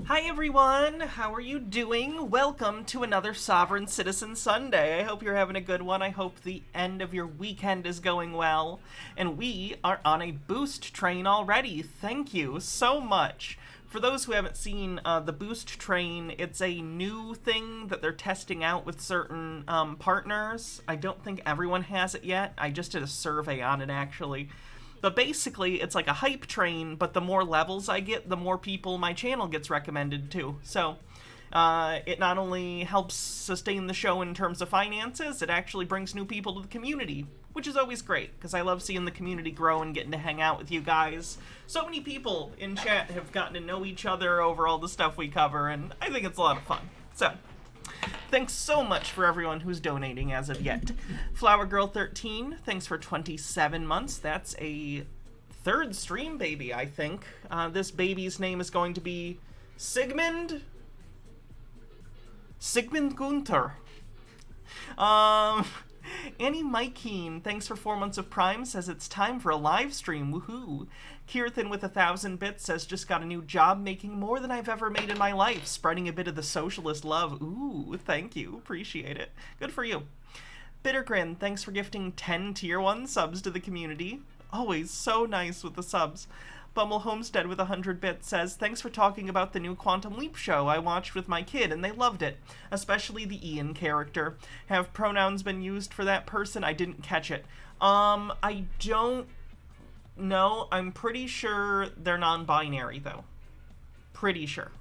Hi everyone, how are you doing? Welcome to another Sovereign Citizen Sunday. I hope you're having a good one. I hope the end of your weekend is going well. And we are on a boost train already. Thank you so much. For those who haven't seen the boost train, it's a new thing that they're testing out with certain partners. I don't think everyone has it yet. I just did a survey on it actually. But basically, it's like a hype train, but the more levels I get, the more people my channel gets recommended to. So, it not only helps sustain the show in terms of finances, it actually brings new people to the community, which is always great, because I love seeing the community grow and getting to hang out with you guys. So many people in chat have gotten to know each other over all the stuff we cover, and I think it's a lot of fun. So, thanks so much for everyone who's donating as of yet. Flower Girl 13, thanks for 27 months. That's a third stream baby, I think. This baby's name is going to be Sigmund Gunther. Annie Mykeen, thanks for 4 months of Prime, says it's time for a live stream. Woohoo! Kirthan with 1,000 bits says just got a new job making more than I've ever made in my life, spreading a bit of the socialist love. Ooh, thank you. Appreciate it. Good for you. Bittergrin, thanks for gifting 10 tier 1 subs to the community. Always so nice with the subs. Bummel Homestead with 100 bits says, thanks for talking about the new Quantum Leap show I watched with my kid and they loved it, especially the Ian character. Have pronouns been used for that person? I didn't catch it. I don't know. I'm pretty sure they're non-binary though. Pretty sure.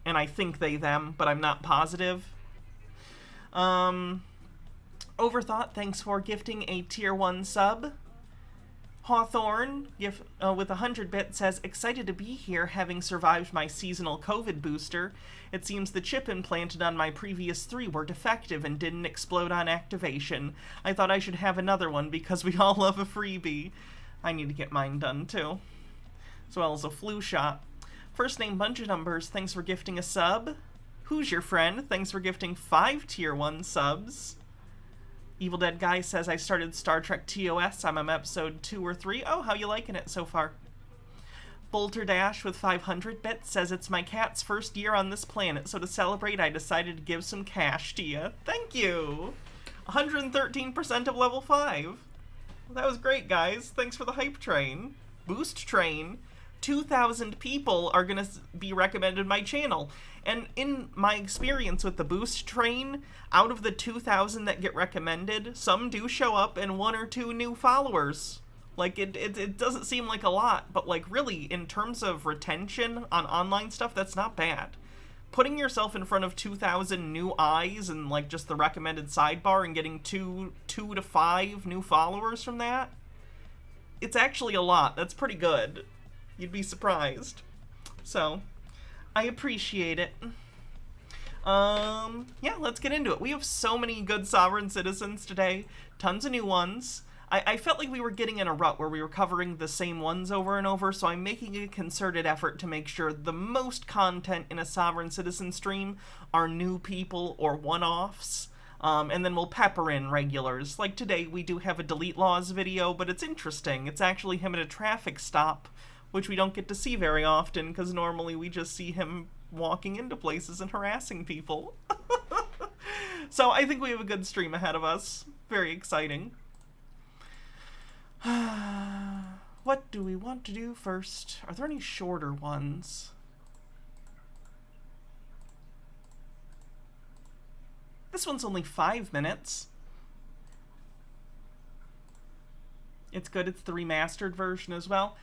And I think they, them, but I'm not positive. Overthought, thanks for gifting a tier 1 sub. Hawthorne, with 100 bits, says, excited to be here having survived my seasonal COVID booster. It seems the chip implanted on my previous 3 were defective and didn't explode on activation. I thought I should have another one because we all love a freebie. I need to get mine done too. As well as a flu shot. First name Bunch of Numbers, thanks for gifting a sub. Who's Your Friend, thanks for gifting 5 tier 1 subs. Evil Dead Guy says, I started Star Trek TOS. I'm on episode 2 or 3. Oh, how you liking it so far? Bolter Dash with 500 bits says, it's my cat's first year on this planet, so to celebrate, I decided to give some cash to you. Thank you! 113% of level 5. Well, that was great, guys. Thanks for the hype train. Boost train. 2,000 people are going to be recommended my channel. And in my experience with the boost train, out of the 2,000 that get recommended, some do show up and 1 or 2 new followers. Like, it doesn't seem like a lot, but like really, in terms of retention on online stuff, that's not bad. Putting yourself in front of 2,000 new eyes and like just the recommended sidebar and getting 2 to 5 new followers from that, it's actually a lot. That's pretty good. You'd be surprised. So, I appreciate it. Yeah, let's get into it. We have so many good Sovereign Citizens today. Tons of new ones. I felt like we were getting in a rut where we were covering the same ones over and over, so I'm making a concerted effort to make sure the most content in a Sovereign Citizen stream are new people or one-offs. And then we'll pepper in regulars. Like today, we do have a Delete Lawz video, but it's interesting. It's actually him at a traffic stop, which we don't get to see very often, because normally we just see him walking into places and harassing people. So I think we have a good stream ahead of us. Very exciting. What do we want to do first? Are there any shorter ones? This one's only 5 minutes. It's good. It's the remastered version as well.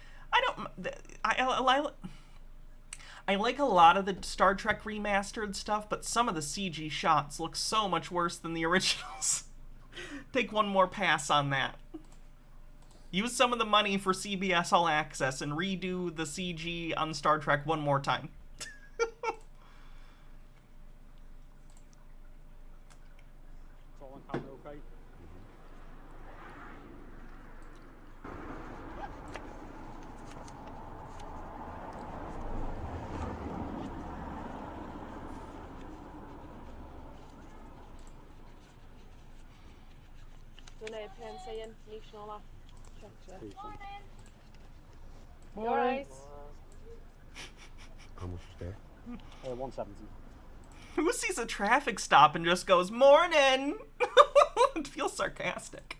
I like a lot of the Star Trek remastered stuff, but some of the CG shots look so much worse than the originals. Take one more pass on that. Use some of the money for CBS All Access and redo the CG on Star Trek one more time. Sägen, livsnåla. Morning. 170. Who sees a traffic stop and just goes, "Morning"? It feels sarcastic.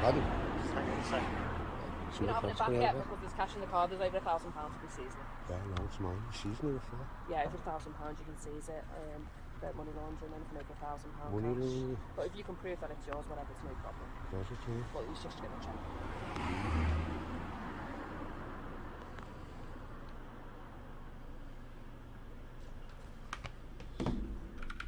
Pardon? You're not having it back yet because there's cash in the car. There's over £1,000 to be seized. Yeah, no, it's mine. Seasoning it for. Yeah, over £1,000 you can seize it. About money laundering, anything over £1,000. Money laundering? But if you can prove that it's yours, whatever, it's no problem. Does it, yeah? But he's just going to check.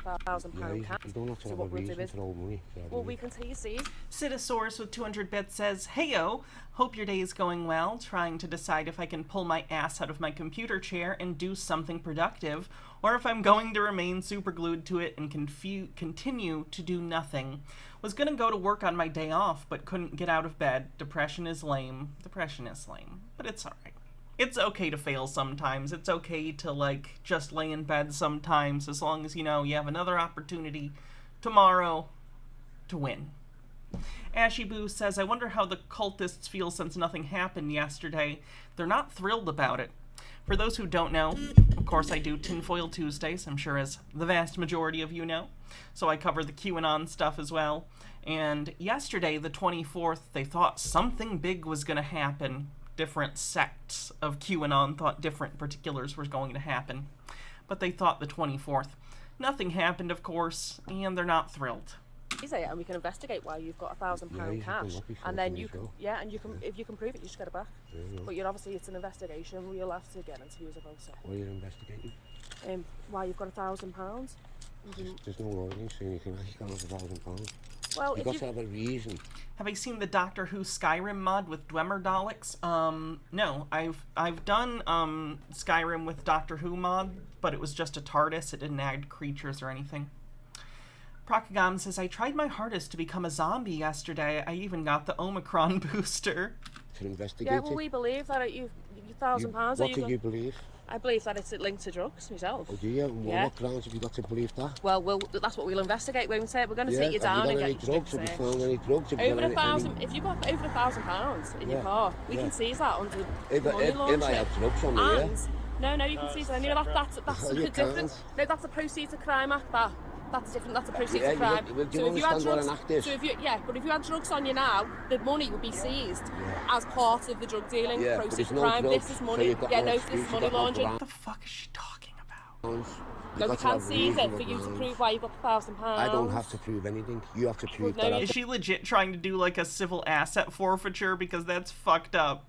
£1,000 cash. You don't have to So have what a we'll do reason is, to owe money. well, we can take you seized. Citisaurus with 200 bits says, "Heyo, hope your day is going well. Trying to decide if I can pull my ass out of my computer chair and do something productive, or if I'm going to remain super glued to it and continue to do nothing. Was gonna go to work on my day off, but couldn't get out of bed. Depression is lame. Depression is lame. But it's alright. It's okay to fail sometimes. It's okay to, like, just lay in bed sometimes, as long as, you know, you have another opportunity tomorrow to win." Ashy Boo says, "I wonder how the cultists feel since nothing happened yesterday. They're not thrilled about it. For those who don't know, of course I do Tinfoil Tuesdays, I'm sure as the vast majority of you know. So I cover the QAnon stuff as well. And yesterday, the 24th, they thought something big was going to happen. Different sects of QAnon thought different particulars were going to happen. But they thought the 24th. Nothing happened, of course, and they're not thrilled." Is it? And we can investigate why you've got £1,000 cash, and then you can, yeah, and you can, if you can prove it, you just get it back. Yeah. But you're obviously, it's an investigation. We'll have to get into who's about it. What are you investigating? Why you've got £1,000? There's no ordinance or anything. I got £1,000. Well, You've if got you to have a reason. Have I seen the Doctor Who Skyrim mod with Dwemer Daleks? No. I've done Skyrim with Doctor Who mod, but it was just a TARDIS. It didn't add creatures or anything. Procagam says, "I tried my hardest to become a zombie yesterday. I even got the Omicron booster." To investigate yeah, well, it. we believe that you've £1,000. What do you believe? I believe that it's linked to drugs myself. Oh, do you? Well, Yeah. what grounds have you got to believe that? Well, that's what we'll investigate. We're going to take you down and Have you get got any drugs? Have you found any drugs? Have you over got £1,000. If you've got over £1,000 in your car, we can seize that under money If I laundering. have drugs on me, yeah? No, you can seize any of that. That's You something different. can't. No, that's a Proceeds of Crime Act. That's different. That's a Proceeds of Yeah, Crime. do you understand what an act is? So but if you had drugs on you now, the money would be seized as part of the drug dealing. Yeah, but Proceeds there's of no Crime. drugs, This is so money. you've got Yeah, no no, excuse, this is you've money got no laundering. What the fuck is she talking about? No, we can't seize it for you to prove why you've got £1,000. I don't have to prove anything. You have to prove that. Is she legit trying to do like a civil asset forfeiture? Because that's fucked up.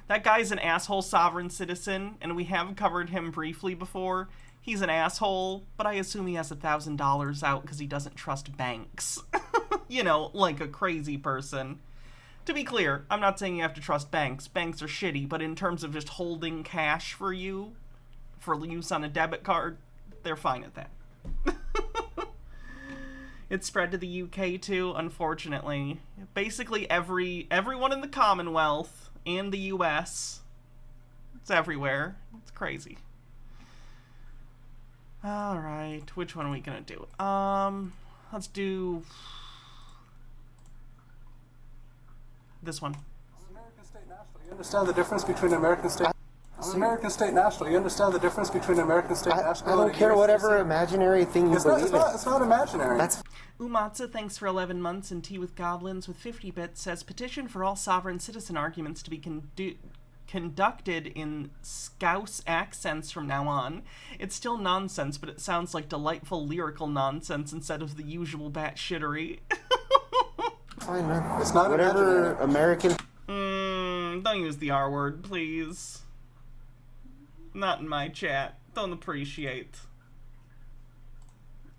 That guy's an asshole sovereign citizen, and we have covered him briefly before. He's an asshole, but I assume he has $1,000 out because he doesn't trust banks. You know, like a crazy person. To be clear, I'm not saying you have to trust banks. Banks are shitty, but in terms of just holding cash for you, for use on a debit card, they're fine at that. It's spread to the UK too, unfortunately. Basically everyone in the Commonwealth and the US. It's everywhere. It's crazy. Alright, which one are we gonna do? Let's do this one. American state national. You understand the difference between American state? American state national. You understand the difference between American state national? I don't care whatever imaginary thing you believe in. It's not imaginary. That's Umatsa, thanks for 11 months, and Tea with Goblins with 50 bits says, "Petition for all sovereign citizen arguments to be conducted in Scouse accents from now on. It's still nonsense, but it sounds like delightful lyrical nonsense instead of the usual batshittery." fine, man. It's not whatever American. Don't use the R word, please. Not in my chat. Don't appreciate.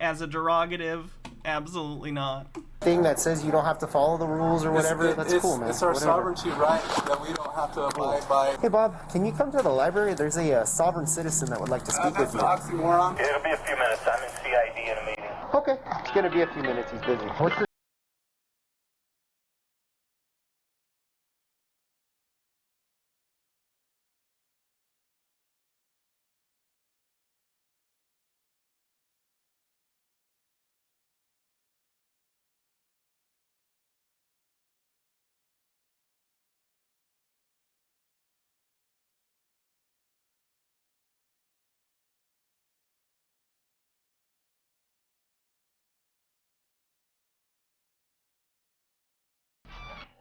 As a derogative, absolutely not. Thing that says you don't have to follow the rules or whatever. That's cool, man. It's our Whatever. sovereignty right that we don't have to abide by. Hey, Bob, can you come to the library? There's a sovereign citizen that would like to speak with That's you. an oxymoron. It'll be a few minutes. I'm in CID in a meeting. Okay, it's gonna be a few minutes. He's busy. What's the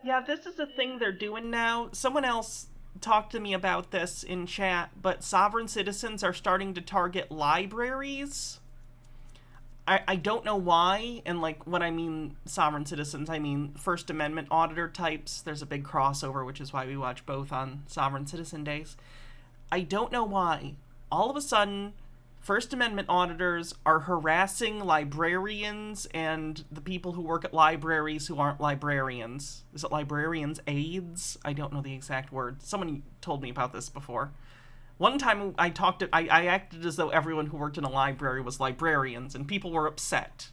Yeah, this is a thing they're doing now. Someone else talked to me about this in chat, but sovereign citizens are starting to target libraries. I don't know why, and like when I mean sovereign citizens, I mean First Amendment auditor types. There's a big crossover, which is why we watch both on Sovereign Citizen Days. I don't know why. All of a sudden, First Amendment auditors are harassing librarians and the people who work at libraries who aren't librarians. Is it librarians' aides? I don't know the exact word. Someone told me about this before. One time I acted as though everyone who worked in a library was librarians, and people were upset.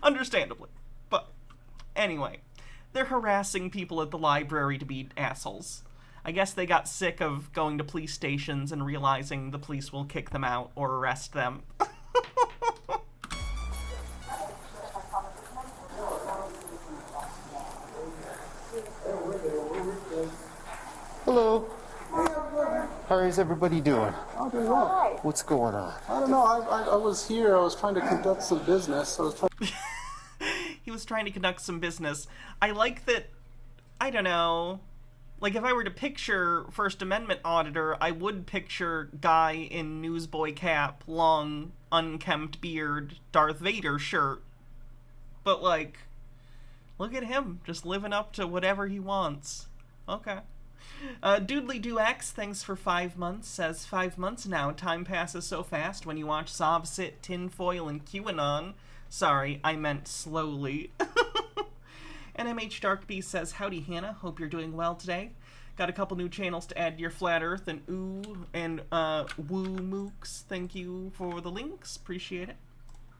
Understandably. But anyway, they're harassing people at the library to be assholes. I guess they got sick of going to police stations and realizing the police will kick them out or arrest them. Hello. How is everybody doing? I'm doing well. What's going on? I don't know. I was here. I was trying to conduct some business. He was trying to conduct some business. I like that, I don't know, like if I were to picture First Amendment auditor, I would picture guy in newsboy cap, long, unkempt beard, Darth Vader shirt. But like, look at him, just living up to whatever he wants. Okay. Doodly2X, thanks for 5 months, says 5 months now. Time passes so fast when you watch Sov sit, tinfoil, and QAnon. Sorry, I meant slowly. NMH Darkbeast says, howdy Hannah, hope you're doing well today. Got a couple new channels to add to your Flat Earth and Woo Mooks. Thank you for the links, appreciate it.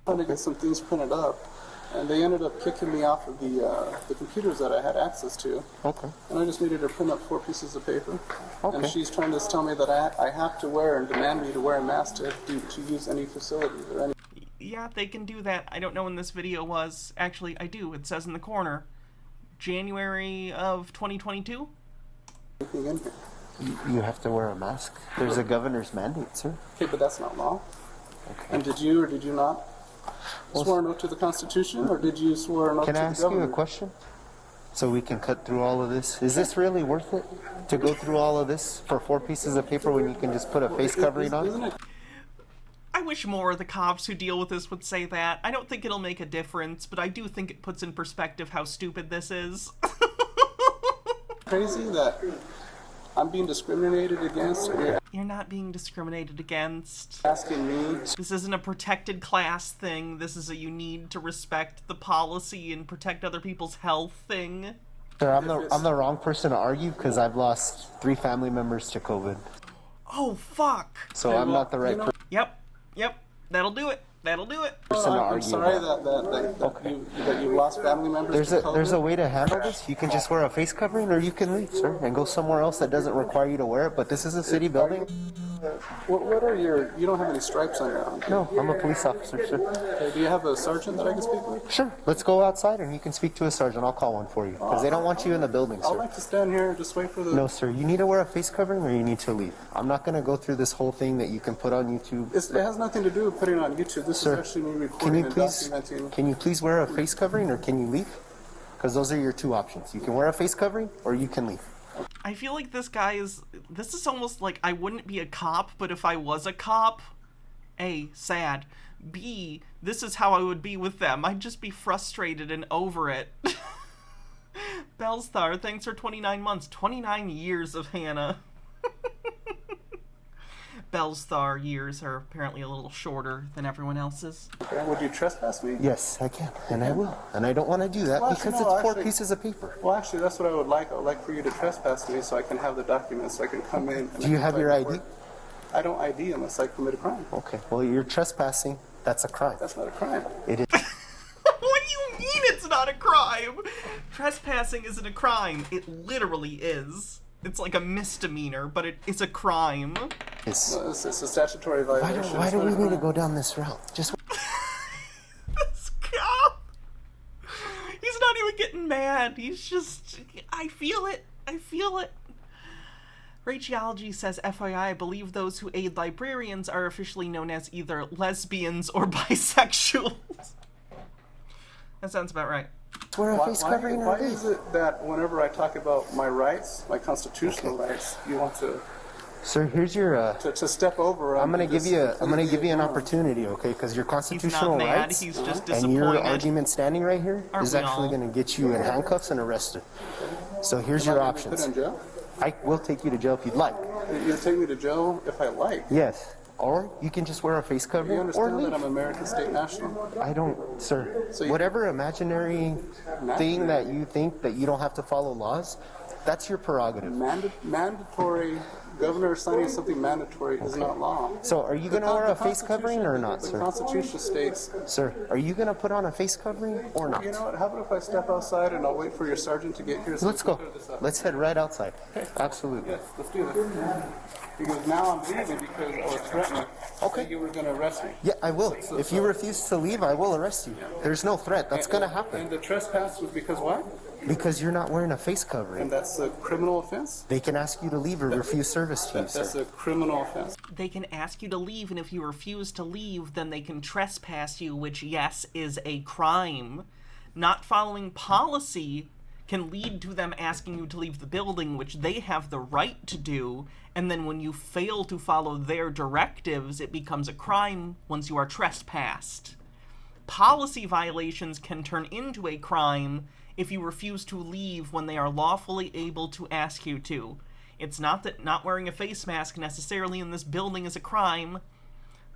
Trying to get some things printed up, and they ended up kicking me off of the computers that I had access to. Okay. And I just needed to print up 4 pieces of paper. Okay. And she's trying to tell me that I have to wear and demand me to wear a mask to use any facilities or any. Yeah, they can do that. I don't know when this video was. Actually, I do. It says in the corner, January of 2022. Anything in here. You have to wear a mask. There's a governor's mandate, sir. Okay, but that's not law. Okay. And did you or did you not swear an oath to the Constitution, or did you swear an oath to the Can I government? ask you a question? So we can cut through all of this. Is this really worth it to go through all of this for 4 pieces of paper when you can just put a face covering on? Isn't it I wish more of the cops who deal with this would say that. I don't think it'll make a difference, but I do think it puts in perspective how stupid this is. crazy that I'm being discriminated against? Or You're not being discriminated against. you're asking me? This isn't a protected class thing. This is a you need to respect the policy and protect other people's health thing. Sir, I'm the wrong person to argue because I've lost 3 family members to COVID. Oh, fuck. So I'm not the right person. Yep. That'll do it. To I'm argue sorry about. that you lost family members. There's a way to handle this. You can just wear a face covering, or you can leave, sir, and go somewhere else that doesn't require you to wear it. But this is a city building. What are your? You don't have any stripes on your arm. No, I'm a police officer, sir. Okay, do you have a sergeant that I can speak with? Sure. Let's go outside, and you can speak to a sergeant. I'll call one for you because they don't want you in the building, I'd sir. like to stand here and just wait for the. No, sir. You need to wear a face covering, or you need to leave. I'm not going to go through this whole thing that you can put on YouTube. It has nothing to do with putting it on YouTube. This Sir, is actually me Can recording you and please documenting. wear a face covering, or can you leave? Because those are your 2 options. You can wear a face covering, or you can leave. I feel like this is almost like I wouldn't be a cop, but if I was a cop, A, sad. B, this is how I would be with them. I'd just be frustrated and over it. Bellstar, thanks for 29 months. 29 years of Hannah. Bellstar years are apparently a little shorter than everyone else's. Okay, would you trespass me? Yes, I can, and I will. And I don't want to do that Well, because no, it's 4 actually- pieces of paper. Well, actually, that's what I would like. I would like for you to trespass me so I can have the documents, so I can come in. And Do you have your ID? work. I don't ID unless I commit a crime. Okay, well, you're trespassing. That's a crime. That's not a crime. It is. What do you mean it's not a crime? Trespassing isn't a crime. It literally is. It's like a misdemeanor, but it is a crime. It's, It's a statutory violation. why It's do not we a need to crime. go down this route? Just This cop. He's not even getting mad. He's just, I feel it. Racheology says, FYI, I believe those who aid librarians are officially known as either lesbians or bisexuals. That sounds about right. just wear a face covering all why day. is it that whenever I talk about my rights, my constitutional rights, you want to Sir, here's your. to step over? I'm gonna give you an opportunity, okay? Because your constitutional He's not mad, rights he's just and your disappointed. argument standing right here Aren't is we actually all? gonna get you in handcuffs and arrested. So here's your Put options. in jail? I will take you to jail if you'd like. You'll take me to jail if I like. Yes. Or you can just wear a face You covering or understand leave. that I'm American state national? I don't, sir. So you- Whatever imaginary thing that you think that you don't have to follow laws, that's your prerogative. Mandatory. Governor signing something mandatory is not law. So are you going to wear a face covering or not, The sir? Constitution states. Sir, are you going to put on a face covering or not? You know what? How about if I step outside and I'll wait for your sergeant to get here? So Let's we can go. clear this up? Let's head right outside. Absolutely. Yes, let's do this. Because now I'm leaving because I was threatening. Okay. That you were going to arrest me. Yeah, I will. If you refuse to leave, I will arrest you. There's no threat. That's going to And happen. the trespass was because what? Because you're not wearing a face And covering. that's a criminal offense? They can ask you to leave or refuse service to you, That's sir. a criminal offense. They can ask you to leave, and if you refuse to leave, then they can trespass you, which, yes, is a crime. Not following policy can lead to them asking you to leave the building, which they have the right to do, and then when you fail to follow their directives, it becomes a crime once you are trespassed. Policy violations can turn into a crime if you refuse to leave when they are lawfully able to ask you to. It's not that not wearing a face mask necessarily in this building is a crime,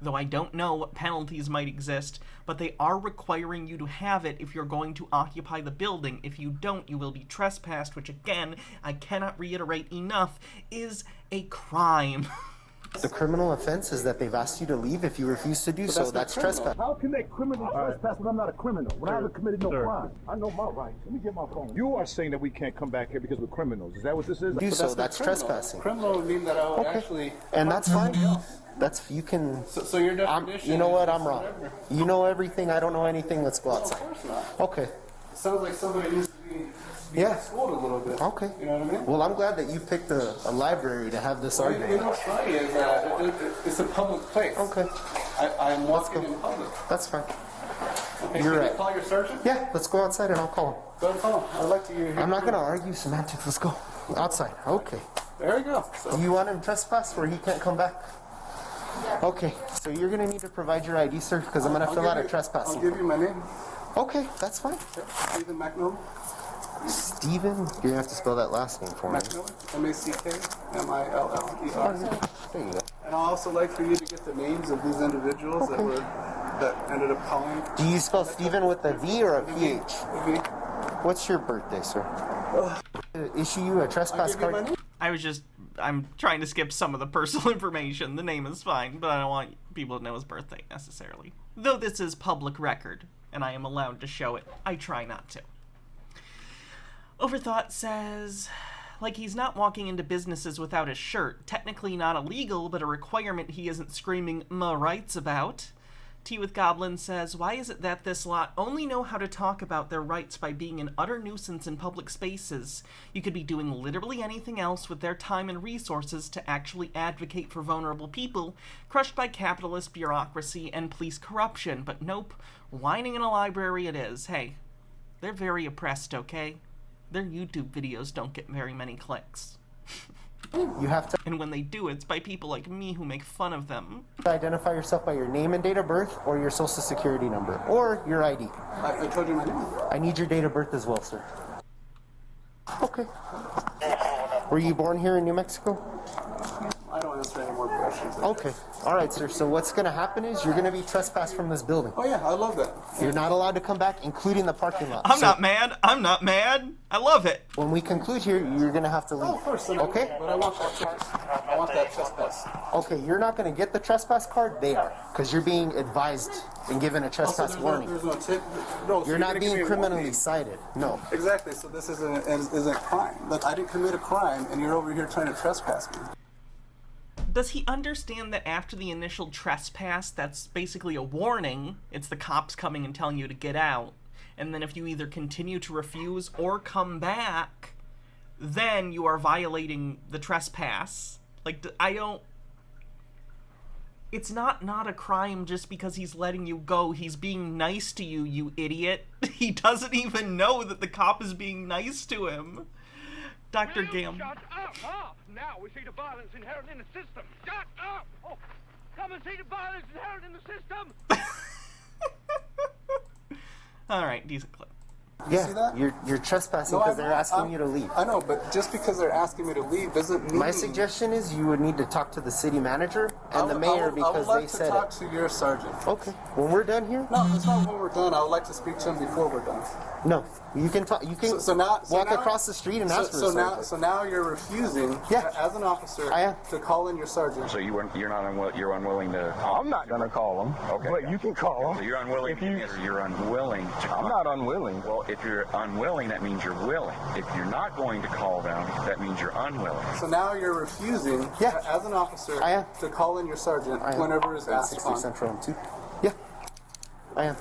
though I don't know what penalties might exist, but they are requiring you to have it if you're going to occupy the building. If you don't, you will be trespassed, which again, I cannot reiterate enough, is a crime. The criminal offense is that they've asked you to leave. If you refuse to do so, that's trespass. How can they criminally trespass when I'm not a criminal? When I haven't committed no crime? I know my rights. Let me get my phone. You are saying that we can't come back here because we're criminals. Is that what this is? Do so, not that's criminal. trespassing. Criminal would mean that I would actually... And that's fine. That's, you can... So your definition... You know what? is I'm wrong. whatever. You know everything. I don't know anything. Let's go Of outside. course not. Okay. It sounds like somebody needs to be Yeah. schooled a little bit. Okay. You know what I mean? Well, I'm glad that you picked a library to have this You argument. know what's funny is that it's a public place. Okay. I'm walking go. in public. That's fine. Okay, You're can you right. call your sergeant? Yeah, let's go outside and I'll call him. Go call him. I'd like to hear. I'm not going to argue semantics. Let's go. Outside. Okay. There you go. So, You want him trespass where he can't come back? Okay. So you're going to need to provide your ID, sir, because I'm going to I'll fill give out a you- trespass. I'll give you my name. Okay, that's fine. Stephen McMillan. Steven, you're going to have to spell that last name for me. McMillan. M-A-C-K-M-I-L-L-E-R. There you go. And I'd also like for you to get the names of these individuals that ended up calling. Do you spell Steven with a V or a PH? V. What's your birthday, sir? Issue you a trespass Give you my card? name. I'm trying to skip some of the personal information. The name is fine, but I don't want people to know his birthday necessarily. Though this is public record, and I am allowed to show it, I try not to. Overthought says, like he's not walking into businesses without his shirt. Technically not illegal, but a requirement he isn't screaming "my rights" about. Tea with Goblin says, why is it that this lot only know how to talk about their rights by being an utter nuisance in public spaces? You could be doing literally anything else with their time and resources to actually advocate for vulnerable people, crushed by capitalist bureaucracy and police corruption, but nope, whining in a library it is. Hey, they're very oppressed, okay? Their YouTube videos don't get very many clicks. You have to And when they do, it's by people like me who make fun of them. identify yourself by your name and date of birth or your social security number or your ID. I told you my name. I need your date of birth as well, sir. Okay. Were you born here in New Mexico? I don't answer any more questions. Okay. All right, sir. So what's going to happen is you're going to be trespassed from this building. Oh yeah, I love that. You're not allowed to come back, including the parking lot. I'm So not mad. I'm not mad. I love it. when we conclude here, you're going to have to leave. Of course, Okay? But I want that ticket. I want that trespass. Okay, you're not going to get the trespass card. They are. Because you're being advised and given a trespass warning. There's no ticket. No, so You're not gonna give being me a criminally warning. cited. No. Exactly. So this isn't a crime. Look, I didn't commit a crime, and you're over here trying to trespass me. Does he understand that after the initial trespass, that's basically a warning? It's the cops coming and telling you to get out. And then if you either continue to refuse or come back, then you are violating the trespass. Like, I don't... It's not a crime just because he's letting you go. He's being nice to you, you idiot. He doesn't even know that the cop is being nice to him. Dr. Gam. Shut up! Ah, now we see the violence inherent in the system. Shut up! Oh, come and see the violence inherent in the system. All right, decent clip. You see that? You're trespassing because they're asking you to leave. I know, but just because they're asking me to leave doesn't mean... My suggestion is you would need to talk to the city manager and the mayor because they said I would like to talk to your sergeant. Okay, when we're done here? No, it's not when we're done. I would like to speak to him before we're done. No, you can talk. You can walk across the street and ask for the sergeant. So now you're refusing, as an officer, to call in your sergeant. So you're unwilling to. I'm not gonna call him. Okay, but you can call him. So you're unwilling. You're unwilling to. Call I'm not unwilling. Well, if you're unwilling, that means you're willing. If you're not going to call them, that means you're unwilling. So now you're refusing, as an officer, to call in your sergeant whenever it's asked upon. Central too. Yeah, I am.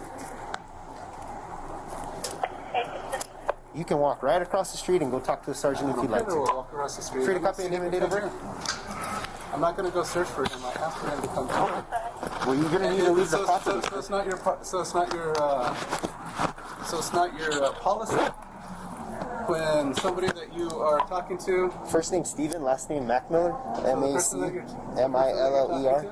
You can walk right across the street and go talk to the sergeant if you'd like to. Walk across the street. Free to copy and name and date of birth? I'm not going to go search for him. I asked for him to come to me. Well, you're going to need to leave the property. So it's not your policy when somebody that you are talking to. First name Steven, last name Macmiller. M-A-C-M-I-L-L-E-R.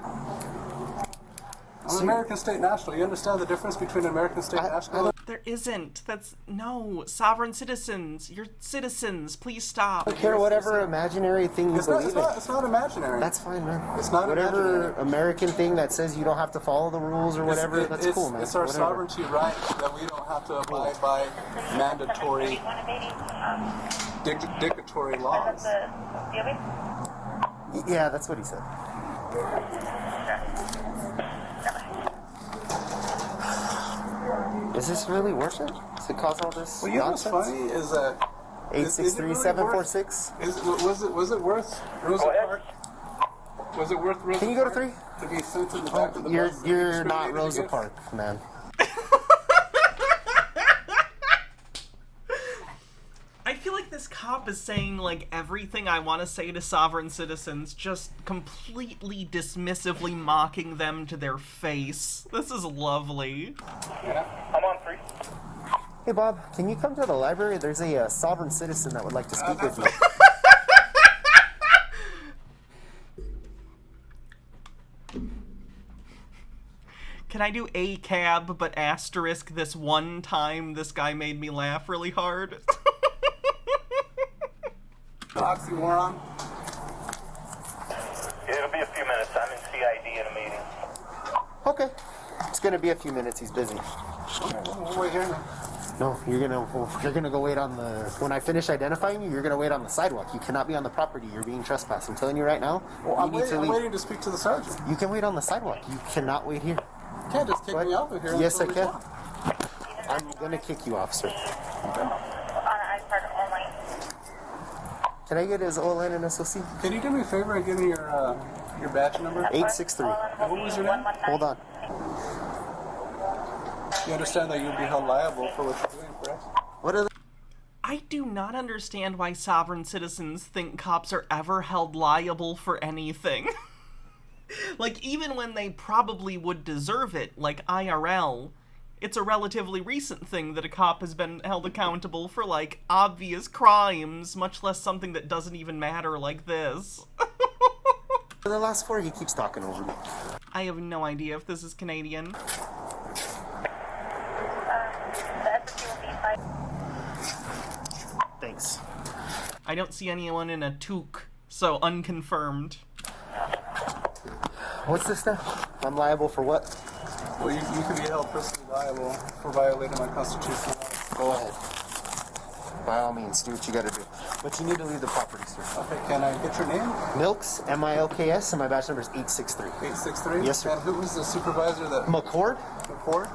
I'm an American state national. You understand the difference between an American state national? There isn't. No. Sovereign citizens. You're citizens. Please stop. I don't care whatever imaginary thing you believe in. It's not imaginary. That's fine, man. It's not whatever imaginary. American thing that says you don't have to follow the rules or whatever. That's cool, man. It's our sovereignty right that we don't have to abide by mandatory, dictatorial laws. Yeah, that's what he said. Is this really worth it? Does it cause all this Well, you know what's nonsense? funny is that 863-746. Was it worth Rosa Parks? Was it worth Rosa Can you go to Parks 3? to be sent to the back of the You're bus? you're not Rosa Parks, man. I feel like this cop is saying, like, everything I want to say to sovereign citizens, just completely dismissively mocking them to their face. This is lovely. Yeah, I'm on 3. Hey, Bob, can you come to the library? There's a sovereign citizen that would like to speak with you. Can I do a cab, but asterisk this one time this guy made me laugh really hard? Oxymoron. It'll be a few minutes. I'm in CID in a meeting. Okay. It's gonna be a few minutes. He's busy. We'll wait here now. No, you're gonna go wait on the. When I finish identifying you, you're gonna wait on the sidewalk. You cannot be on the property. You're being trespassed. I'm telling you right now. Well, you I'm need to leave. waiting to speak to the sergeant. You can wait on the sidewalk. You cannot wait here. You can't just kick me out of here. Yes, I until we can. talk. I'm gonna kick you off, sir. Can I get his OLN and SOC? Can you do me a favor and give me your badge number? 863. And what was your name? Hold on. You understand that you'll be held liable for what you're doing, correct? What are the... I do not understand why sovereign citizens think cops are ever held liable for anything. Like, even when they probably would deserve it, like IRL, it's a relatively recent thing that a cop has been held accountable for, like, obvious crimes, much less something that doesn't even matter like this. For the last 4, he keeps talking over me. I have no idea if this is Canadian. Thanks. I don't see anyone in a toque, so unconfirmed. What's this now? I'm liable for what? Well, you can be held personally liable for violating my constitutional rights. Go ahead. By all means, do what you gotta do. But you need to leave the property, sir. Okay, can I get your name? Milks, M-I-L-K-S, and my badge number is 863. 863? Yes, sir. And who was the supervisor that... McCord? McCord?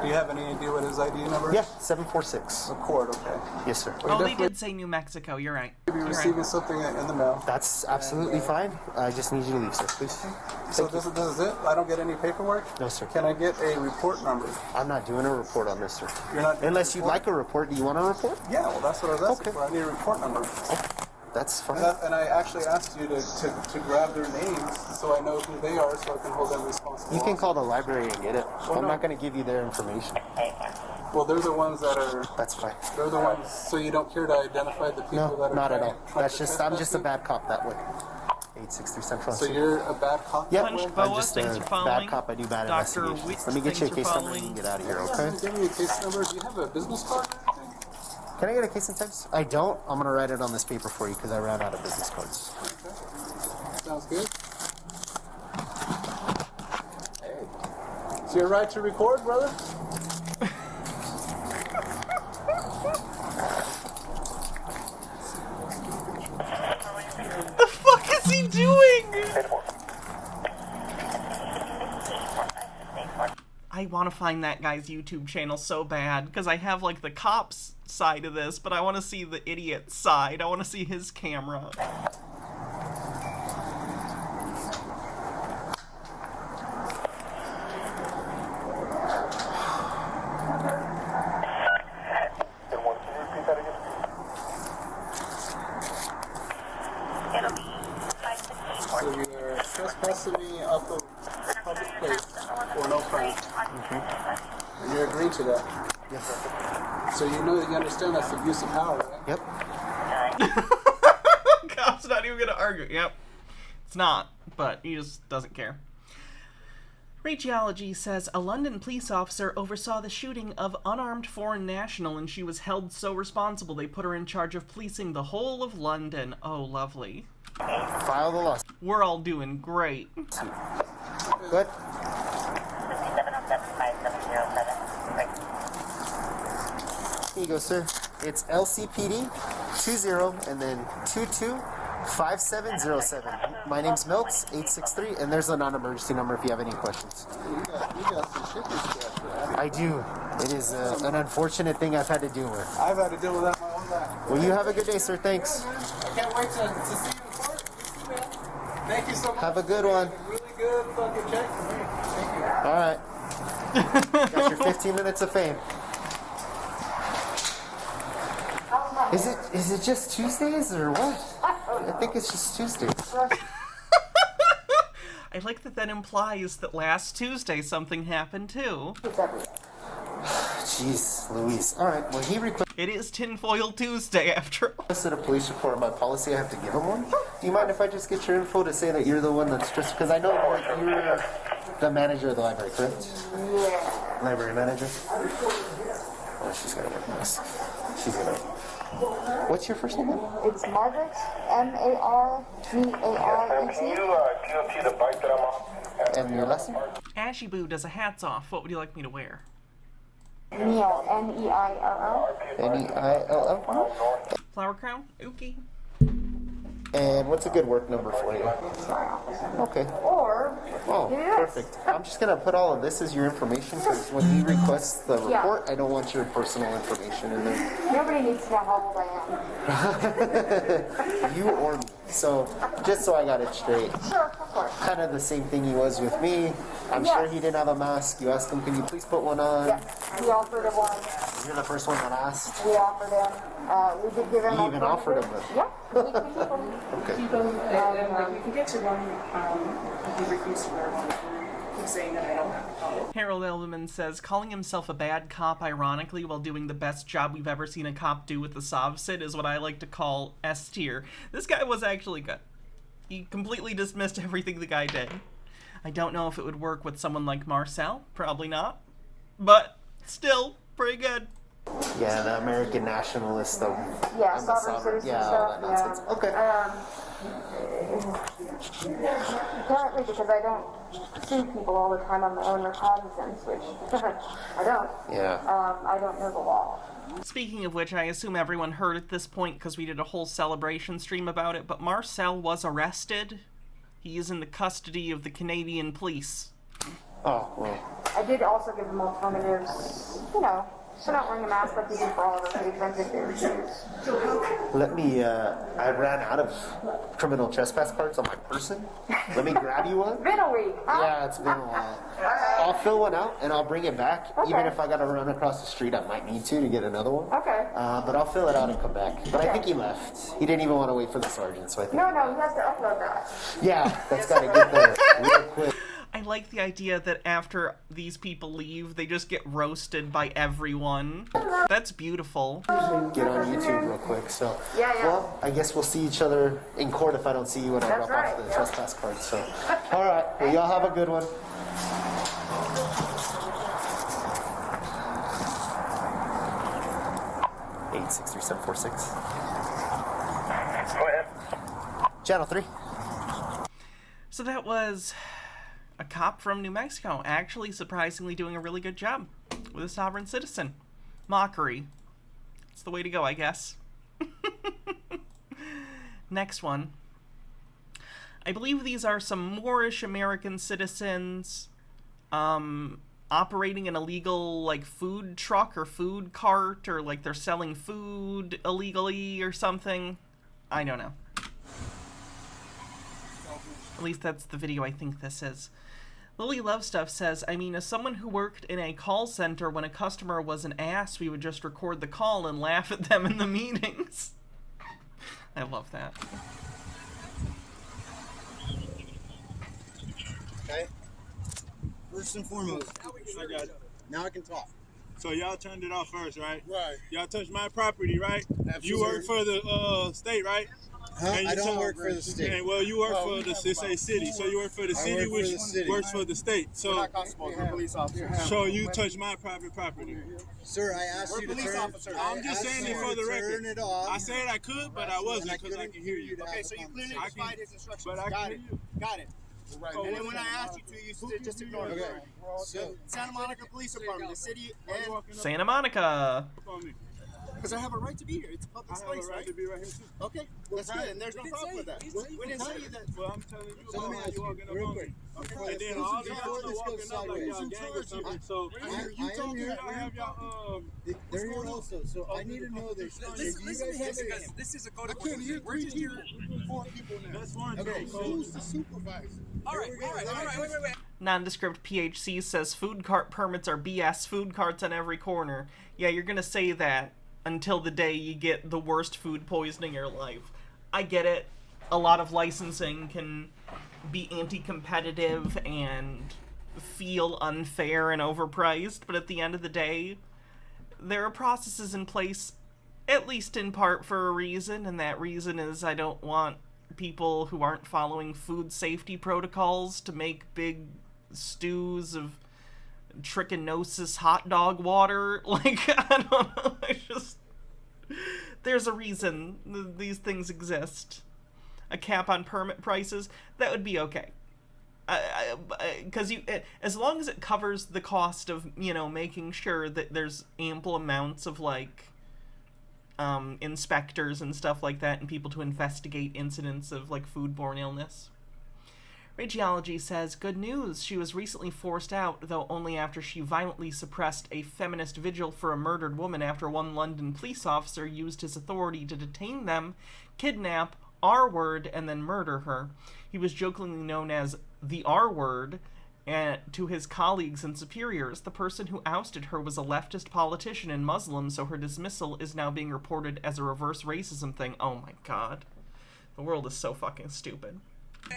Do you have any idea what his ID number is? Yeah, 746. McCord, okay. Yes, sir. Oh, they did say New Mexico, you're right. You'll be receiving something in the mail. That's absolutely fine. I just need you to leave, sir, please. So this is it? I don't get any paperwork? No, sir. Can I get a report number? I'm not doing a report on this, sir. You're not doing Unless a you'd report? like a report. Do you want a report? Yeah, well, that's what I was asking Okay. for. I need a report number. That's fine. And I actually asked you to grab their names so I know who they are so I can hold them responsible. You can call the library and get it. Well, I'm not going to give you their information. Well, they're the ones that are... That's fine. They're the ones, so you don't care to identify the people that are... No, not at all. That's just, I'm just a bad cop that way. 863 Central. So you're a bad cop? Yep, Punch I'm Boa, just thanks a for following. bad cop. I do bad Dr. investigations. Wicks, Let me get you a thanks case for number and you can get out of here, okay? Give me a case number. Do you have a business card or anything? Can I get a case and types? I don't. I'm going to write it on this paper for you because I ran out of business cards. Okay. Sounds good. Hey. It's your right to record, brother? The fuck is he doing? I want to find that guy's YouTube channel so bad because I have like the cops side of this, but I want to see the idiot side. I want to see his camera. So you're trespassing me off of public place for no crime. And you're agreeing to that? Yes. So you understand that's abuse of power, right? Yep. Cop's not even gonna argue. Yep. It's not, but he just doesn't care. Radiology says a London police officer oversaw the shooting of unarmed foreign national and she was held so responsible they put her in charge of policing the whole of London. Oh, lovely. File the lawsuit. We're all doing great. Good. Here you go, sir. It's LCPD 20 and then 225707. My name's Milks 863, and there's a non-emergency number if you have any questions. You got some shit to scratch, right? I do. It is an unfortunate thing I've had to deal with. I've had to deal with that my whole life. Well, you have a good day, sir. Thanks. I can't wait to see you in court. Thank you so much. Have a good one. Really good fucking check for me. Thank you. All right. Got your 15 minutes of fame. Is it just Tuesdays or what? I think it's just Tuesdays. I like that implies that last Tuesday something happened too. Jeez, Louise. All right. Well, he requested. It is Tinfoil Tuesday after all. A police report. By policy, I have to give him one. Do you mind if I just get your info to say that you're the one that's just because I know that you're the manager of the library, correct? Yeah. Library manager. Oh, she's gonna work this. She's gonna. What's your first name? It's Margaret, Margaret. Can you see the bike that I'm on? And your last name? Ashy Boo does a hats off. What would you like me to wear? Neil, Neill. Neill. Flower crown? Ookie. And what's a good work number for you? Okay. Or, oh, perfect. I'm just going to put all of this as your information because when he requests the report, I don't want your personal information in there. Nobody needs to know how old I am. You or me. So, just so I got it straight. Sure, of course. Kind of the same thing he was with me. I'm sure he didn't have a mask. You asked him, can you please put one on? Yeah, we offered him one. You're the first one that asked. We offered him. We did give him. You even offered him it. Yeah. Okay. We can get to one. He refused to wear one. He's saying that I don't have to follow. Harold Elderman says, calling himself a bad cop ironically while doing the best job we've ever seen a cop do with the SOVSID is what I like to call S tier. This guy was actually good. He completely dismissed everything the guy did. I don't know if it would work with someone like Marcel. Probably not. But still, pretty good. Yeah, the American nationalist, though. Yeah, sovereign citizen all that nonsense. Okay. Apparently, because I don't sue people all the time on my own recognizance, which I don't. Yeah. I don't know the law. Speaking of which, I assume everyone heard at this point because we did a whole celebration stream about it, but Marcel was arrested. He is in the custody of the Canadian police. Oh, well. I did also give them alternatives, So not wearing a mask like you do for all of us, Let me, I ran out of criminal trespass cards on my person. Let me grab you one. Been a week, huh? Yeah, it's been a while. I'll fill one out and I'll bring it back. Okay. Even if I gotta run across the street, I might need to get another one. Okay. But I'll fill it out and come back. But I think he left. He didn't even want to wait for the sergeant, so I think... No, he has to upload that. Yeah, that's gotta get there real quick. I like the idea that after these people leave, they just get roasted by everyone. That's beautiful. Get on YouTube real quick, so... Well, I guess we'll see each other in court if I don't see you when I drop off the trespass card, so... Alright, well, y'all have a good one. 863746. Go ahead. Channel 3. So that was a cop from New Mexico, actually surprisingly doing a really good job with a sovereign citizen. Mockery. It's the way to go, I guess. Next one. I believe these are some Moorish American citizens operating an illegal, like, food truck or food cart, or, like, they're selling food illegally or something. I don't know. At least that's the video I think this is. Lily Love Stuff says, I mean, as someone who worked in a call center, when a customer was an ass, we would just record the call and laugh at them in the meetings. I love that. Okay. First and foremost, I got it. Now I can talk. So y'all turned it off first, right? Right. Y'all touched my property, right? Absolutely. You work for the state, right? Huh? I don't work for the state. And, well, you work for the city, so you work for the city, which works for the state. So, we're not constables, we're police officers. So you touched my private property. Sir, I asked you to turn. I'm just saying it for the record. Turn it off. I said I could, but I wasn't because I can hear you. Okay, so you clearly defied his instructions. But I can hear you. Got it. Right. And then when I asked you to, you just ignored it. Okay. So, Santa Monica Police Department, the city, and Santa Monica. Because I have a right to be here. It's a public space, I have a right to be right here too. Okay, that's good, and there's no problem with that. We didn't say you that. Well, I'm telling you, so let me ask you real quick. And then all these people walking up like y'all gang or something. So you told me I have y'all they're here also, so I need to know this. Listen to him because this is a code of conduct. We're just here 4 people now. That's one. Okay, so who's the supervisor? All right, wait. Nondescript PHC says food cart permits are BS. Food carts on every corner. Yeah, you're gonna say that until the day you get the worst food poisoning in your life. I get it. A lot of licensing can be anti-competitive and feel unfair and overpriced, but at the end of the day, there are processes in place, at least in part for a reason, and that reason is I don't want people who aren't following food safety protocols to make big stews of trichinosis hot dog water. Like, I don't know, there's a reason these things exist. A cap on permit prices, that would be okay. Because as long as it covers the cost of, you know, making sure that there's ample amounts of, like, inspectors and stuff like that and people to investigate incidents of, like, foodborne illness. Radiology says, good news, she was recently forced out, though only after she violently suppressed a feminist vigil for a murdered woman after one London police officer used his authority to detain them, kidnap, R-word, and then murder her. He was jokingly known as the R-word to his colleagues and superiors. The person who ousted her was a leftist politician and Muslim, so her dismissal is now being reported as a reverse racism thing. Oh my god. The world is so fucking stupid.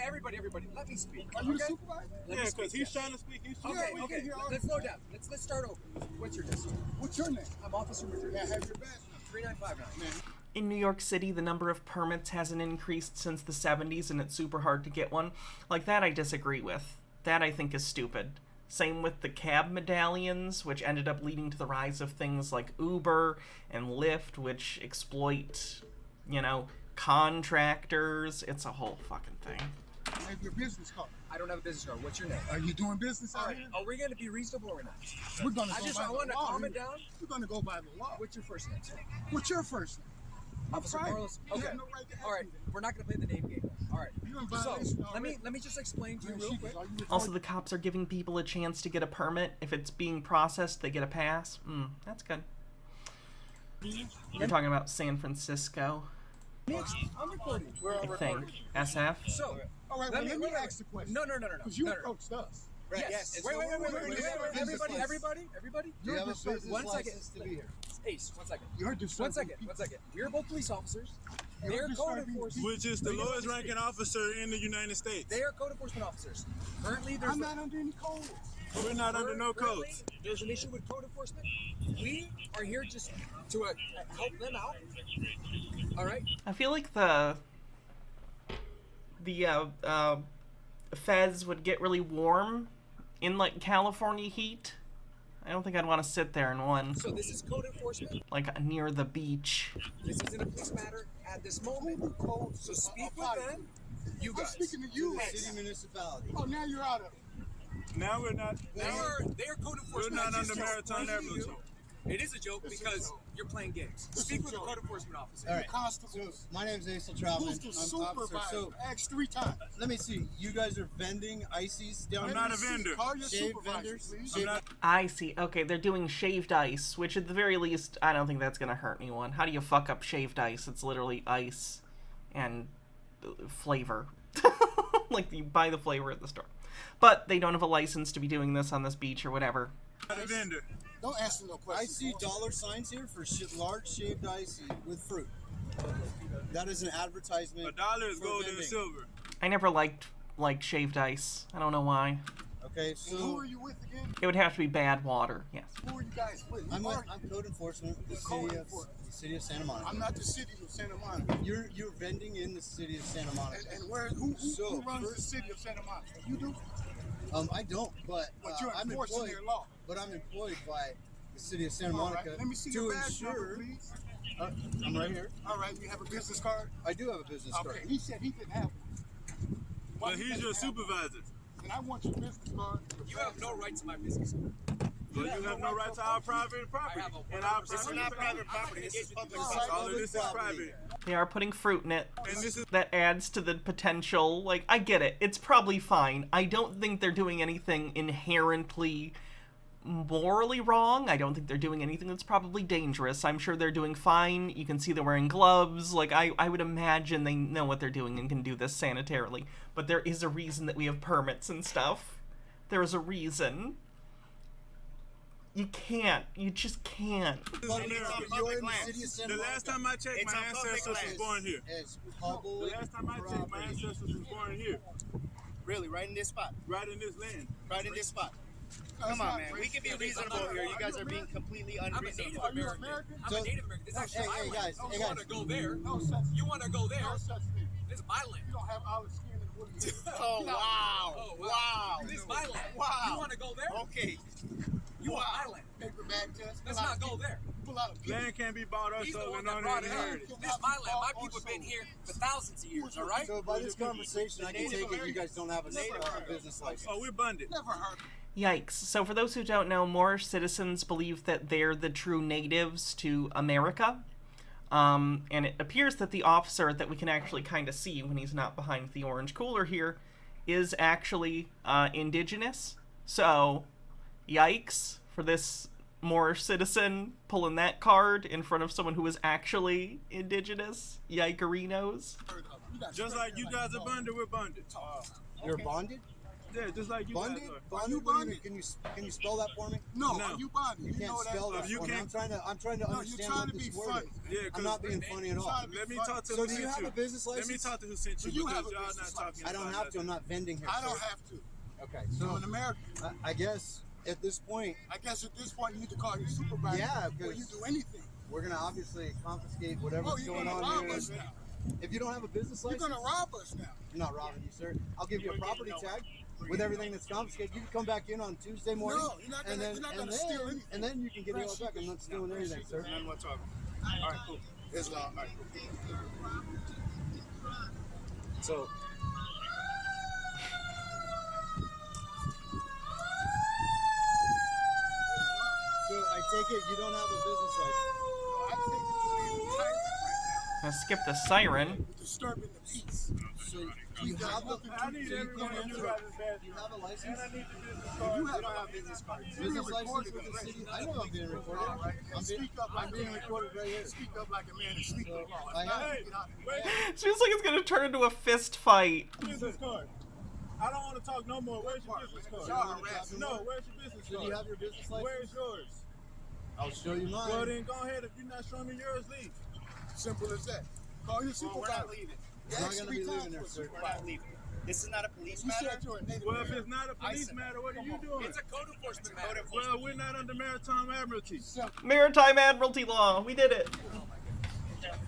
Everybody, let me speak. Are you a supervisor? Yeah, because he's trying to speak. Okay. Let's slow down. Let's start over. What's your name? What's your name? I'm Officer Madrid. Yeah, I have your badge. 3959. In New York City, the number of permits hasn't increased since the 70s, and it's super hard to get one. Like, that I disagree with. That I think is stupid. Same with the cab medallions, which ended up leading to the rise of things like Uber and Lyft, which exploit, you know, contractors. It's a whole fucking thing. I have your business card. I don't have a business card. What's your name? Are you doing business out here? Are we going to be reasonable or not? We're going to go by the law. I want to calm it down. We're going to go by the law. What's your first name, sir? What's your first name? Officer Carlos. Okay. All right. We're not gonna play the name game. All right. So let me just explain to you real quick. Also, the cops are giving people a chance to get a permit. If it's being processed, they get a pass. That's good. You're talking about San Francisco. I'm recording. I think. SF? So, let me ask the question. No. Because you approached us. Right. Yes. Wait. Everybody. Do you have a business 1 second. license to be here? Ace, 1 second. You heard this. 1 second. We're both police officers. They are code enforcement. Which is the lowest ranking officer in the United States. They are code enforcement officers. Currently, there's I'm not under any codes. We're not under no codes. There's an issue with code enforcement. We are here just to help them out. All right. I feel like the feds would get really warm in like California heat. I don't think I'd want to sit there in one. So this is code enforcement. Like near the beach. This isn't a police matter at this moment. So speak with them. You guys. I'm speaking to you. City municipality. Oh, now you're out of it. Now we're not. They are code enforcement. We're not under Maritime Avenue. It is a joke because you're playing games. Speak with a code enforcement officer. All right. Constable. So my name's Ace Travelman. Who's the I'm officer. supervisor? So Ask 3 times. let me see. You guys are vending ices down I'm here? not a vendor. Call your Shaved supervisor, vendors? please. Shaved- I see. Okay, they're doing shaved ice, which at the very least, I don't think that's gonna hurt anyone. How do you fuck up shaved ice? It's literally ice and flavor. Like, you buy the flavor at the store. But they don't have a license to be doing this on this beach or whatever. I'm not a vendor. Don't answer no I questions. see dollar signs here for large shaved ice with fruit. That is an advertisement. $1 is for gold vending. and silver. I never liked shaved ice. I don't know why. Okay, And who so are you with again? It would have to be bad water, yes. Who are you guys with? I'm Who are you? code enforcement, the Code city enforcement. of Santa Monica. I'm not the city of Santa Monica. You're vending in the city of Santa Monica. And where? Who So, runs the city of Santa Monica? You do. I don't, but You're I'm enforcing employed. their law. But I'm employed by the city of Santa All right. Monica Let me see to your badge number, ensure. please. I'm right here. All right. You have a business card? I do have a business card. Okay. He said he didn't have one. Why But he he's doesn't your have supervisor. one? And I want your business card. You have no right to my business. But you have no right to our private property. And our This is not private property. This is public all of this is private. They are putting fruit in it. And this is That adds to the potential. Like, I get it. It's probably fine. I don't think they're doing anything inherently morally wrong. I don't think they're doing anything that's probably dangerous. I'm sure they're doing fine. You can see they're wearing gloves. Like, I would imagine they know what they're doing and can do this sanitarily. But there is a reason that we have permits and stuff. There is a reason. You can't. You just can't. You're in the city of Santa the Monica. last time I checked, my ancestors was born here. It's The public last time I checked, my ancestors was born here. Really, right in this spot? Right in this land. Right in this spot. Come on, man. We can be reasonable here. You guys are being completely unreasonable. I'm a Native American. I'm a Native American. This is actually my land. You want to go there? You want to go there? This is my land. You don't have olive skin and wood. Oh, wow. Oh, Wow. This is my land. Wow. You want to go there? Okay. You want my land. Paper bag test. Let's not go there. Pull out a Land can't be bought or He's the sold one and that on brought it inherited. up. This is my land. My people have been here for thousands of years, all right? So by this conversation, I can take it you guys don't have a business license. Oh, we're bonded. Never heard. Yikes. So for those who don't know, more citizens believe that they're the true natives to America. And it appears that the officer that we can actually kind of see when he's not behind the orange cooler here is actually indigenous. So, yikes for this more citizen pulling that card in front of someone who is actually indigenous. Yikerinos. Just like you guys are bonded, we're bonded. You're bonded? Yeah, just like you Bonded? guys are. Bonded? What do you mean? Can you spell that for me? No, No. you bonded. You can't know spell that You for me. can't- I'm trying to No, understand you're trying what to this be word funny. is. Yeah, I'm 'cause not being funny at all. trying to be Let me funny. talk to So who do you sent have you. a business Let license? me talk to who sent you You have because a y'all not business talking I don't about have to. I'm nothing. not vending here. I don't sir. have to. Okay, I'm so an American. I guess at this point, I guess at this point you need to call your supervisor Yeah, before you because- do anything. we're going to obviously confiscate whatever's Oh, you're going gonna on rob here. us now. If you don't have a business You're license, gonna rob us now. I'm not robbing you, sir. I'll give you a property tag with everything that's confiscated. You can come back in on Tuesday morning, No, you're not and gonna- then you're not gonna steal anything. and then you can get it all back. I'm not stealing anything, sir. None whatsoever. All right, cool. It's law. All right. So. So I take it you don't have a business license. I think it's a little tight right now. Gonna skip the siren. Disturbing the peace. So you have I need everyone of you guys' badge. You have a license? And I need the business card. You don't have business cards. Business license with the city? I know I'm being recorded. I'm being recorded right here. Speak up like a man and speak the law. Seems like it's gonna turn into a fist fight. Business card. I don't want to talk no more. Where's your business card? No, where's your business card? Do you have your business license? Where's yours? I'll show you mine. Well, then go ahead. If you're not showing me yours, leave. Simple as that. Call your supervisor. We're not leaving. We're not going to be leaving there, sir. We're not leaving. This is not a police matter. Well, if it's not a police matter, what are you doing? It's a code enforcement matter. Well, we're not under Maritime Admiralty. Maritime Admiralty law. We did it.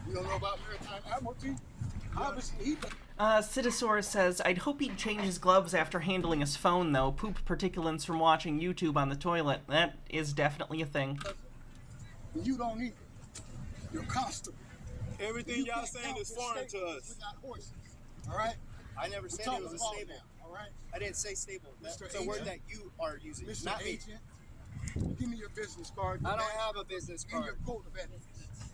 You don't know about Maritime Admiralty? Obviously, Citisaurus says, I'd hope he'd change his gloves after handling his phone, though. Poop particulates from watching YouTube on the toilet. That is definitely a thing. you don't need it. You're constable. Everything y'all saying is foreign to us. We got horses. All right? I never said it was a stable. All right? I didn't say stable. That's Mr. a word Agent. that you are using, Mr. not me. Agent, give me your business card. I don't have a business And card. your code of ethics.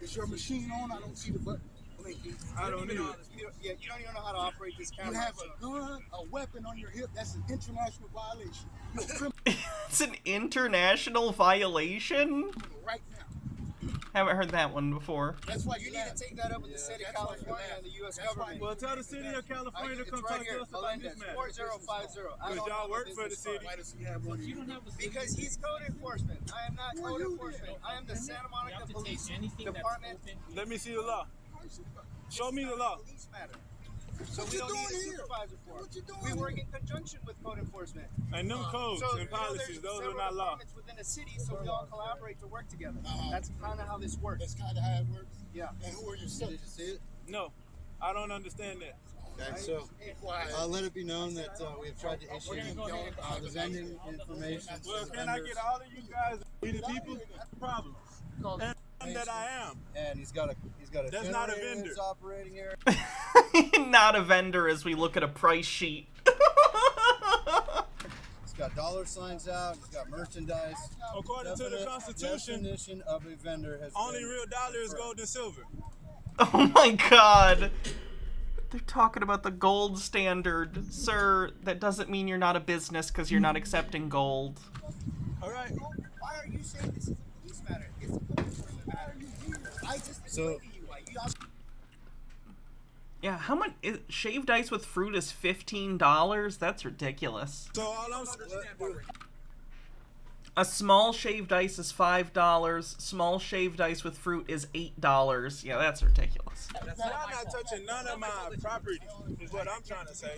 Is your machine on? I don't see the button blinking. I don't need it. Yeah, you don't even know how to operate this camera. You have a gun, a weapon on your hip. That's an international violation. You're a criminal It's an international violation? right now. Haven't heard that one before. That's why you need to take that up with the state of California and the U.S. government. Well, tell the city of California to come It's right talk here, to us about this matter. 4050. Because y'all work for the city. Why does he have one of you? Because he's code enforcement. I am not code enforcement. I am the Santa Monica Police Department. Let me see the law. Show me the law. Police matter. So we don't need a supervisor for it. We work in conjunction with code enforcement. And them codes and policies, those are not law. It's within a city, so we all collaborate to work together. That's kind of how this works. That's kind of how it works. Yeah. And who are your subjects? See it? No, I don't understand that. Okay, so let it be known that we have tried to issue the vending information. Well, can I get all of you guys, we the people? That's the problem. And that I am. And he's got a That's not a generator in vendor. his operating area. Not a vendor as we look at a price sheet. He's got dollar signs out. He's got merchandise. According to the Constitution, definition of a vendor has only been real dollar is confirmed. gold and silver. Oh my god. They're talking about the gold standard. Sir, that doesn't mean you're not a business because you're not accepting gold. All right. Why are you saying this is a police matter? It's a code enforcement matter. I just explained to you why. Yeah, how much? Shaved ice with fruit is $15? That's ridiculous. So all I'm saying, A small shaved ice is $5. Small shaved ice with fruit is $8. Yeah, that's ridiculous. y'all not touching none of my property, is what I'm trying to say.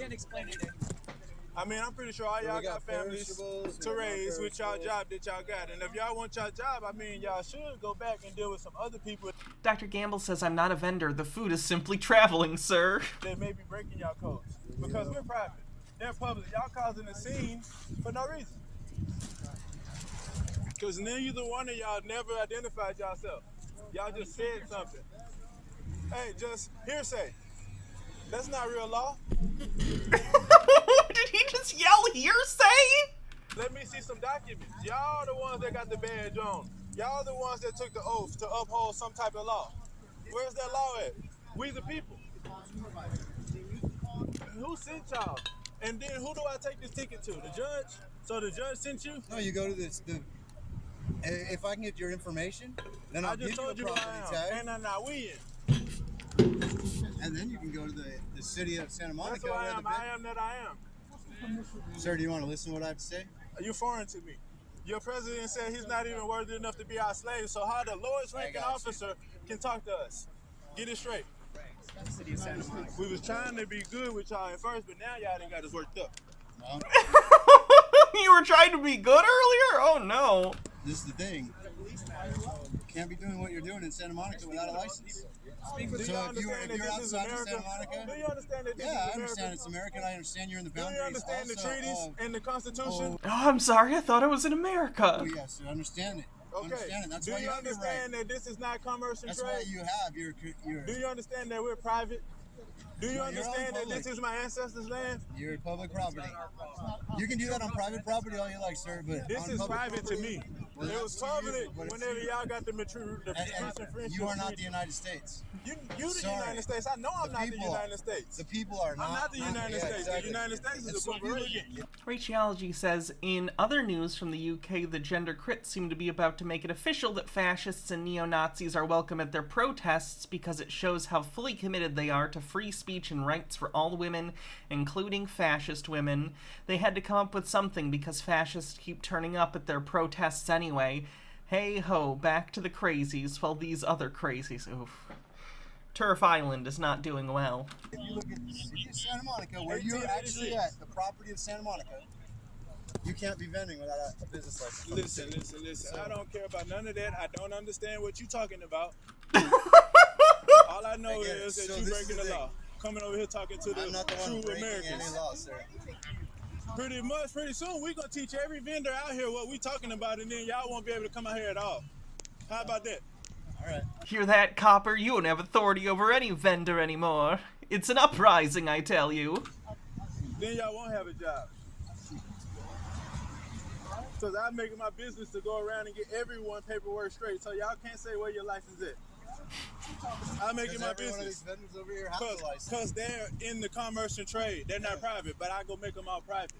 I mean, I'm pretty sure all y'all got families to raise with y'all job that y'all got. And if y'all want y'all job, I mean, y'all should go back and deal with some other people Dr. Gamble says, I'm not a vendor. The food is simply traveling, sir. that may be breaking y'all codes. Because we're private. They're public. Y'all causing a scene for no reason. Because neither one of y'all never identified yourself. Y'all just said something. Hey, just hearsay. That's not real law. Did he just yell hearsay? Let me see some documents. Y'all the ones that got the badge on. Y'all the ones that took the oath to uphold some type of law. Where's that law at? We the people. Who sent y'all? And then who do I take this ticket to? The judge? So the judge sent you? No, you go to this. If I can get your information, then I'll give you a property tag. And I'm not we in. And then you can go to the city of Santa Monica. That's who I am. I am that I am. Sir, do you want to listen to what I have to say? You're foreign to me. Your president said he's not even worthy enough to be our slave, so how the lowest ranking officer can talk to us? Get it straight. We was trying to be good with y'all at first, but now y'all done got us worked up. You were trying to be good earlier? Oh no. This is the thing. You can't be doing what you're doing in Santa Monica without a license. So if you're outside of Santa Monica, do you understand that this is I America? understand it's American. I understand you're in the Do boundaries. you understand the treaties and the Constitution? Oh, I'm sorry. I thought I was in America. Oh, yes, I understand it. Okay. Understand it. That's Do why you you have your right. understand that this is not commerce and That's trade? why you have your. Do you understand that we're private? Do you No, you're understand on that public. this is my ancestors' land? You're public property. You can do that on private property all you like, sir, but This on is public private to property, me. It was public whenever y'all got the friendship. You are not the United States. You the United States. I know I'm not the United States. The people are not. I'm not the United States. Exactly. The United States is a corporation. Raciology says, in other news from the UK, the gender crits seem to be about to make it official that fascists and neo-Nazis are welcome at their protests because it shows how fully committed they are to free speech and rights for all women, including fascist women. They had to come up with something because fascists keep turning up at their protests anyway. Hey ho, back to the crazies, while these other crazies, oof. Turf Island is not doing well. If you look at the city of Santa Monica, where you're actually at, the property of Santa Monica, you can't be vending without a business license. Listen. I don't care about none of that. I don't understand what you're talking about. All I know is that you're breaking the law. Coming over here talking to the true Americans. Any law, sir. Pretty soon we're gonna teach every vendor out here what we talking about, and then y'all won't be able to come out here at all. How about that? All right. Hear that, copper? You don't have authority over any vendor anymore. It's an uprising, I tell you. Then y'all won't have a job. Because I'm making my business to go around and get everyone paperwork straight, so y'all can't say where your license is. I'm making my business because they're in the commerce and trade. They're not private, but I go make them all private.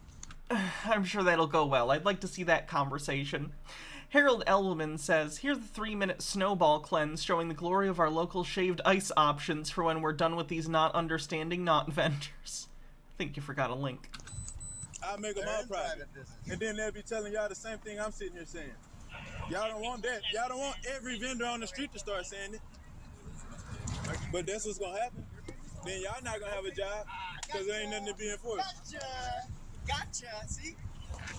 I'm sure that'll go well. I'd like to see that conversation. Harold Elwman says, here's the 3-minute snowball cleanse showing the glory of our local shaved ice options for when we're done with these not understanding not vendors. I think you forgot a link. I'll make them all private. And then they'll be telling y'all the same thing I'm sitting here saying. Y'all don't want that. Y'all don't want every vendor on the street to start saying it. But that's what's gonna happen. Then y'all not gonna have a job because there ain't nothing to be enforced. Gotcha. See?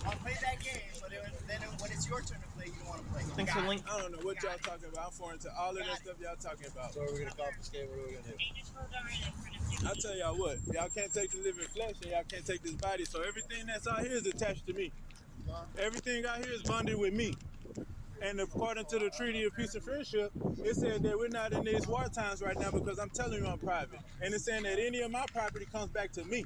I'll play that game, but then when it's your turn to play, you don't want to play. Thanks for the link. I don't know what y'all talking about. I'm foreign to all of that stuff y'all talking about. So we're gonna confiscate. What are we gonna do? I'll tell y'all what. Y'all can't take the living flesh and y'all can't take this body. So everything that's out here is attached to me. Everything out here is bonded with me. And according to the Treaty of Peace and Friendship, it said that we're not in these war times right now because I'm telling you I'm private. And it's saying that any of my property comes back to me.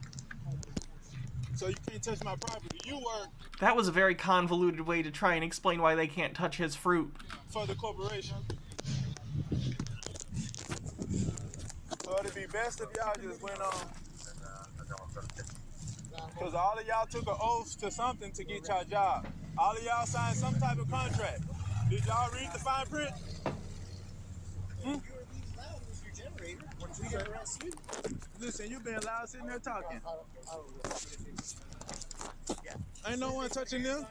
So you can't touch my property. You work. That was a very convoluted way to try and explain why they can't touch his fruit. For the corporation. So it'd be best if y'all just went on. Because all of y'all took an oath to something to get y'all job. All of y'all signed some type of contract. Did y'all read the fine print? Listen, you been loud sitting there talking. Ain't no one touching them.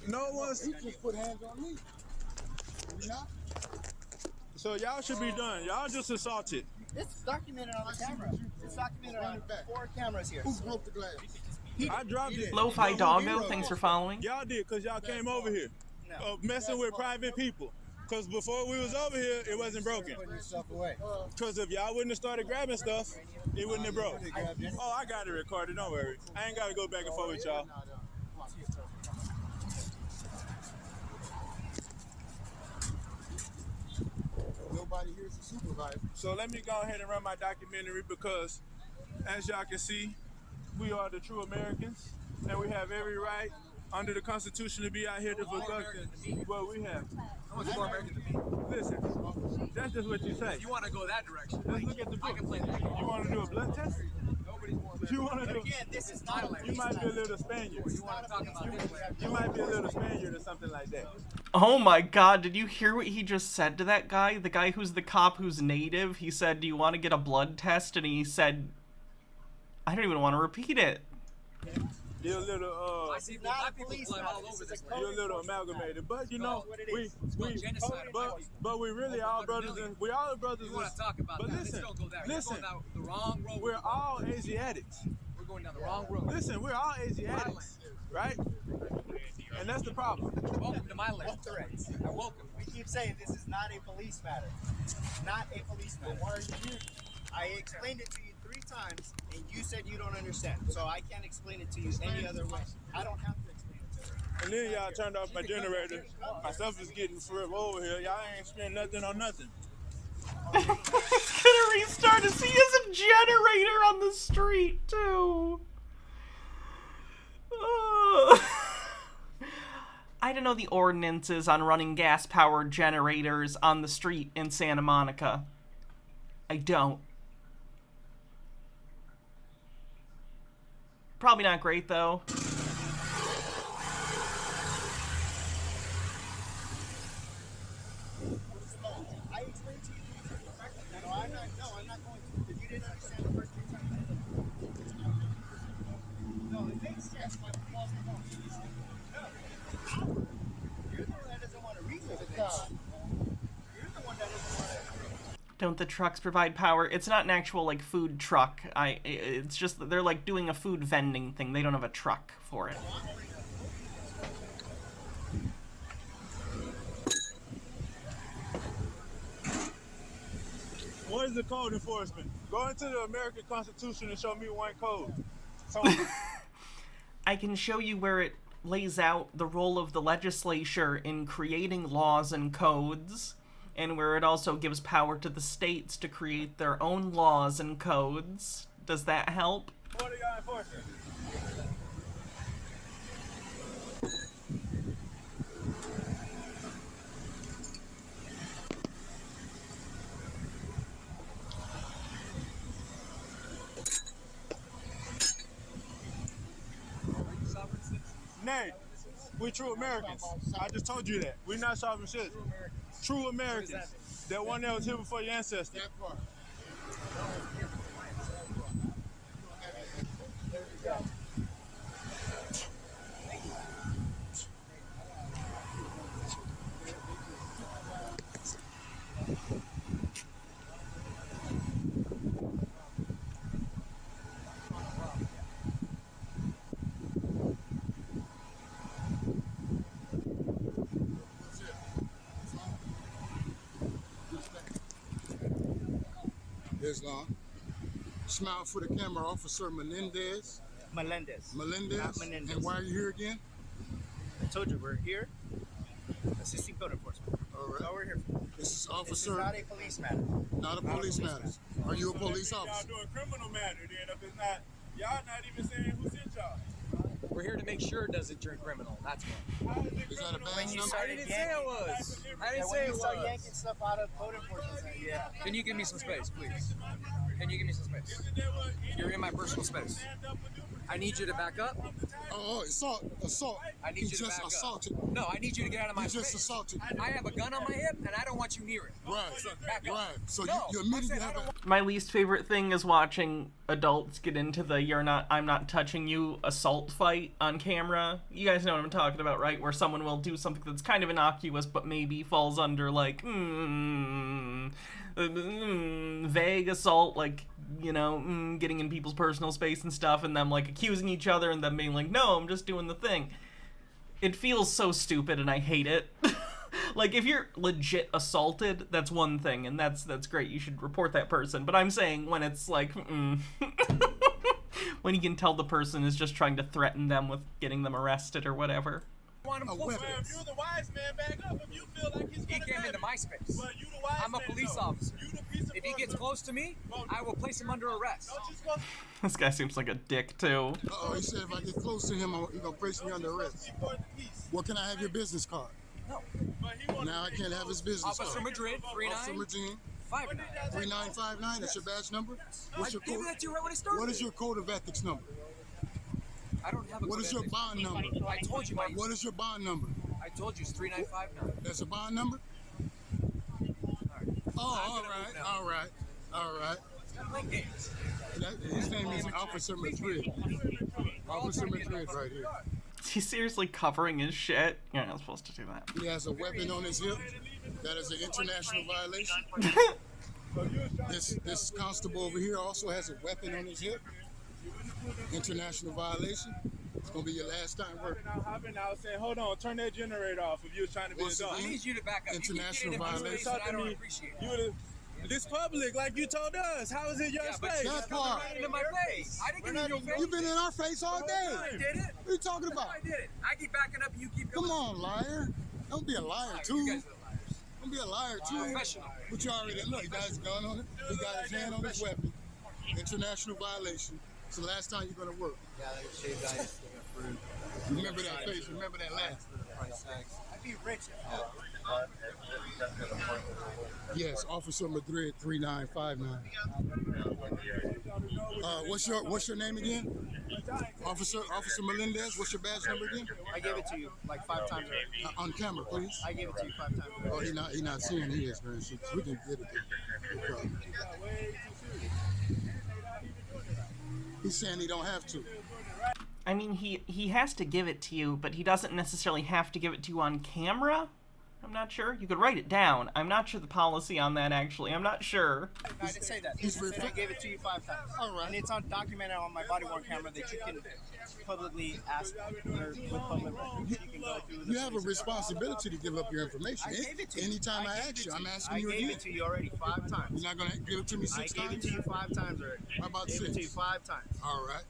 No one's. You just put hands on me. So y'all should be done. Y'all just assaulted. It's documented on the camera. It's documented on 4 cameras here. Who broke the glass? I dropped it. Lo-Fi Doggo, thanks for following. Y'all did, because y'all came over here. Messing with private people. Because before we was over here, it wasn't broken. Because if y'all wouldn't have started grabbing stuff, it wouldn't have broke. Oh, I got it recorded, don't worry. I ain't got to go back and forth with y'all. Nobody here is a supervisor. So let me go ahead and run my documentary because, as y'all can see, we are the true Americans, and we have every right under the Constitution to be out here to product what we have. How much more American to me? Listen, that's just what you say. If you want to go that direction, let's look at the book. I can play that. You want to do a blood test? You want to do? Again, this is not a You might be a little Spaniard. You want to talk about this way? You might be a little Spaniard or something like that. Oh my god, did you hear what he just said to that guy? The guy who's the cop who's native? He said, do you want to get a blood test? And he said, I don't even want to repeat it. You're a little, I see black people's blood all over this place. You're a little amalgamated, but you know, but we really all brothers, and we all brothers. You want to talk about but that? listen, Don't go there. Listen, You're going down the wrong road. We're all Asiatics. We're going down the wrong road. Listen, we're all Asiatics, right? And that's the problem. Welcome to my land. You're welcome. We keep saying this is not a police matter. Not a police matter. Why are you here? I explained it to you 3 times, and you said you don't understand. So I can't explain it to you any other way. I don't have to explain it to you. And then y'all turned off my generator. My stuff is getting flipped over here. Y'all ain't spent nothing on nothing. It's gonna restart as he has a generator on the street, too. I don't know the ordinances on running gas-powered generators on the street in Santa Monica. I don't. Probably not great, though. I explained to you. No, I'm not going to. If you didn't understand the first 3 times. No, it makes sense. But you're the one that doesn't want to read it. You're the one that doesn't want to. Don't the trucks provide power? It's not an actual, like, food truck. It's just that they're, like, doing a food vending thing. They don't have a truck for it. What is the code enforcement? Go into the American Constitution and show me one code. So I can show you where it lays out the role of the legislature in creating laws and codes, and where it also gives power to the states to create their own laws and codes. Does that help? what are y'all enforcing? Nay, we true Americans. I just told you that. We're not sovereign citizens. True Americans. That one that was here before your ancestors. Islam. Smile for the camera, Officer Melendez. Melendez. Melendez? Not Menendez. And why are you here again? I told you, we're here assisting code enforcement. All right. That's all we're here for. This is Officer. This is not a police matter. Not a police matter. Are you a police officer? Y'all doing criminal matter then if it's not. Y'all not even saying who sent y'all. We're here to make sure it doesn't turn criminal. That's what. Is that a When badge you number? started I didn't say it was. I didn't say when it you start was. yanking stuff out of code enforcement, yeah. Can you give me some space, please? Can you give me some space? You're in my personal space. I need you to back up. Oh, assault. I need He you to just back assaulted. up. No, I need you to get out of my He space. just assaulted. I have a gun on my hip, and I don't want you near it. Right. Back up. Right. So No, you immediately have a. My least favorite thing is watching adults get into the I'm not touching you assault fight on camera. You guys know what I'm talking about, right? Where someone will do something that's kind of innocuous but maybe falls under like vague assault, like, you know, getting in people's personal space and stuff, and them like accusing each other and them being like, no, I'm just doing the thing. It feels so stupid and I hate it. Like, if you're legit assaulted, that's one thing, and that's great. You should report that person. But I'm saying when it's like, when you can tell the person is just trying to threaten them with getting them arrested or whatever. If you're the wise man, back up. If you feel like he's He came into my space. Well, you the wise I'm a man, police so officer. you the piece of If he gets close to me, I will place him under arrest. This guy seems like a dick, too. Oh, he said if I get close to him, he's gonna place me under arrest. Well, can I have your business card? No. Now I can't have his business Officer card. Madrid, Officer Madrid, 3959. That's your badge number. What's your I gave code? that to you right when it started. What is your code of ethics number? I don't have a What code is your ethics. bond number? I told you my. What is your bond number? I told you it's 3959. That's a bond number? Oh, all right. Playing games. His name is Officer Madrid. Officer Madrid right here. Is he seriously covering his shit? You're not supposed to do that. He has a weapon on his hip. That is an international violation. This constable over here also has a weapon on his hip. International violation. It's gonna be your last time working. I've been out saying, hold on, turn that generator off if you're trying to be Once a dog. again, I need you to back up. international You keep getting in my violation. space and I don't appreciate it. This public, like you told us. How is it your Yeah, but space? you're That coming part. right into my face. I didn't get in your face. You've been in our face all day. I did it. What are you talking about? I did it. I keep backing up and you keep Come going. on, liar. Don't be a liar, You too. guys are the liars. Don't be a liar, too. Professional. But you already look. He got his gun on it. He got his hand on his weapon. International violation. It's the last time you're gonna work. Yeah, they shaved ice, fruit. Remember that face. Remember that laugh. I'd be rich. Yes, Officer Madrid 3959. What's your name again? Officer Melendez. What's your badge number again? I gave it to you like 5 times already. On camera, please. I gave it to you 5 times already. Oh, he not seeing his, man. We can get it. He's saying he don't have to. I mean, he has to give it to you, but he doesn't necessarily have to give it to you on camera. I'm not sure. You could write it down. I'm not sure the policy on that, actually. I'm not sure. No, I didn't say that. I gave it to you 5 times. All right. And it's documented on my body-worn camera that you can publicly ask or with public records. You can go through. You have a responsibility to give up your information. I gave it to you. Anytime I ask you, I'm asking you again. I gave it to you already 5 times. You're not going to give it to me 6 times? I gave it to you 5 times already. How about 6? I gave it to you 5 times. All right.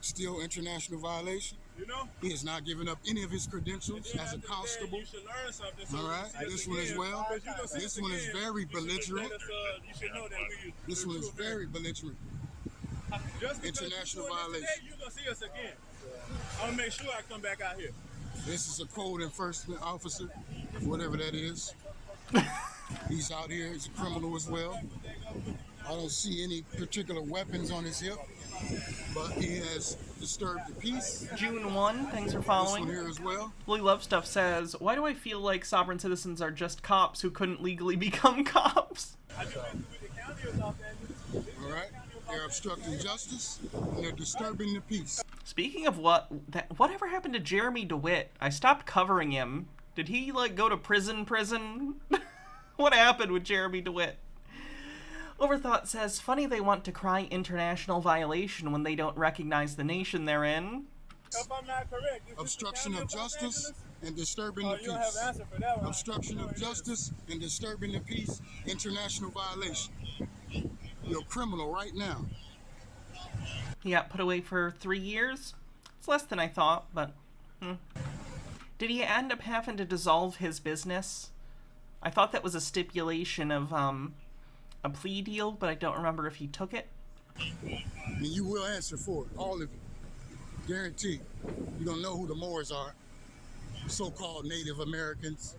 Still international violation. You know? He has not given up any of his credentials as a constable. You should learn something. All right. This one as well. This one is very belligerent. This one is very belligerent. International violation. You're going to see us again. I'm going to make sure I come back out here. This is a code enforcement officer, whatever that is. He's out here. He's a criminal as well. I don't see any particular weapons on his hip, but he has disturbed the peace. June 1, thanks for following. This one here as well. Willie Love Stuff says, why do I feel like sovereign citizens are just cops who couldn't legally become cops? All right. They're obstructing justice, and they're disturbing the peace. Speaking of whatever happened to Jeremy DeWitt? I stopped covering him. Did he, like, go to prison? What happened with Jeremy DeWitt? Overthought says, funny they want to cry international violation when they don't recognize the nation they're in. If I'm not correct, obstruction of justice and disturbing the peace. Obstruction of justice and disturbing the peace, international violation. You're a criminal right now. He got put away for 3 years? It's less than I thought, but... Did he end up having to dissolve his business? I thought that was a stipulation of, a plea deal, but I don't remember if he took it. And you will answer for it, all of you. Guaranteed. You don't know who the Moors are. So-called Native Americans.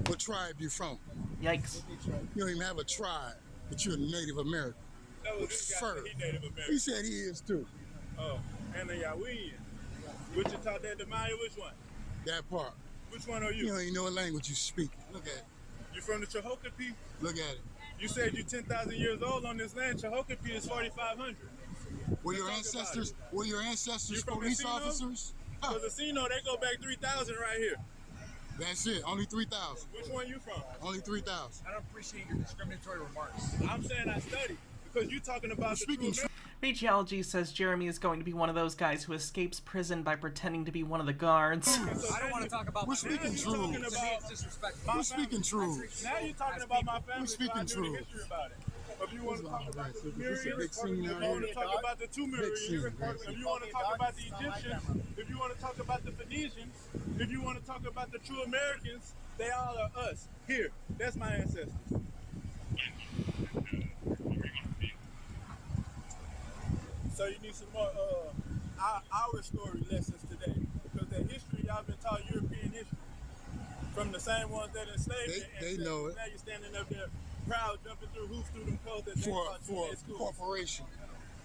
What tribe you from? Yikes. You don't even have a tribe, but you're a Native American. With fur. He said he is too. Oh, and the Yahweh. Wichita, Maya, which one? That part. Which one are you? You don't even know what language you speak. Look at it. You from the Chahokee? Look at it. You said you're 10,000 years old on this land. Chahokee is 4,500. Were your ancestors police officers? For the Sino, they go back 3,000 right here. That's it. Only 3,000. Which one you from? Only 3,000. I don't appreciate your discriminatory remarks. I'm saying I studied because you're talking about the true. Rachology says Jeremy is going to be one of those guys who escapes prison by pretending to be one of the guards. I don't want to talk about. We're speaking true. We're speaking true. Now you're talking about my family. We're speaking true. If you want to talk about the Sumerians, if you want to talk about the Tumerians, if you want to talk about the Egyptians, if you want to talk about the Phoenicians, if you want to talk about the true Americans, they all are us. Here, that's my ancestors. So you need some more our story lessons today, because that history y'all been taught European history from the same ones that enslaved. They know it. Now you're standing up there proud, jumping through hoops through them codes that for a corporation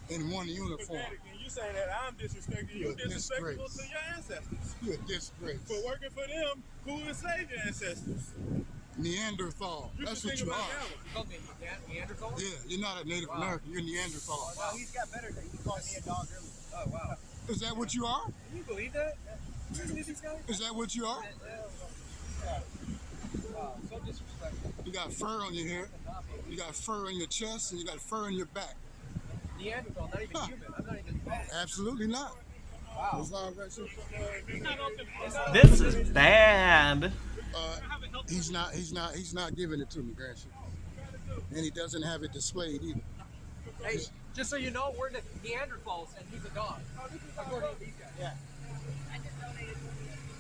in one uniform. And you say that I'm disrespecting you, disrespectful to your ancestors. You're a disgrace. For working for them who enslaved your ancestors. Neanderthal. That's what you are. You called me Neanderthal? Yeah, you're not a Native American. You're Neanderthal. Well, he's got better than he called me a dog earlier. Oh, wow. Is that what you are? Can you believe that? Can you believe these guys? Is that what you are? Wow, so disrespectful. You got fur on your hair. You got fur on your chest, and you got fur on your back. Neanderthal, not even human. I'm not even. Absolutely not. Wow. This is bad. He's not giving it to me, Grandson. And he doesn't have it displayed either. Hey, just so you know, we're the Neanderthals and he's a dog. According to these guys. Yeah.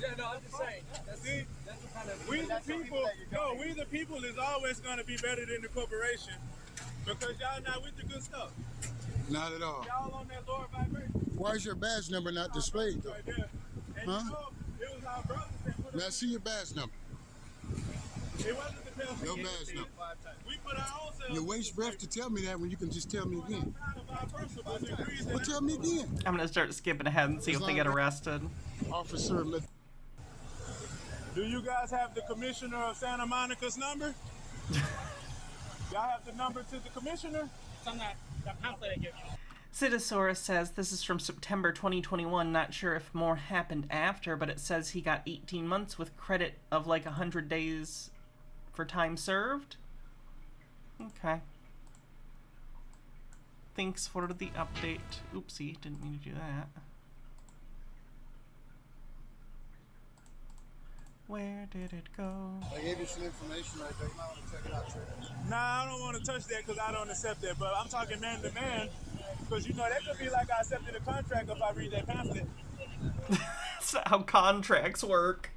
Yeah, no, I'm just saying. That's what kind of. We the people is always going to be better than the corporation because y'all not with the good stuff. Not at all. Y'all on that lower vibration. Why is your badge number not displayed though? Right there. And huh? you know, it was our brothers that put Now see your badge number. Your badge number. You waste breath to tell me that when you can just tell me again. Well, tell me again. I'm gonna start skipping ahead and see if they get arrested. Officer, do you guys have the commissioner of Santa Monica's number? Y'all have the number to the commissioner? It's on that pamphlet I gave you. Citisaurus says this is from September 2021. Not sure if more happened after, but it says he got 18 months with credit of like 100 days for time served. Okay. Thanks for the update. Oopsie, didn't mean to do that. Where did it go? I gave you some information right there. You might want to check it out, Trey. Nah, I don't want to touch that because I don't accept that. But I'm talking man to man because, you know, that could be like I accepted a contract if I read that pamphlet. That's not how contracts work.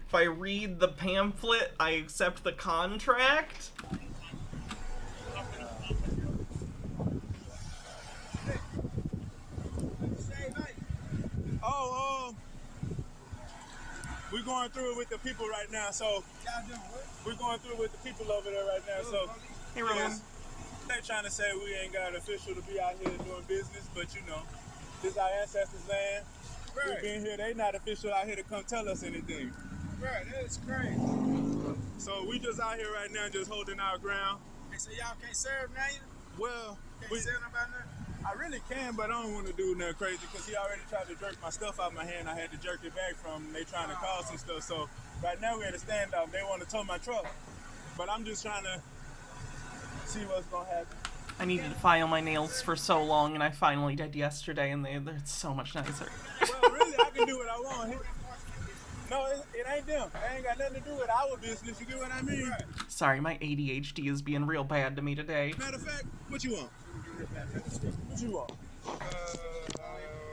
If I read the pamphlet, I accept the contract? We're going through it with the people right now, so we're going through it with the people over there right now, so hey, Roman. They're trying to say we ain't got an official to be out here doing business, but you know, this is our ancestors' land. Right. We've been here, they not official out here to come tell us anything. Right, that's crazy. So we just out here right now just holding our ground. Hey, so y'all can't serve now? Well, can't say nothing about that? I really can, but I don't want to do nothing crazy because he already tried to jerk my stuff out of my hand. I had to jerk it back from him. They trying to cause some stuff. So right now we're at a standoff. They want to tow my truck. But I'm just trying to see what's going to happen. I needed to file my nails for so long, and I finally did yesterday, and they're so much nicer. Well, really, I can do what I want. No, it ain't them. It ain't got nothing to do with our business. You get what I mean? Right. Sorry, my ADHD is being real bad to me today. Matter of fact, what you want? What you want?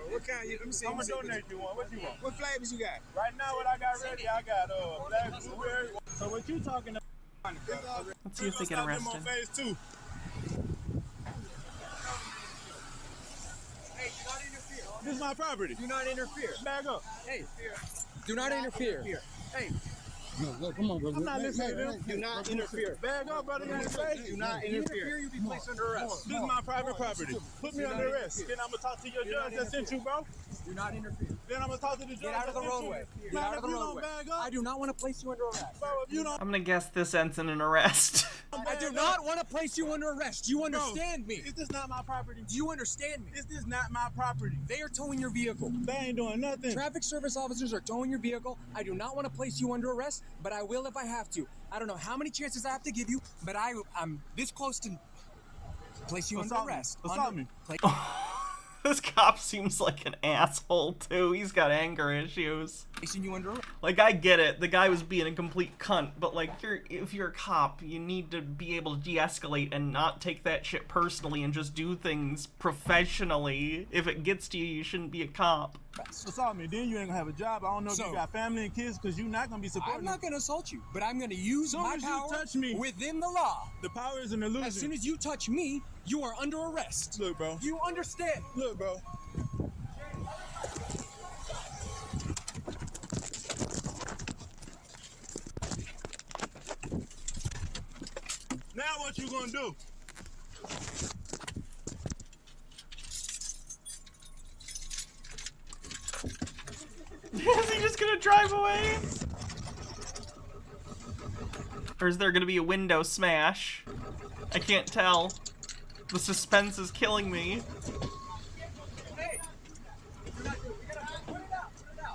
What kind? Let me see. I'm gonna donate you one. What you want? What flavors you got? Right now, what I got ready, I got black blueberry. So what you talking about? Let's see if they get arrested. On phase 2. Hey, do not interfere. This is my property. Do not interfere. Back up. Hey, do not interfere. Hey. No, come on, brother. I'm not listening to them. Do not interfere. Bag up, brother. Do not interfere. You'll be placed under arrest. This is my private property. Put me under arrest. Then I'm going to talk to your judge that sent you, bro. Do not interfere. Then I'm going to talk to the judge. Get out of the roadway. Get out of the roadway. I do not want to place you under arrest. Bro, if you don't... I'm going to guess this ends in an arrest. I do not want to place you under arrest. Do you understand me? Is this not my property? Do you understand me? Is this not my property? They are towing your vehicle. They ain't doing nothing. Traffic service officers are towing your vehicle. I do not want to place you under arrest, but I will if I have to. I don't know how many chances I have to give you, but I'm this close to place you under arrest. Assault me. This cop seems like an asshole, too. He's got anger issues. Placing you under arrest. Like, I get it. The guy was being a complete cunt, but, like, if you're a cop, you need to be able to de-escalate and not take that shit personally and just do things professionally. If it gets to you, you shouldn't be a cop. Assault me, then you ain't gonna have a job. I don't know if you got family and kids, because you're not gonna be supporting. I'm not gonna assault you, but I'm gonna use my power touch me, within the law. The power is an illusion. As soon as you touch me, you are under arrest. Look, bro. You understand? Look, bro. Now what you gonna do? Is he just gonna drive away? Or is there gonna be a window smash? I can't tell. The suspense is killing me.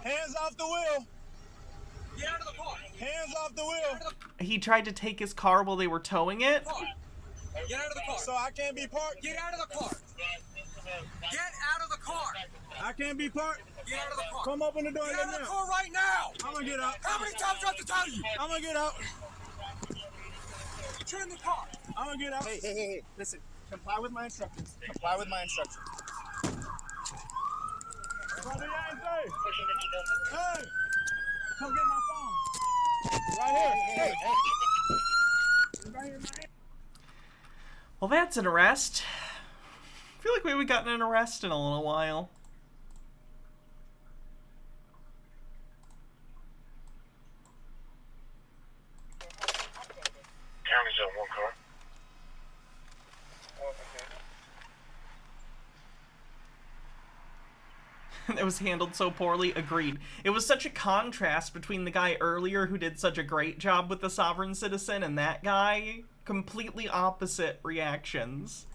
Hands off the wheel. Get out of the car. Hands off the wheel. He tried to take his car while they were towing it? Get out of the car. So I can't be parked? Get out of the car. Get out of the car. I can't be parked? Get out of the car. Come open the door. Get out of the car right now. I'm gonna get out. How many times do I have to tell you? I'm gonna get out. Turn the car. I'm gonna get out. Hey. Listen, comply with my instructions. Comply with my instructions. Brother Yancey. Hey, come get my phone. Right here. Hey. Right here, man. Well, that's an arrest. I feel like we haven't gotten an arrest in a little while. one car. It was handled so poorly. Agreed. It was such a contrast between the guy earlier who did such a great job with the sovereign citizen and that guy. Completely opposite reactions.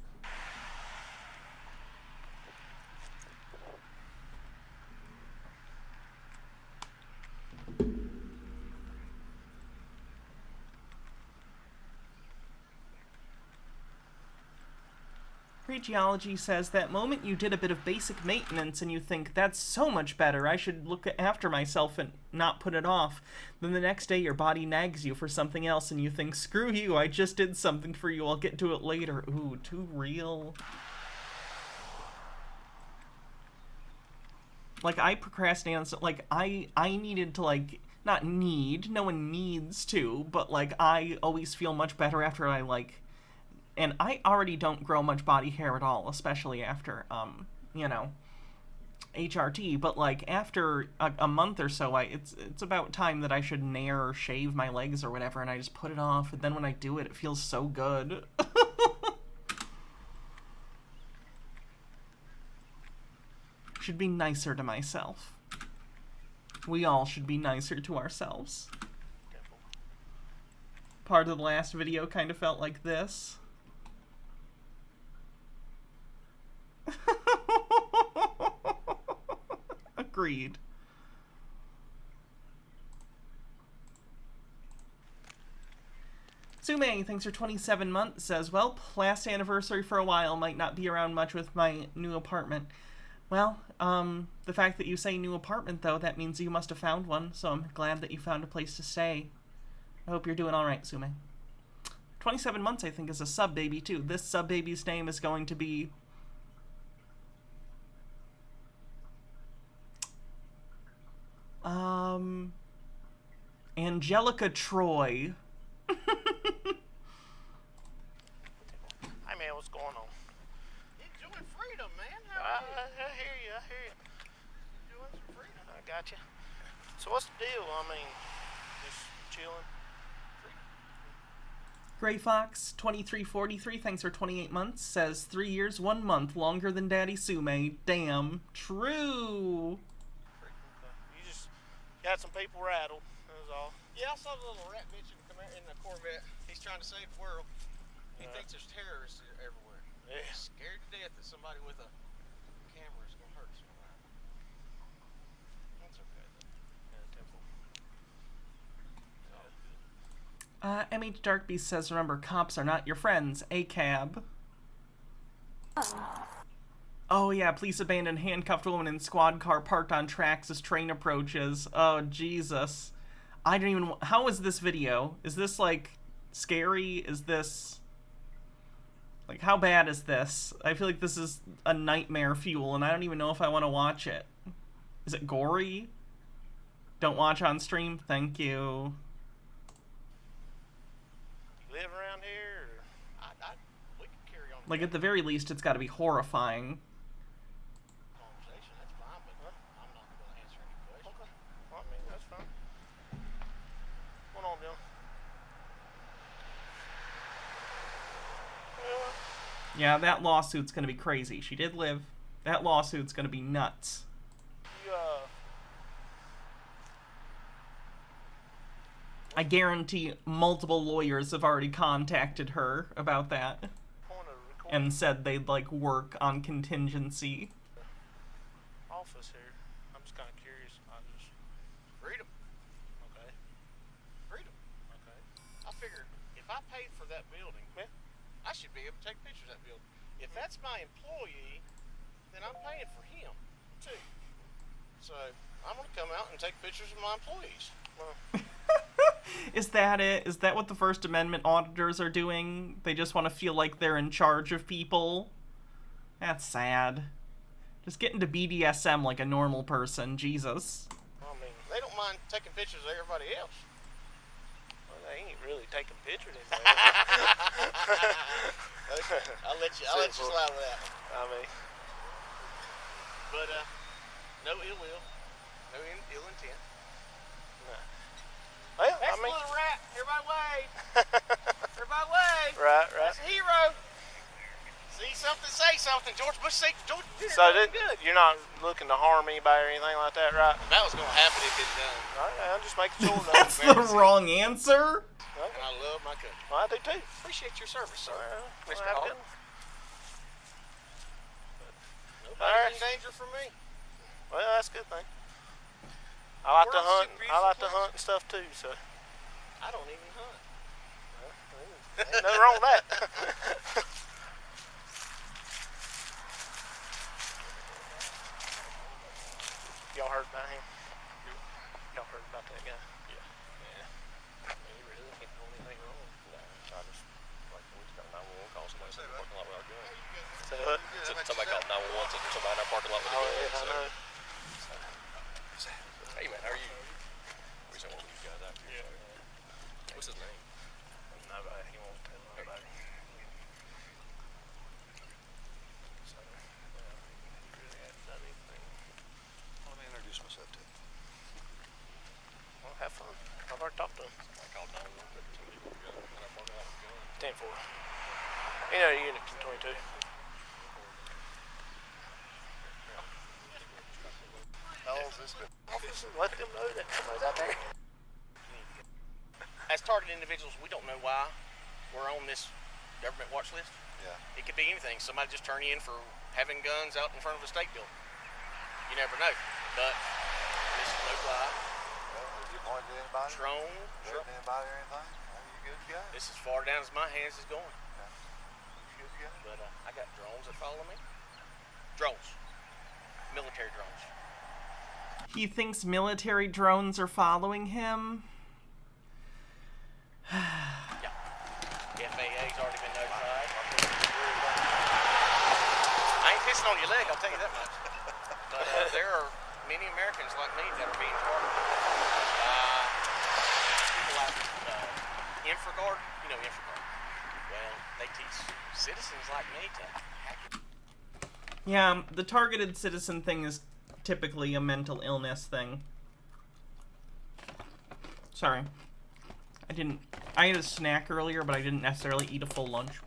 Geology says that moment you did a bit of basic maintenance and you think, that's so much better, I should look after myself and not put it off. Then the next day your body nags you for something else and you think, screw you, I just did something for you, I'll get to it later. Ooh, too real. Like, I procrastinate on stuff, like, I needed to, like, not need, no one needs to, but, like, I always feel much better after I, like, and I already don't grow much body hair at all, especially after, you know, HRT. But, like, after a month or so, it's about time that I should nair or shave my legs or whatever, and I just put it off. And then when I do it, it feels so good. Should be nicer to myself. We all should be nicer to ourselves. Part of the last video kind of felt like this. Agreed. Sume, thanks for 27 months, says, well, last anniversary for a while, might not be around much with my new apartment. Well, the fact that you say new apartment, though, that means you must have found one, so I'm glad that you found a place to stay. I hope you're doing alright, Sume. 27 months, I think, is a sub-baby, too. This sub-baby's name is going to be... Angelica Troy. Hey man, what's going on? Enjoying freedom, man. I hear you, Enjoying some freedom. I got you. So what's the deal? I mean, just chilling. Gray Fox 2343, thanks for 28 months, says 3 years, 1 month, longer than Daddy Sume. Damn. True. You just got some people rattled. That was all. Yeah, I saw the little rat bitch in the Corvette. He's trying to save the world. He thinks there's terrorists everywhere. Yeah. He's scared to death that somebody with a camera is gonna hurt somebody. That's okay though. Yeah, Temple. MH Darkbeast says, remember, cops are not your friends. A cab. Oh yeah, police abandoned handcuffed woman in squad car parked on tracks as train approaches. Oh, Jesus. I don't even... How is this video? Is this, like, scary? Is this... Like, how bad is this? I feel like this is a nightmare fuel, and I don't even know if I want to watch it. Is it gory? Don't watch on stream? Thank you. You live around here? Or... we can carry on. Like, at the very least, it's got to be horrifying. Conversation, that's fine, but I'm not going to answer any questions. Okay. Well, I mean, that's fine. What's going on, Bill? Yeah, that lawsuit's gonna be crazy. She did live. That lawsuit's gonna be nuts. You, I guarantee multiple lawyers have already contacted her about that. And said they'd, like, work on contingency. Office here. I'm just kind of curious. Freedom. Okay. Freedom. Okay. I figure if I paid for that building, I should be able to take pictures of that building. If that's my employee, then I'm paying for him too. So I'm gonna come out and take pictures of my employees. Is that it? Is that what the First Amendment auditors are doing? They just want to feel like they're in charge of people? That's sad. Just get into BDSM like a normal person. Jesus. I mean, they don't mind taking pictures of everybody else. Well, they ain't really taking pictures anymore. Okay, I'll let you slide with that. I mean, but no ill will, no ill intent. Well, That's I mean, a little rat. Everybody wave. Everybody wave. Right. That's a hero. See something, say something. George Bush said George did So good. you're not looking to harm anybody or anything like that, right? That was gonna happen if it's done. Okay, I'm just making sure. That's the wrong answer. And I love my country. Well, I do too. Appreciate your service, sir. Mr. Well, Auditor. Nobody's in danger from me. Well, that's a good thing. I like to We're on hunt. super I like to easy hunt and stuff too. So I don't even hunt. ain't nothing wrong with that. Y'all heard about him? Y'all heard about that guy? Yeah. You really can't do anything wrong. No, I just like we just got 911 call somebody in the parking lot without gun. Say what? Somebody called 911 said there's somebody in our parking lot with a Oh gun. yeah, I know. Hey man, how are you? We just want these guys out here. What's his name? Nobody. He won't tell nobody. So, he really hasn't done anything. Let me introduce myself to you. Well, have fun. I've already talked to him. I called 911 said there's somebody with a gun in our parking lot with a gun. 10-4. You know, unit 22. How old is this been? Officer, let them know that somebody's out there. As targeted individuals, we don't know why we're on this government watch list. Yeah. It could be anything. Somebody just turn you in for having guns out in front of a state building. You never know. But this is no fly. Well, have you pointed to anybody? Drone. Shooting anybody or anything? Are you good guy? This is far down as my hands is going. You good guy? But I got drones that follow me. Drones. Military drones. He thinks military drones are following him. Yeah. The FAA's already been notified. I ain't pissing on your leg, I'll tell you that much. But there are many Americans like me that are being targeted. People like InfraGard, you know InfraGard. Well, they teach citizens like me to hack it. Yeah, the targeted citizen thing is typically a mental illness thing. Sorry. I ate a snack earlier, but I didn't necessarily eat a full lunch.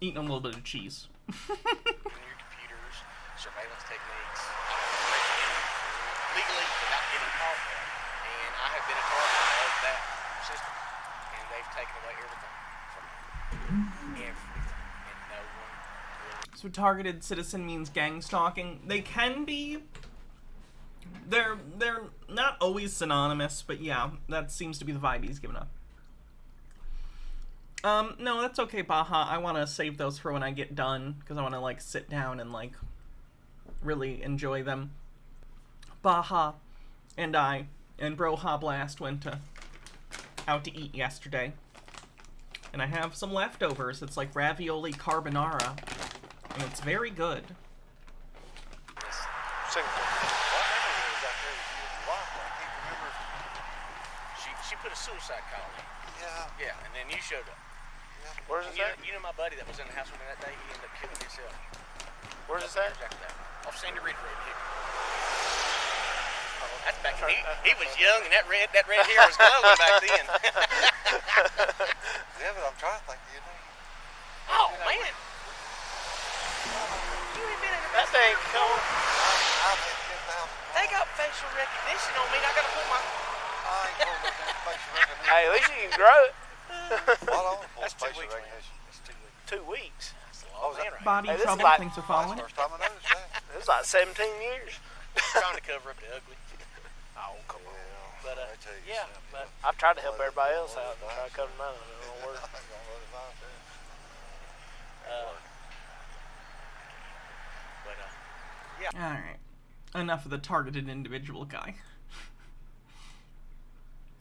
Eating a little bit of cheese. Your computers, surveillance techniques, legally without getting caught. And I have been a target of that system. And they've taken away everything from me. Everything. And no one really... So targeted citizen means gang stalking. They can be. They're not always synonymous, but yeah, that seems to be the vibe he's given up. No, that's okay, Baja. I want to save those for when I get done, because I want to, like, sit down and, like, really enjoy them. Baja and I and Broha Blast went out to eat yesterday. And I have some leftovers. It's like ravioli carbonara. And it's very good. She put a suicide call in. Yeah. Yeah, and then you showed up. Yeah. Where's this at? You know my buddy that was in the house with me that day? He ended up killing himself. Where's this at? Off Sandy Ridge Road here. That's back when he was young and that red hair was glowing back then. Yeah, but I'm trying to think of your name. Oh, man. You ain't been in the That thing cool. I've had 10,000. They got facial recognition on me. I gotta put my... I ain't going to that facial recognition. Hey, at least you can grow it. That's facial recognition. That's 2 weeks. 2 weeks. That's a long man right Body Hey, this trouble, is like- things are following. First time I noticed that. This is like 17 years. Trying to cover up the ugly. Oh, come on. But, I tell you yeah, something. but... I've tried to help everybody else out and try to cover mine. It don't work. I ain't gonna let it out there. Alright. Enough of the targeted individual guy.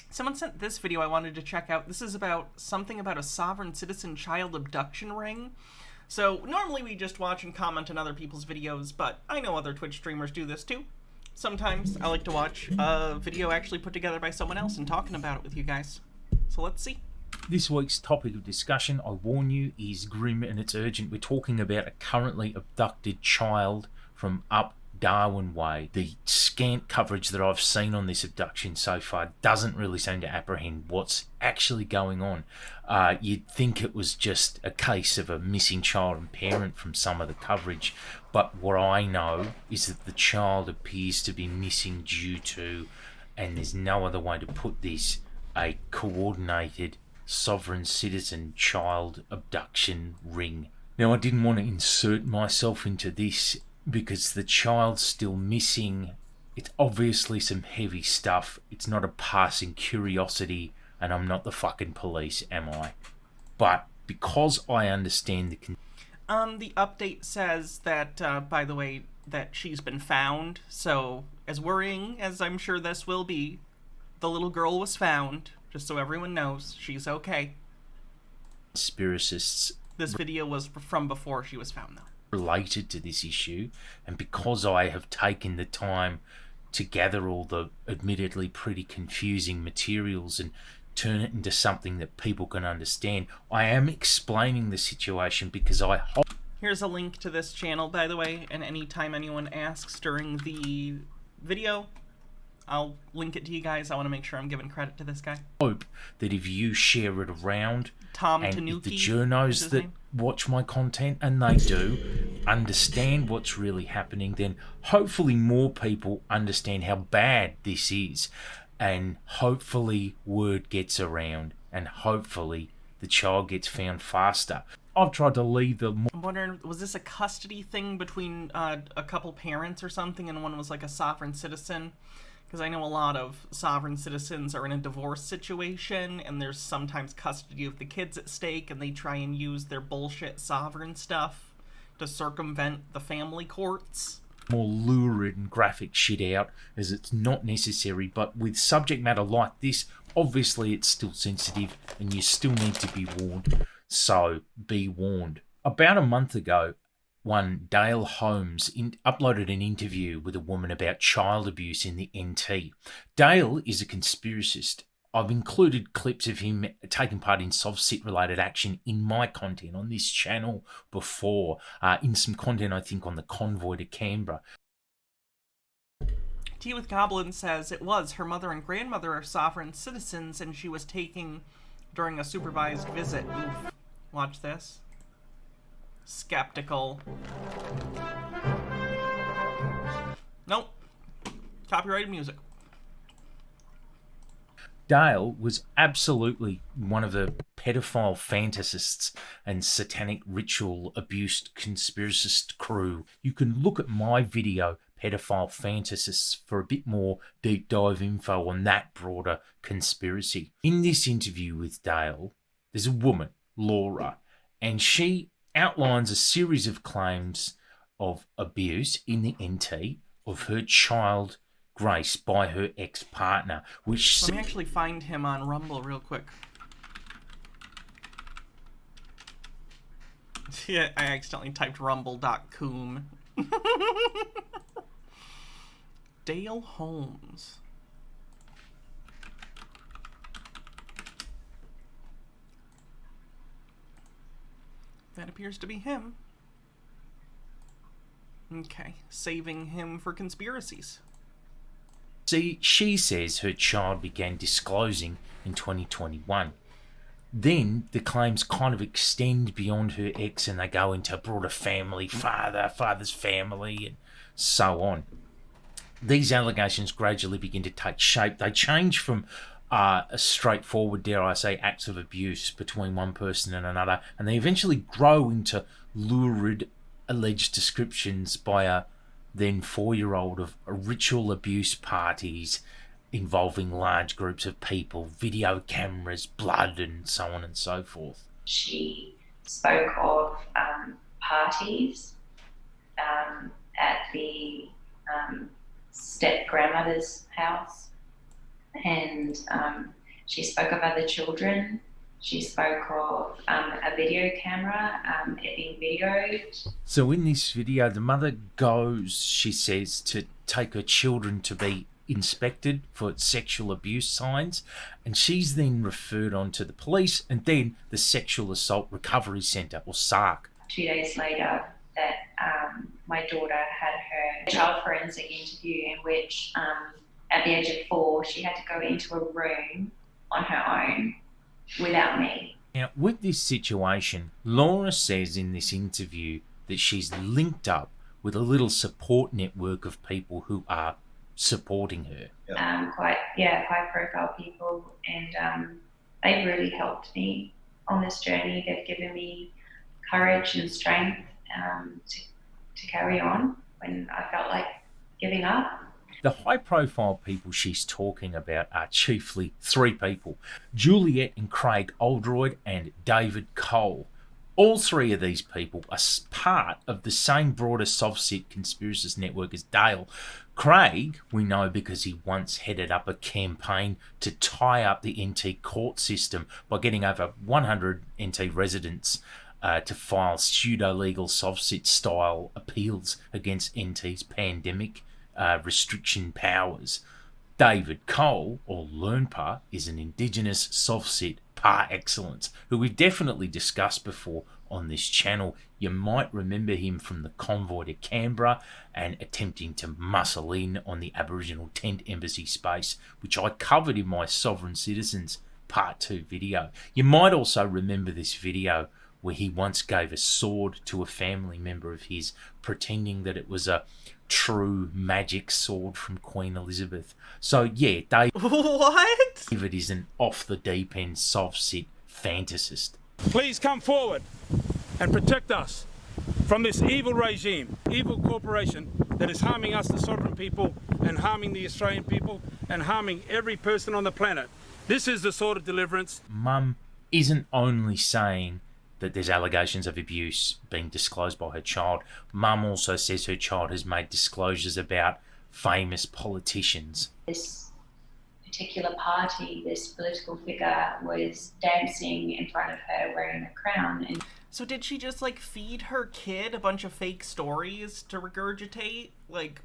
Someone sent this video I wanted to check out. This is about something about a sovereign citizen child abduction ring. So, normally we just watch and comment on other people's videos, but I know other Twitch streamers do this too. Sometimes I like to watch a video actually put together by someone else and talking about it with you guys. So let's see. This week's topic of discussion, I warn you, is grim and it's urgent. We're talking about a currently abducted child from Darwin way. The scant coverage that I've seen on this abduction so far doesn't really seem to apprehend what's actually going on. You'd think it was just a case of a missing child and parent from some of the coverage, but what I know is that the child appears to be missing due to, and there's no other way to put this, a coordinated sovereign citizen child abduction ring. Now, I didn't want to insert myself into this because the child's still missing. It's obviously some heavy stuff. It's not a passing curiosity, and I'm not the fucking police, am I? But because I understand the update says that, by the way, that she's been found. So, as worrying as I'm sure this will be, the little girl was found. Just so everyone knows, she's okay. Conspiracists. This video was from before she was found, though. Related to this issue, and because I have taken the time to gather all the admittedly pretty confusing materials and turn it into something that people can understand, I am explaining the situation because I hope... Here's a link to this channel, by the way, and anytime anyone asks during the video, I'll link it to you guys. I want to make sure I'm giving credit to this guy. Hope that if you share it around, Tom and Tanuki, if the journos that watch my content, and they do, understand what's really happening, then hopefully more people understand how bad this is, and hopefully word gets around, and hopefully the child gets found faster. I've tried to leave the... I'm wondering, was this a custody thing between a couple parents or something, and one was like a sovereign citizen? Because I know a lot of sovereign citizens are in a divorce situation, and there's sometimes custody of the kids at stake, and they try and use their bullshit sovereign stuff to circumvent the family courts. More lurid and graphic shit out, as it's not necessary, but with subject matter like this, obviously it's still sensitive, and you still need to be warned. So, be warned. About a month ago, one Dale Holmes uploaded an interview with a woman about child abuse in the NT. Dale is a conspiracist. I've included clips of him taking part in SovCit-related action in my content on this channel before, in some content I think on the convoy to Canberra. Tea with Goblin says it was her mother and grandmother are sovereign citizens, and she was taking during a supervised visit. Oof. Watch this. Skeptical. Nope. Copyrighted music. Dale was absolutely one of the pedophile fantasists and satanic ritual abuse conspiracist crew. You can look at my video, Pedophile Fantasists, for a bit more deep dive info on that broader conspiracy. In this interview with Dale, there's a woman, Laura, and she outlines a series of claims of abuse in the NT of her child Grace by her ex-partner, which... Let me actually find him on Rumble real quick. Yeah, I accidentally typed rumble.com. Dale Holmes. That appears to be him. Okay, saving him for conspiracies. See, she says her child began disclosing in 2021. Then the claims kind of extend beyond her ex and they go into broader family, father's family, and so on. These allegations gradually begin to take shape. They change from a straightforward, dare I say, acts of abuse between one person and another, and they eventually grow into lurid alleged descriptions by a then 4-year-old of ritual abuse parties involving large groups of people, video cameras, blood, and so on and so forth. She spoke of parties at the step-grandmother's house, and she spoke of other children. She spoke of a video camera, it being videoed. So in this video, the mother goes, she says, to take her children to be inspected for sexual abuse signs, and she's then referred on to the police and then the Sexual Assault Recovery Centre, or SARC. 2 days later, that my daughter had her a child forensic interview in which, at the age of 4, she had to go into a room on her own without me. Now, with this situation, Laura says in this interview that she's linked up with a little support network of people who are supporting her. Quite high profile people, and they really helped me on this journey. They've given me courage and strength to carry on when I felt like giving up. The high-profile people she's talking about are chiefly 3 people: Juliet and Craig Oldroyd and David Cole. All 3 of these people are part of the same broader soft-sit conspiracist network as Dale. Craig, we know because he once headed up a campaign to tie up the NT court system by getting over 100 NT residents to file pseudo-legal soft-sit style appeals against NT's pandemic restriction powers. David Cole, or Lernpa, is an Indigenous soft-sit par excellence, who we've definitely discussed before on this channel. You might remember him from the convoy to Canberra and attempting to muscle in on the Aboriginal tent embassy space, which I covered in my Sovereign Citizens Part 2 video. You might also remember this video where he once gave a sword to a family member of his, pretending that it was a true magic sword from Queen Elizabeth. So yeah, David is an off-the-deep-end soft-sit fantasist. Please come forward and protect us from this evil regime, evil corporation that is harming us, the sovereign people, and harming the Australian people, and harming every person on the planet. This is the sword of deliverance. Mum isn't only saying that there's allegations of abuse being disclosed by her child. Mum also says her child has made disclosures about famous politicians. This particular party, this political figure, was dancing in front of her wearing a crown. And so did she just like feed her kid a bunch of fake stories to regurgitate? Like,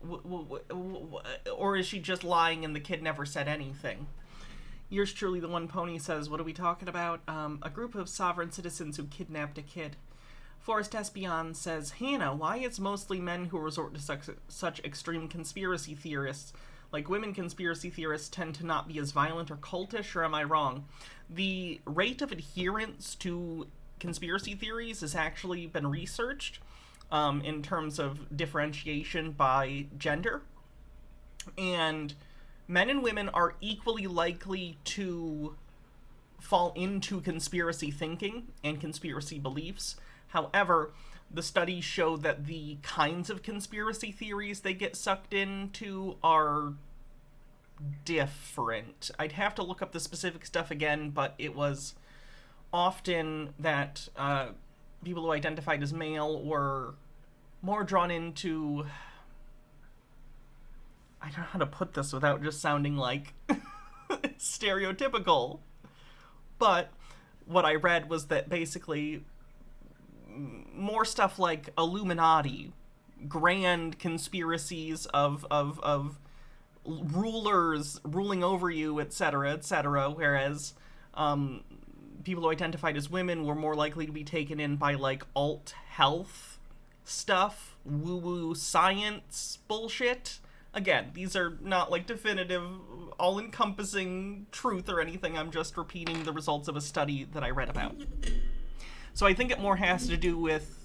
or is she just lying and the kid never said anything? Yours truly, the One Pony, says, what are we talking about? A group of sovereign citizens who kidnapped a kid. Forrest Espion says, Hannah, why it's mostly men who resort to such extreme conspiracy theorists? Like, women conspiracy theorists tend to not be as violent or cultish, or am I wrong? The rate of adherence to conspiracy theories has actually been researched in terms of differentiation by gender. And men and women are equally likely to fall into conspiracy thinking and conspiracy beliefs. However, the studies show that the kinds of conspiracy theories they get sucked into are different. I'd have to look up the specific stuff again, but it was often that people who identified as male were more drawn into... I don't know how to put this without just sounding like stereotypical. But what I read was that basically more stuff like Illuminati, grand conspiracies of rulers ruling over you, etc., whereas people who identified as women were more likely to be taken in by like alt health stuff, woo-woo science bullshit. Again, these are not like definitive, all-encompassing truth or anything. I'm just repeating the results of a study that I read about. So I think it more has to do with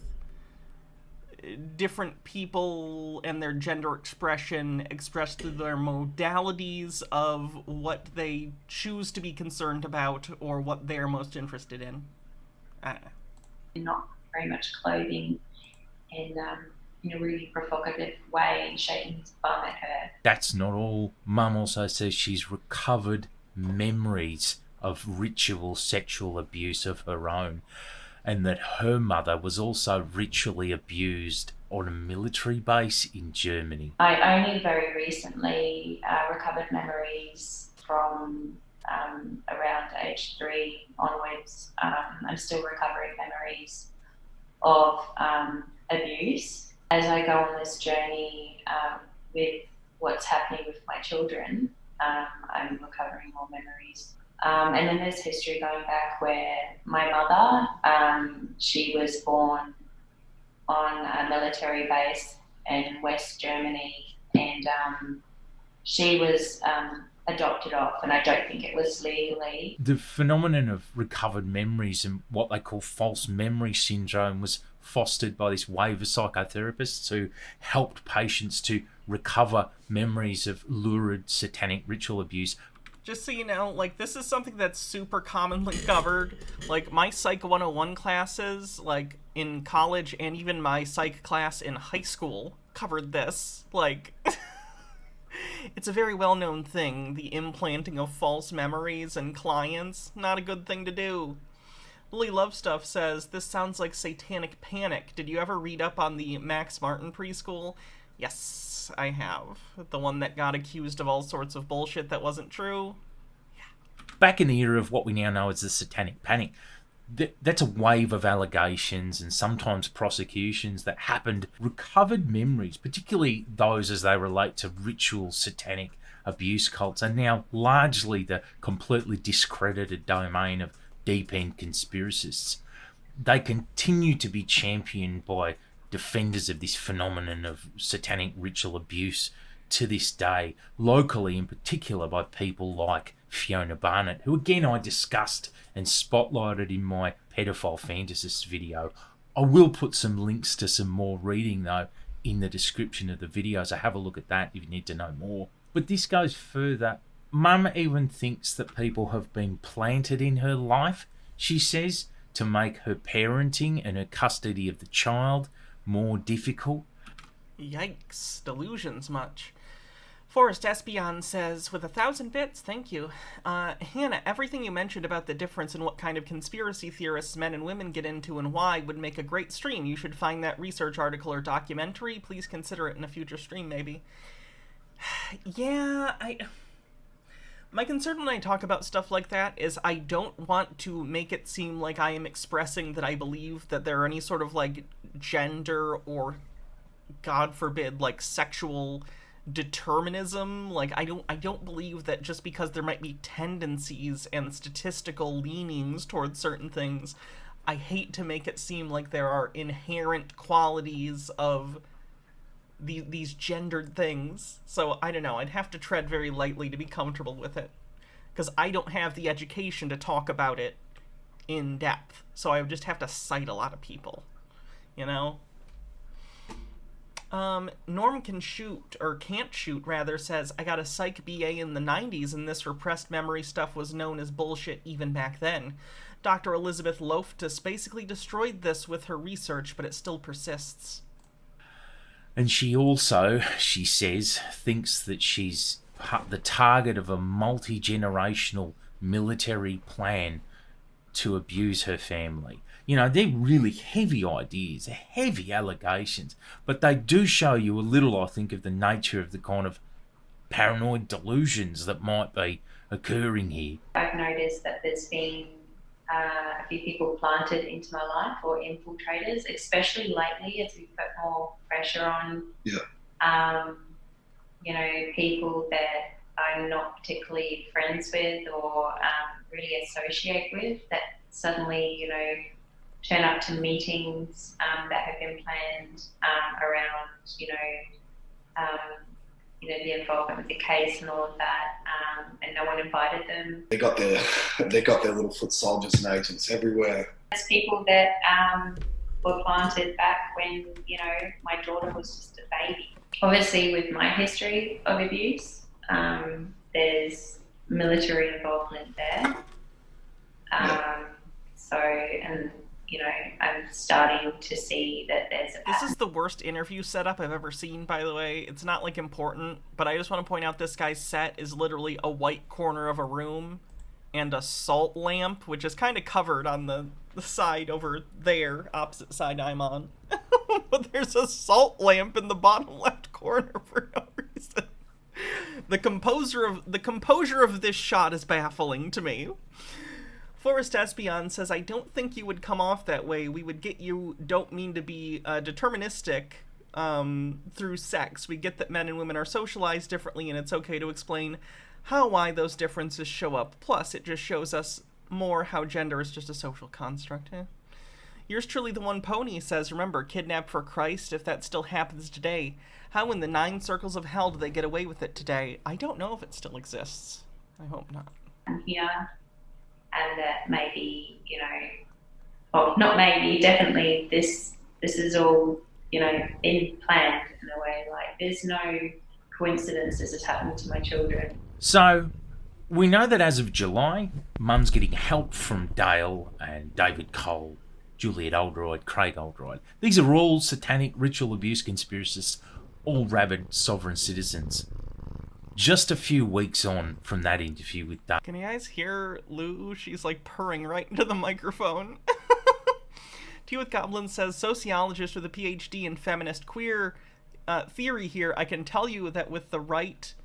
different people and their gender expression expressed through their modalities of what they choose to be concerned about or what they're most interested in. I don't know. Not very much clothing, and in a really provocative way, and shaking his bum at her. That's not all. Mum also says she's recovered memories of ritual sexual abuse of her own, and that her mother was also ritually abused on a military base in Germany. I only very recently recovered memories from around age 3 onwards. I'm still recovering memories of abuse. As I go on this journey with what's happening with my children, I'm recovering more memories. And then there's history going back where my mother, she was born on a military base in West Germany, and she was adopted off, and I don't think it was legally. The phenomenon of recovered memories and what they call false memory syndrome was fostered by this wave of psychotherapists who helped patients to recover memories of lurid satanic ritual abuse. Just so you know, like, this is something that's super commonly covered. Like, my Psych 101 classes, like, in college, and even my psych class in high school covered this. Like, it's a very well-known thing, the implanting of false memories in clients. Not a good thing to do. Lily Love Stuff says, this sounds like satanic panic. Did you ever read up on the Max Martin preschool? Yes, I have. The one that got accused of all sorts of bullshit that wasn't true. Back in the era of what we now know as the satanic panic, that's a wave of allegations and sometimes prosecutions that happened. Recovered memories, particularly those as they relate to ritual satanic abuse cults, are now largely the completely discredited domain of deep-end conspiracists. They continue to be championed by defenders of this phenomenon of satanic ritual abuse to this day, locally in particular by people like Fiona Barnett, who again I discussed and spotlighted in my Pedophile Fantasists video. I will put some links to some more reading though in the description of the video, so have a look at that if you need to know more. But this goes further. Mum even thinks that people have been planted in her life, she says, to make her parenting and her custody of the child more difficult. Yikes, delusions much. Forrest Espion says, with 1,000 bits, thank you. Hannah, everything you mentioned about the difference in what kind of conspiracy theorists men and women get into and why would make a great stream. You should find that research article or documentary. Please consider it in a future stream, maybe. Yeah, my concern when I talk about stuff like that is I don't want to make it seem like I am expressing that I believe that there are any sort of, like, gender or, God forbid, like, sexual determinism. Like, I don't believe that just because there might be tendencies and statistical leanings towards certain things, I hate to make it seem like there are inherent qualities of these gendered things. So, I don't know, I'd have to tread very lightly to be comfortable with it. Because I don't have the education to talk about it in depth. So I would just have to cite a lot of people. You know? Norm Can Shoot, or Can't Shoot, rather, says, I got a Psych BA in the 90s, and this repressed memory stuff was known as bullshit even back then. Dr. Elizabeth Loftus basically destroyed this with her research, but it still persists. And she also, she says, thinks that she's the target of a multi-generational military plan to abuse her family. You know, they're really heavy ideas, heavy allegations, but they do show you a little, I think, of the nature of the kind of paranoid delusions that might be occurring here. I've noticed that there's been a few people planted into my life, or infiltrators, especially lately as we've put more pressure on. You know, people that I'm not particularly friends with or really associate with, that suddenly, you know, turn up to meetings that have been planned around, you know, the involvement with the case and all of that, and no one invited them. They got their little foot soldiers and agents everywhere. There's people that were planted back when, you know, my daughter was just a baby. Obviously, with my history of abuse, there's military involvement there. So, and you know, I'm starting to see that there's a pattern. This is the worst interview setup I've ever seen, by the way. It's not, like, important, but I just want to point out this guy's set is literally a white corner of a room and a salt lamp, which is kind of covered on the side over there, opposite side I'm on. But there's a salt lamp in the bottom left corner for no reason. The composure of this shot is baffling to me. Forrest Espion says, I don't think you would come off that way. We would get you don't mean to be deterministic through sex. We get that men and women are socialized differently, and it's okay to explain why those differences show up. Plus, it just shows us more how gender is just a social construct. Yours truly, the one pony, says, remember, kidnapped for Christ, if that still happens today. How in the 9 circles of hell do they get away with it today? I don't know if it still exists. I hope not. Here, and that maybe, you know, well, not maybe, definitely this is all, you know, been planned in a way. Like, there's no coincidence this is happening to my children. So, we know that as of July, Mum's getting help from Dale and David Cole, Juliet Oldroyd, Craig Oldroyd. These are all satanic ritual abuse conspiracists, all rabid sovereign citizens. Just a few weeks on from that interview with Dale. Can you guys hear Lou? She's like purring right into the microphone. Tea with Goblin says, sociologist with a PhD in feminist queer theory here, I can tell you that with the right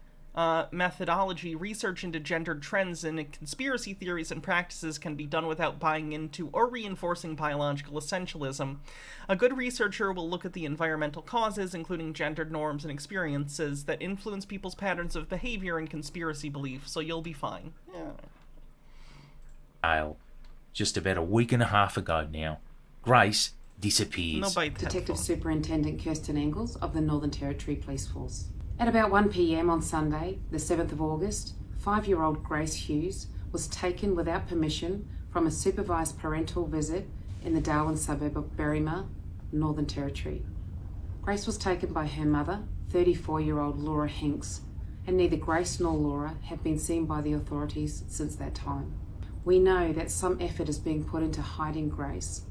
methodology, research into gendered trends and conspiracy theories and practices can be done without buying into or reinforcing biological essentialism. A good researcher will look at the environmental causes, including gendered norms and experiences that influence people's patterns of behavior and conspiracy belief, so you'll be fine. Yeah. Just about a week and a half ago now, Grace disappears. No bite. Detective Superintendent Kirsten Engels of the Northern Territory Police Force. At about 1 p.m. on Sunday, the 7th of August, 5-year-old Grace Hughes was taken without permission from a supervised parental visit in the Darwin suburb of Berrima, Northern Territory. Grace was taken by her mother, 34-year-old Laura Hinks, and neither Grace nor Laura have been seen by the authorities since that time. We know that some effort is being put into hiding Grace,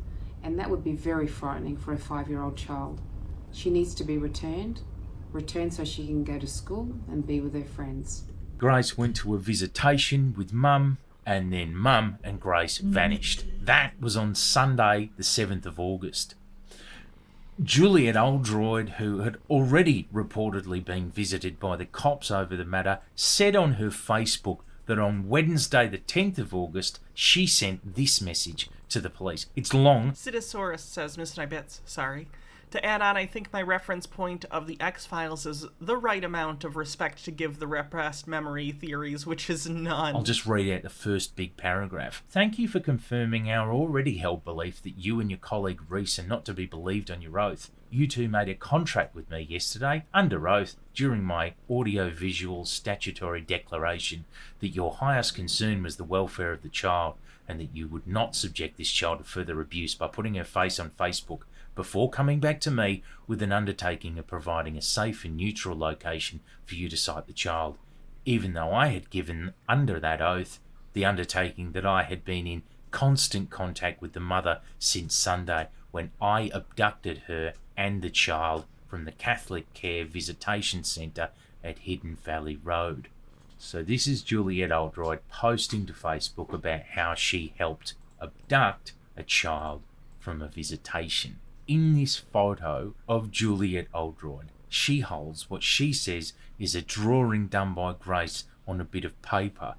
and that would be very frightening for a 5-year-old child. She needs to be returned so she can go to school and be with her friends. Grace went to a visitation with Mum, and then Mum and Grace vanished. That was on Sunday, the 7th of August. Juliet Oldroyd, who had already reportedly been visited by the cops over the matter, said on her Facebook that on Wednesday, the 10th of August, she sent this message to the police. It's long. Cidosaurus says, Missed My Bits, sorry. To add on, I think my reference point of the X-Files is the right amount of respect to give the repressed memory theories, which is none. I'll just read out the first big paragraph. Thank you for confirming our already held belief that you and your colleague Reese are not to be believed on your oath. You two made a contract with me yesterday, under oath, during my audio-visual statutory declaration that your highest concern was the welfare of the child and that you would not subject this child to further abuse by putting her face on Facebook before coming back to me with an undertaking of providing a safe and neutral location for you to cite the child, even though I had given under that oath the undertaking that I had been in constant contact with the mother since Sunday when I abducted her and the child from the Catholic Care Visitation Centre at Hidden Valley Road. So this is Juliet Oldroyd posting to Facebook about how she helped abduct a child from a visitation. In this photo of Juliet Oldroyd, she holds what she says is a drawing done by Grace on a bit of paper.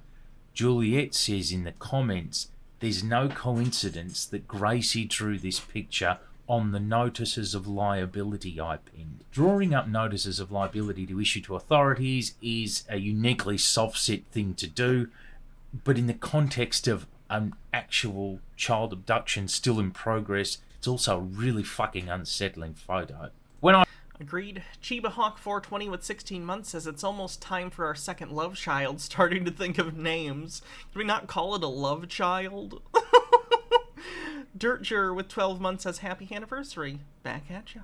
Juliet says in the comments, there's no coincidence that Gracie drew this picture on the notices of liability I pinned. Drawing up notices of liability to issue to authorities is a uniquely soft-set thing to do, but in the context of an actual child abduction still in progress, it's also a really fucking unsettling photo. Agreed. Chiba Hawk 420 with 16 months says it's almost time for our second love child, starting to think of names. Can we not call it a love child? Dirtjur with 12 months says happy anniversary. Back at you.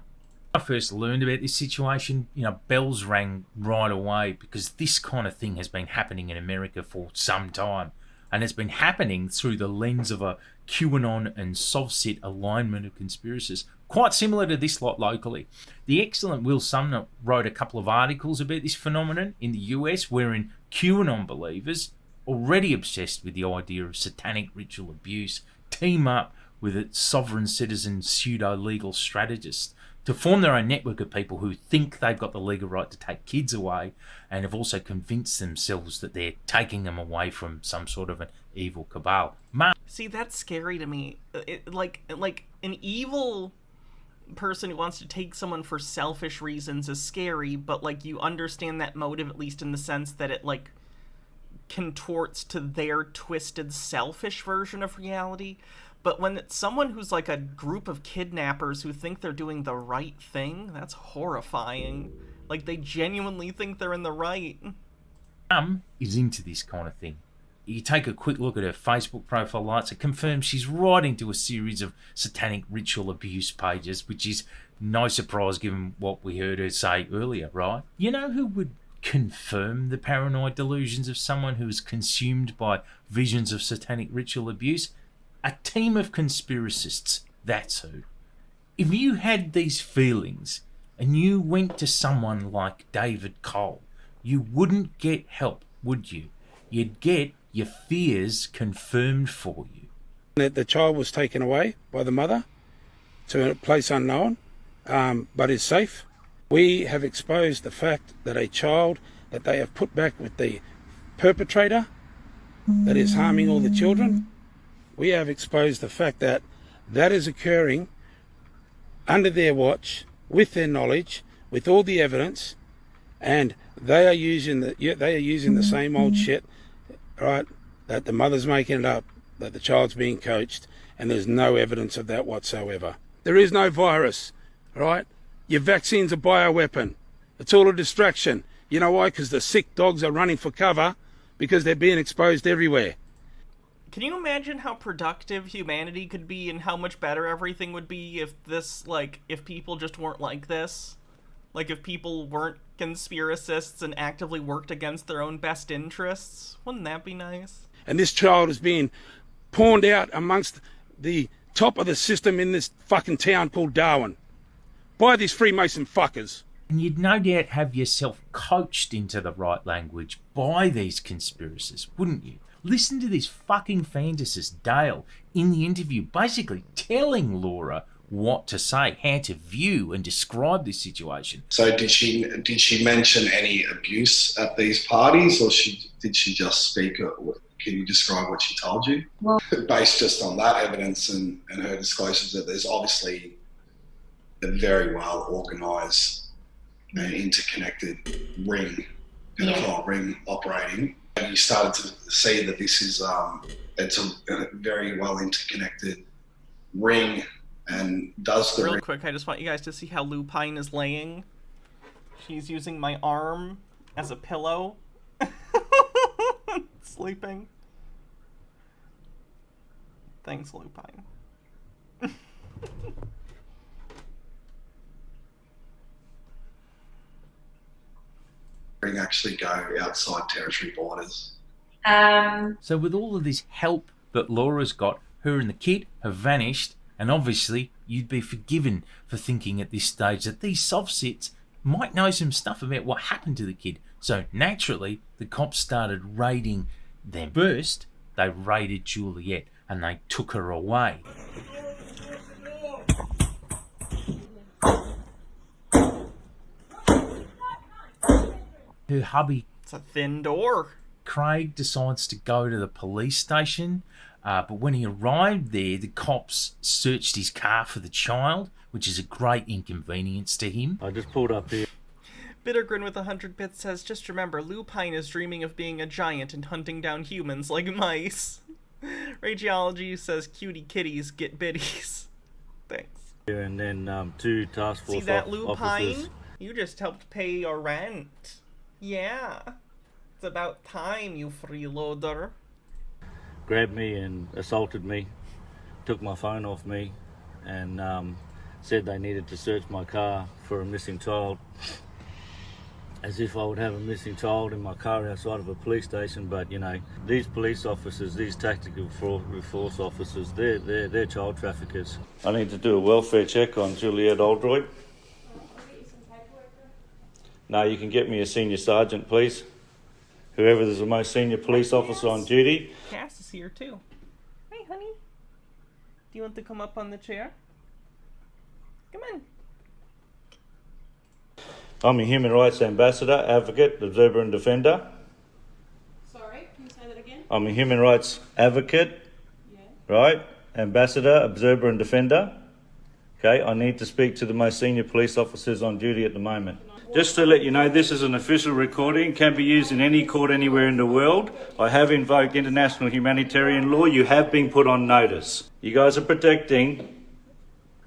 I first learned about this situation, bells rang right away because this kind of thing has been happening in America for some time. And it's been happening through the lens of a QAnon and soft-set alignment of conspiracists, quite similar to this lot locally. The excellent Will Sumner wrote a couple of articles about this phenomenon in the US, wherein QAnon believers, already obsessed with the idea of satanic ritual abuse, team up with its sovereign citizen pseudo-legal strategists to form their own network of people who think they've got the legal right to take kids away and have also convinced themselves that they're taking them away from some sort of an evil cabal. See, that's scary to me. Like an evil person who wants to take someone for selfish reasons is scary, but you understand that motive, at least in the sense that it contorts to their twisted selfish version of reality. But when it's someone who's like a group of kidnappers who think they're doing the right thing, that's horrifying. Like, they genuinely think they're in the right. Is into this kind of thing. You take a quick look at her Facebook profile lights, it confirms she's right into a series of satanic ritual abuse pages, which is no surprise given what we heard her say earlier, right? You know who would confirm the paranoid delusions of someone who is consumed by visions of satanic ritual abuse? A team of conspiracists, that's who. If you had these feelings and you went to someone like David Cole, you wouldn't get help, would you? You'd get your fears confirmed for you. That the child was taken away by the mother to a place unknown, but is safe. We have exposed the fact that a child that they have put back with the perpetrator that is harming all the children, we have exposed the fact that that is occurring under their watch, with their knowledge, with all the evidence, and they are using the same old shit, right? That the mother's making it up, that the child's being coached, and there's no evidence of that whatsoever. There is no virus, right? Your vaccine's a bioweapon. It's all a distraction. You know why? Because the sick dogs are running for cover because they're being exposed everywhere. Can you imagine how productive humanity could be and how much better everything would be if if people just weren't like this? Like, if people weren't conspiracists and actively worked against their own best interests? Wouldn't that be nice? And this child is being pawned out amongst the top of the system in this fucking town called Darwin by these Freemason fuckers. And you'd no doubt have yourself coached into the right language by these conspiracists, wouldn't you? Listen to this fucking fantasist, Dale, in the interview, basically telling Laura what to say, how to view and describe this situation. So did she mention any abuse at these parties, or did she just speak? Can you describe what she told you? Well, based just on that evidence and her disclosures, that there's obviously a very well organised and interconnected pedophile ring operating. And you started to see that this is it's a very well interconnected ring. And does the real quick, I just want you guys to see how Lupine is laying. She's using my arm as a pillow. Sleeping. Thanks, Lupine. ring actually go outside territory borders? So with all of this help that Laura's got, her and the kid have vanished. And obviously, you'd be forgiven for thinking at this stage that these soft sits might know some stuff about what happened to the kid. So naturally, the cops started raiding them. First, they raided Juliet and they took her away. Her hubby, it's a thin door. Craig, decides to go to the police station. But when he arrived there, the cops searched his car for the child, which is a great inconvenience to him. I just pulled up here. Bittergrin with 100 bits says, just remember, Lupine is dreaming of being a giant and hunting down humans like mice. Rageology says, cutie kitties get biddies. Thanks. And then 2 task force See that, officers. Lupine? You just helped pay your rent. Yeah. It's about time, you freeloader. Grabbed me and assaulted me, took my phone off me, and said they needed to search my car for a missing child. As if I would have a missing child in my car outside of a police station. But you know, these police officers, these tactical force officers, they're child traffickers. I need to do a welfare check on Juliet Oldroyd. No, you can get me a senior sergeant, please. Whoever is the most senior police officer on duty. Cass is here too. Hey, honey. Do you want to come up on the chair? Come on. I'm a human rights ambassador, advocate, observer and defender. Sorry, can you say that again? I'm a human rights advocate, right? Ambassador, observer and defender. Okay, I need to speak to the most senior police officers on duty at the moment. Just to let you know, this is an official recording, can be used in any court anywhere in the world. I have invoked international humanitarian law. You have been put on notice. You guys are protecting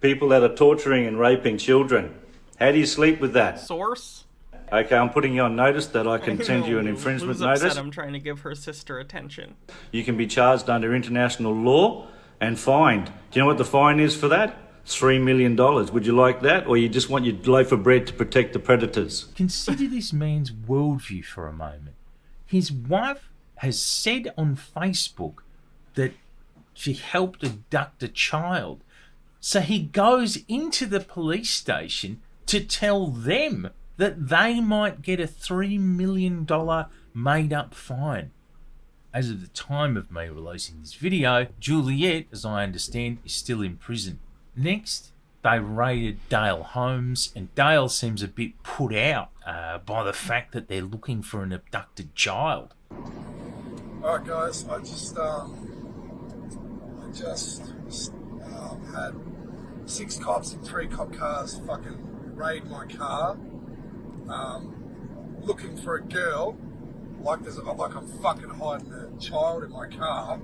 people that are torturing and raping children. How do you sleep with that? Source? Okay, I'm putting you on notice that I can send you an infringement Lou's upset notice. I'm trying to give her sister attention. You can be charged under international law and fined. Do you know what the fine is for that? $3 million. Would you like that? Or you just want your loaf of bread to protect the predators? Consider this man's worldview for a moment. His wife has said on Facebook that she helped abduct a child. So he goes into the police station to tell them that they might get a $3 million made-up fine. As of the time of me releasing this video, Juliet, as I understand, is still in prison. Next, they raided Dale Holmes, and Dale seems a bit put out by the fact that they're looking for an abducted child. Alright guys, I had 6 cops in 3 cop cars fucking raid my car, looking for a girl, like I'm fucking hiding a child in my car,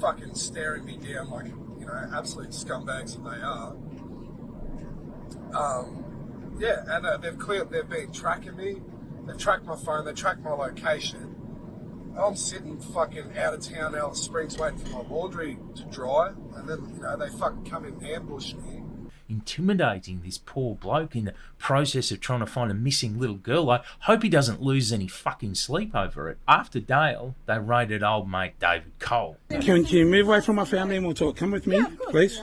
fucking staring me down like, you know, absolute scumbags that they are. They've been tracking me, they've tracked my phone, they tracked my location. I'm sitting fucking out of town, Alice Springs, waiting for my laundry to dry, and then, you know, they fucking come in and ambush me. Intimidating this poor bloke in the process of trying to find a missing little girl. I hope he doesn't lose any fucking sleep over it. After Dale, they raided old mate David Cole. Can you move away from my family and we'll talk? Come with me, please.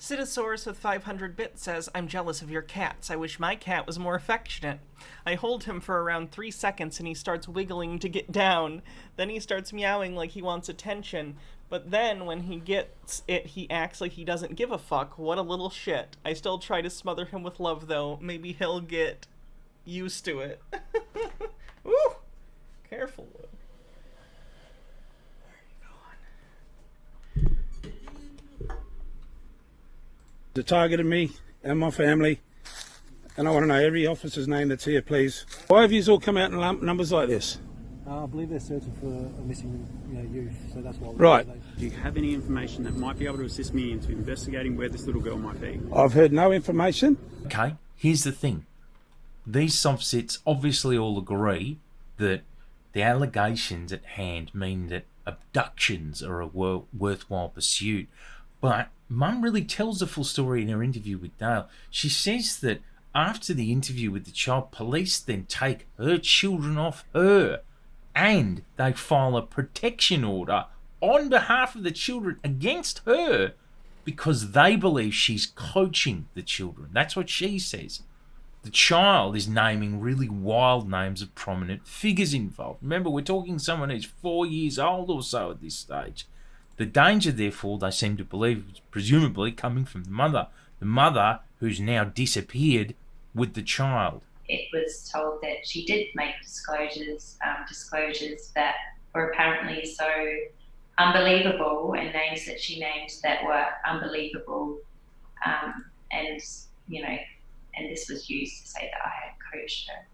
Citisaurus with 500 bits says, I'm jealous of your cats. I wish my cat was more affectionate. I hold him for around 3 seconds and he starts wiggling to get down. Then he starts meowing like he wants attention. But then when he gets it, he acts like he doesn't give a fuck. What a little shit. I still try to smother him with love though. Maybe he'll get used to it. Woo! Careful. The target of me and my family, and I want to know every officer's name that's here, please. Why have you all come out in lump numbers like this? I believe they're searching for a missing youth, so that's why. Right. Do you have any information that might be able to assist me into investigating where this little girl might be? I've heard no information. Okay, here's the thing. These soft-sits obviously all agree that the allegations at hand mean that abductions are a worthwhile pursuit. But Mum really tells the full story in her interview with Dale. She says that after the interview with the child, police then take her children off her and they file a protection order on behalf of the children against her because they believe she's coaching the children. That's what she says. The child is naming really wild names of prominent figures involved. Remember, we're talking someone who's 4 years old or so at this stage. The danger, therefore, they seem to believe, is presumably coming from the mother who's now disappeared with the child. It was told that she did make disclosures that were apparently so unbelievable, and names that she named that were unbelievable, and this was used to say that I had coached her.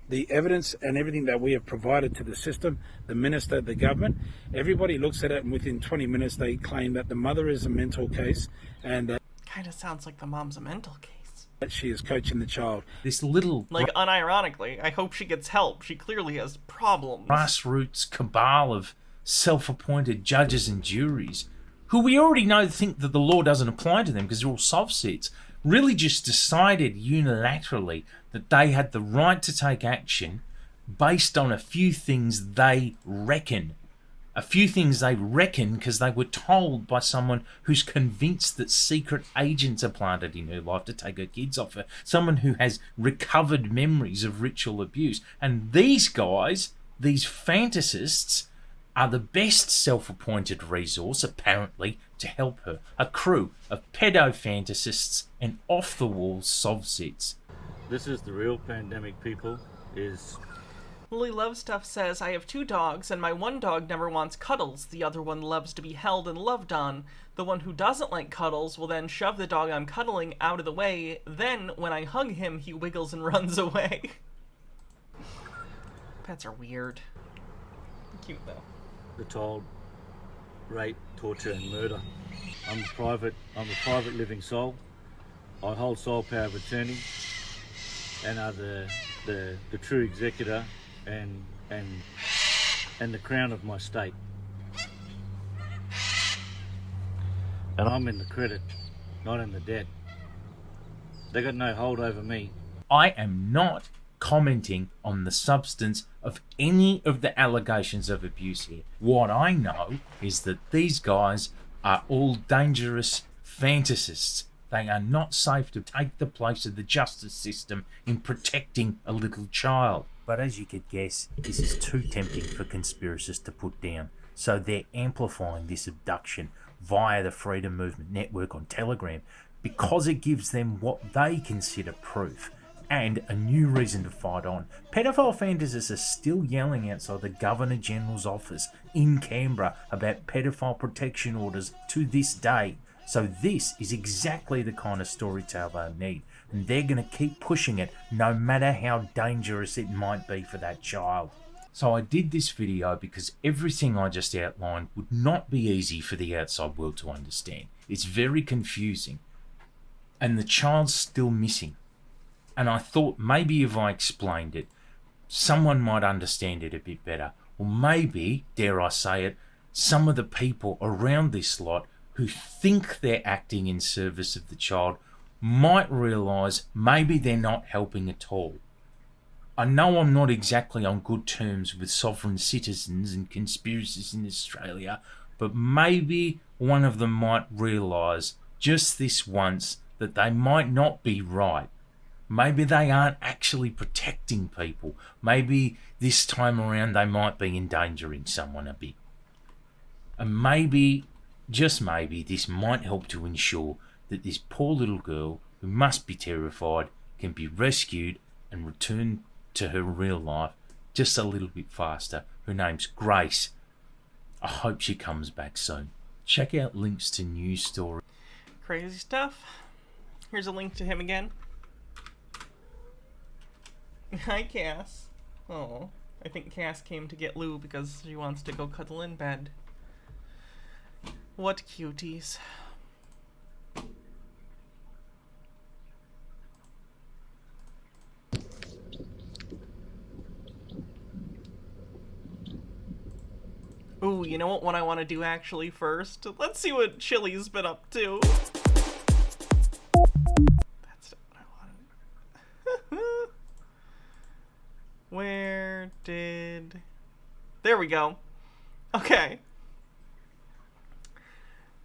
The evidence and everything that we have provided to the system, the minister, the government, everybody looks at it and within 20 minutes they claim that the mother is a mental case and that kind of sounds like the mom's a mental case. That she is coaching the child. This little... unironically, I hope she gets help. She clearly has problems. Grassroots cabal of self-appointed judges and juries, who we already know think that the law doesn't apply to them because they're all soft-sits, really just decided unilaterally that they had the right to take action based on a few things they reckon. A few things they reckon because they were told by someone who's convinced that secret agents are planted in her life to take her kids off her. Someone who has recovered memories of ritual abuse. And these guys, these fantasists, are the best self-appointed resource, apparently, to help her. A crew of pedo-fantasists and off-the-wall soft-sits. This is the real pandemic, people, is... Lily Love Stuff says, I have 2 dogs, and my one dog never wants cuddles. The other one loves to be held and loved on. The one who doesn't like cuddles will then shove the dog I'm cuddling out of the way. Then, when I hug him, he wiggles and runs away. Pets are weird. Cute, though. The child rape, torture and murder. I'm a private living soul. I hold sole power of attorney and are the true executor and the crown of my state. And I'm in the credit, not in the debt. They got no hold over me. I am not commenting on the substance of any of the allegations of abuse here. What I know is that these guys are all dangerous fantasists. They are not safe to take the place of the justice system in protecting a little child. But as you could guess, this is too tempting for conspiracists to put down. So they're amplifying this abduction via the Freedom Movement Network on Telegram because it gives them what they consider proof and a new reason to fight on. Pedophile fantasists are still yelling outside the Governor-General's office in Canberra about pedophile protection orders to this day. So this is exactly the kind of storytell they need, and they're going to keep pushing it no matter how dangerous it might be for that child. So I did this video because everything I just outlined would not be easy for the outside world to understand. It's very confusing, and the child's still missing. And I thought maybe if I explained it, someone might understand it a bit better. Or maybe, dare I say it, some of the people around this lot who think they're acting in service of the child might realise maybe they're not helping at all. I know I'm not exactly on good terms with sovereign citizens and conspiracists in Australia, but maybe one of them might realise just this once that they might not be right. Maybe they aren't actually protecting people. Maybe this time around they might be endangering someone a bit. And maybe, just maybe, this might help to ensure that this poor little girl, who must be terrified, can be rescued and returned to her real life just a little bit faster. Her name's Grace. I hope she comes back soon. Check out links to news stories. Crazy stuff. Here's a link to him again. Hi, Cass. Oh, I think Cass came to get Lou because she wants to go cuddle in bed. What cuties. Ooh, you know what one I want to do actually first? Let's see what Chili's been up to. That's not what I wanted. Where did... There we go. Okay.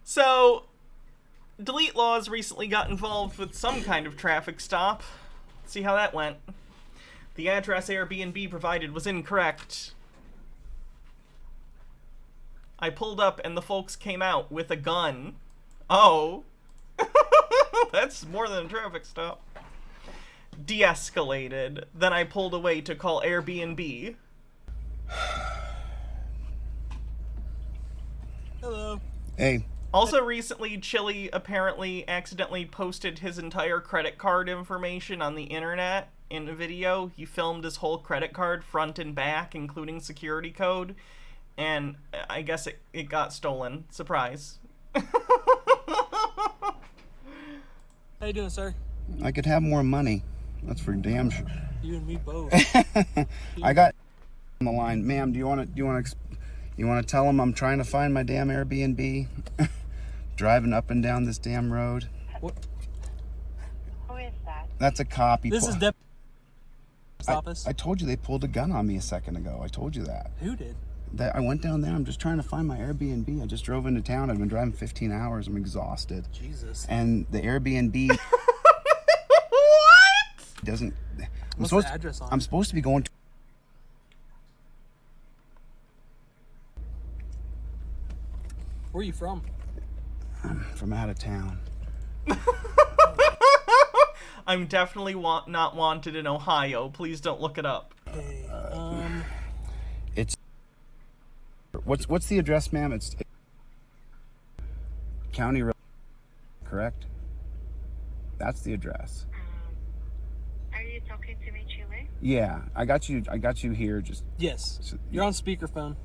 So, Delete Lawz recently got involved with some kind of traffic stop. Let's see how that went. The address Airbnb provided was incorrect. I pulled up and the folks came out with a gun. Oh. That's more than a traffic stop. De-escalated. Then I pulled away to call Airbnb. Hello. Hey. Also recently, Chili apparently accidentally posted his entire credit card information on the internet in a video. He filmed his whole credit card front and back, including security code. And I guess it got stolen. Surprise. How you doing, sir? I could have more money. That's for damn sure. You and me both. I got on the line, ma'am. Do you want to tell them I'm trying to find my damn Airbnb? Driving up and down this damn road. What? Who is that? That's a copy. This is Stop us. I told you they pulled a gun on me a second ago. I told you that. Who did? I went down there. I'm just trying to find my Airbnb. I just drove into town. I've been driving 15 hours. I'm exhausted. Jesus. And the Airbnb what? Doesn't. What's the address on? I'm supposed to be going to. Where are you from? I'm from out of town. I'm definitely not wanted in Ohio. Please don't look it up. Okay. It's. What's the address, ma'am? It's County Road, correct? That's the address. Are you talking to me, Chile? Yeah, I got you here. Just yes. You're on speakerphone.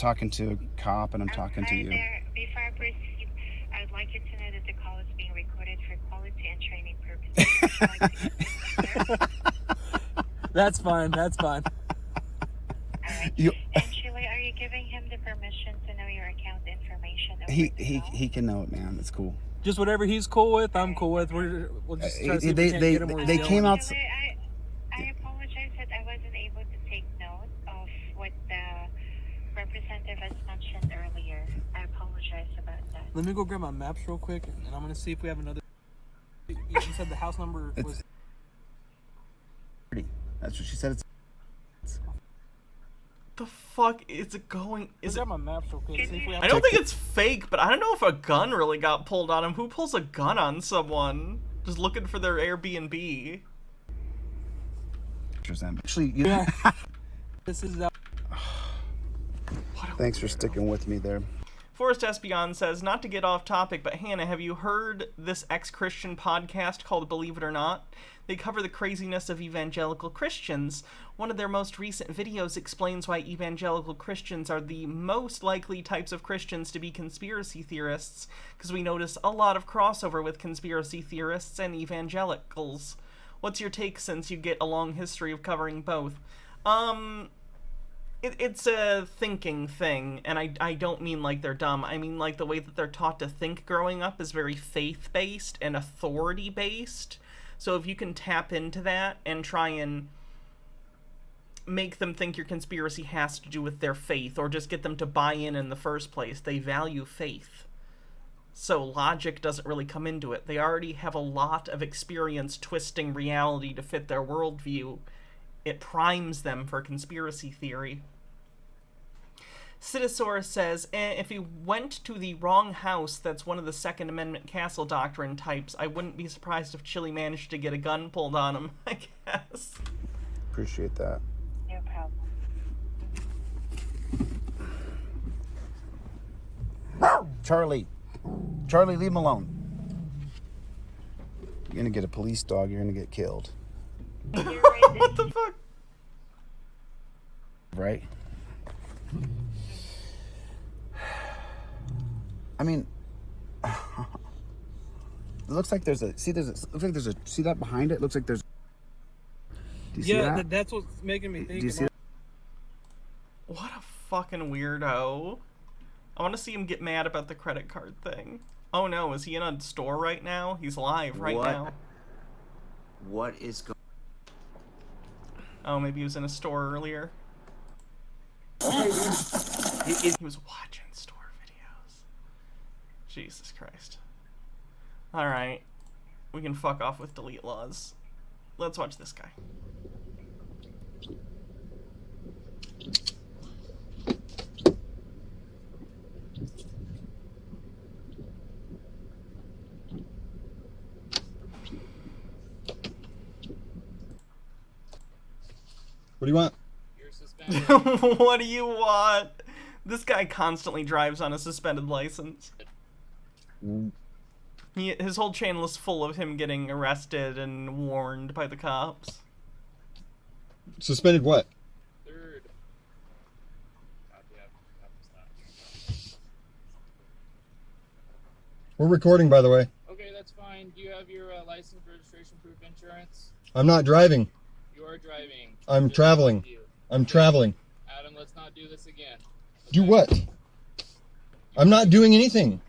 talking to a cop and I'm talking to you. There, before I proceed, I would like you to know that the call is being recorded for quality and training purposes. That's fine. That's fine. You, And Chile, are you giving him the permission to know your account information? he can know it, man. It's cool. Just whatever he's cool with, I'm cool with. We'll just try to see if we can't get him where he's going. came out. Chile, I apologize that I wasn't able to take note of what the representative has mentioned earlier. I apologize about that. Let me go grab my maps real quick, and I'm gonna see if we have another. You said the house number was. That's what she said. It's. The fuck is it going? Is it? My maps real quick. See if we have I don't think it's fake, but I don't know if a gun really got pulled on him. Who pulls a gun on someone? Just looking for their Airbnb. Actually, yeah. This is. Thanks for sticking with me there. Forrest Espion says, not to get off topic, but Hannah, have you heard this ex-Christian podcast called Believe It or Not? They cover the craziness of evangelical Christians. One of their most recent videos explains why evangelical Christians are the most likely types of Christians to be conspiracy theorists, because we notice a lot of crossover with conspiracy theorists and evangelicals. What's your take, since you get a long history of covering both? It's a thinking thing, and I don't mean like they're dumb. I mean like the way that they're taught to think growing up is very faith-based and authority-based. So if you can tap into that and try and make them think your conspiracy has to do with their faith, or just get them to buy in the first place, they value faith. So logic doesn't really come into it. They already have a lot of experience twisting reality to fit their worldview. It primes them for conspiracy theory. Citisaurus says, if he went to the wrong house that's one of the Second Amendment Castle Doctrine types, I wouldn't be surprised if Chili managed to get a gun pulled on him, I guess. Appreciate that. No problem. Charlie, leave him alone. You're gonna get a police dog, you're gonna get killed. What the fuck? Right? I mean, it looks like there's a, see that behind it? Looks like there's, do you see that? That's what's making me think. Do you see that? What a fucking weirdo. I want to see him get mad about the credit card thing. Oh no, is he in a store right now? He's live right now. What is going Oh, maybe he was in a store earlier. He was watching store videos. Jesus Christ. Alright. We can fuck off with delete Lawz. Let's watch this guy. What do you want? What do you want? This guy constantly drives on a suspended license. His whole channel is full of him getting arrested and warned by the cops. Suspended what? We're recording, by the way. Okay, that's fine. Do you have your license, registration, proof, insurance? I'm not driving. You are driving. I'm traveling. I'm traveling. Adam, let's not do this again. Do what? I'm not doing anything.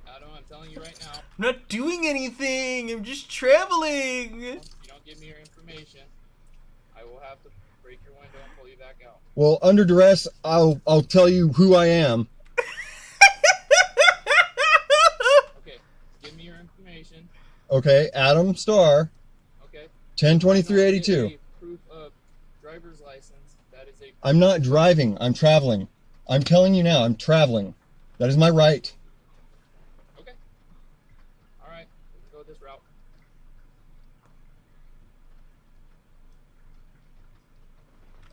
Adam, I'm telling you right now. I'm not doing anything. I'm just traveling. If you don't give me your information, I will have to break your window and pull you back out. Well, under duress, I'll tell you who I am. Okay, give me your information. Okay, Adam Starr. Okay. 102382. Proof of driver's license. That is a. I'm not driving. I'm traveling. I'm telling you now, I'm traveling. That is my right. Okay. All right. We can go this route.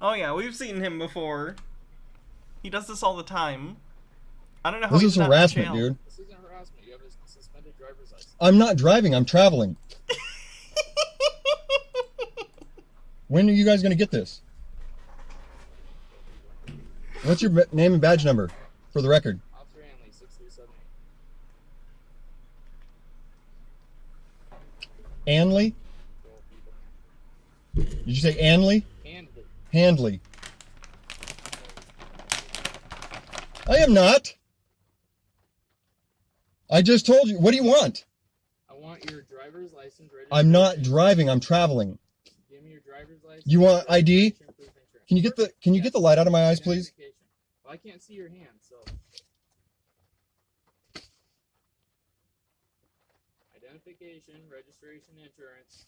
Oh yeah, we've seen him before. He does this all the time. I don't know how This he's is not in harassment, jail. dude. This isn't harassment. You have a suspended driver's license. I'm not driving. I'm traveling. When are you guys going to get this? What's your name and badge number for the record? Officer Hanley, 637. Anley? Did you say Anley? Handley. Handley. I am not. I just told you. What do you want? I want your driver's license. I'm not driving. I'm traveling. Give me your driver's license. You want ID? Can you get the light out of my eyes, please? Well, I can't see your hand, so. Identification, registration, insurance.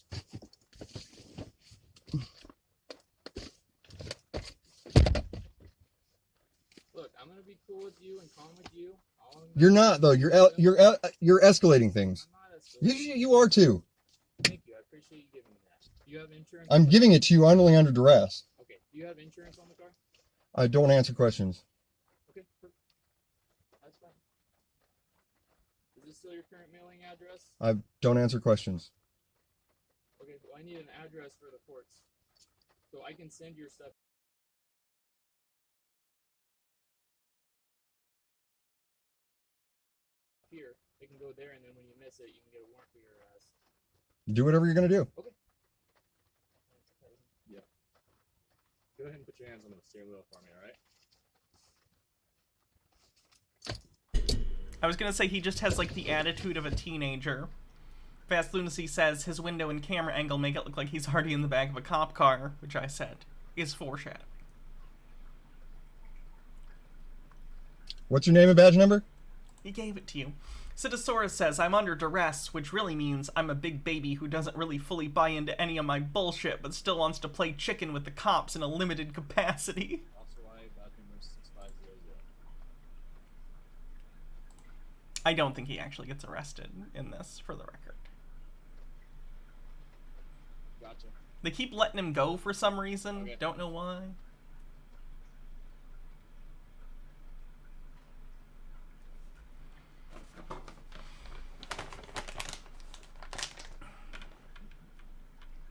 Look, I'm gonna be cool with you and calm with you. You're not though. You're escalating things. You are too. Thank you. I appreciate you giving me that. Do you have insurance? I'm giving it to you only under duress. Okay. Do you have insurance on the car? I don't answer questions. Okay. Perfect. That's fine. Is this still your current mailing address? I don't answer questions. Okay. Well, I need an address for the courts, so I can send your stuff. Here, they can go there, and then when you miss it, you can get a warrant for your arrest. Do whatever you're gonna do. Okay. Yeah. Go ahead and put your hands on the steering wheel for me, all right? I was gonna say he just has like the attitude of a teenager. Fast Lunacy says his window and camera angle make it look like he's already in the back of a cop car, which I said is foreshadowing. What's your name and badge number? He gave it to you. Citosaurus says, I'm under duress, which really means I'm a big baby who doesn't really fully buy into any of my bullshit, but still wants to play chicken with the cops in a limited capacity. I don't think he actually gets arrested in this, for the record. Gotcha. They keep letting him go for some reason. Okay. Don't know why.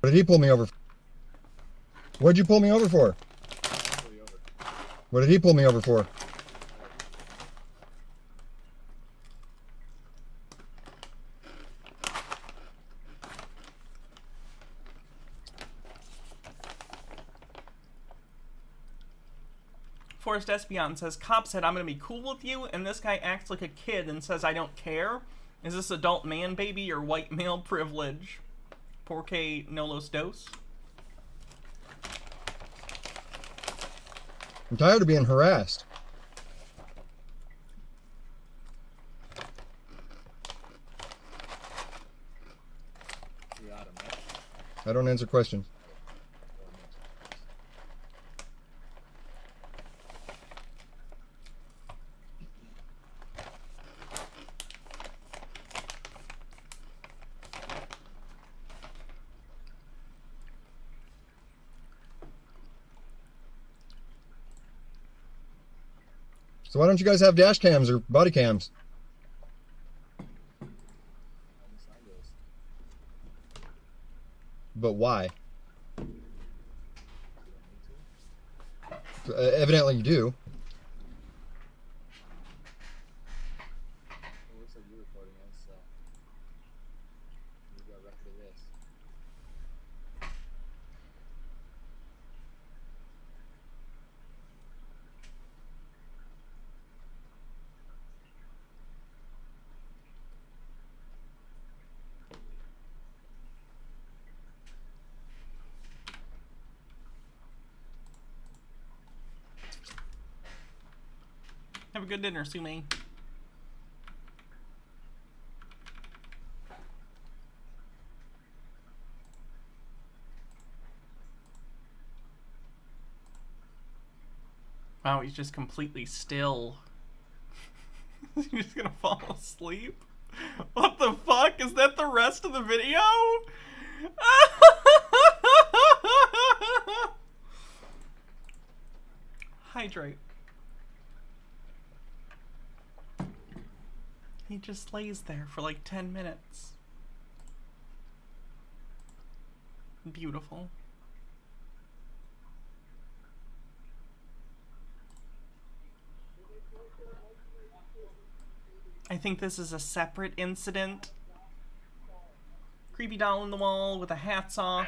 What did he pull me over for? What'd you pull me over for? What did he pull me over for? Forrest Espion says, cop said I'm gonna be cool with you, and this guy acts like a kid and says I don't care. Is this adult man baby or white male privilege? Porque no los dos? I'm tired of being harassed. You got him, right? I don't answer questions. So why don't you guys have dash cams or body cams? But why? Evidently you do. It looks like you're recording us, so you got record of this. Have a good dinner, Sume. Wow, he's just completely still. He's just gonna fall asleep? What the fuck? Is that the rest of the video? Hydrate. He just lays there for like 10 minutes. Beautiful. I think this is a separate incident. Creepy doll on the wall with the hats off.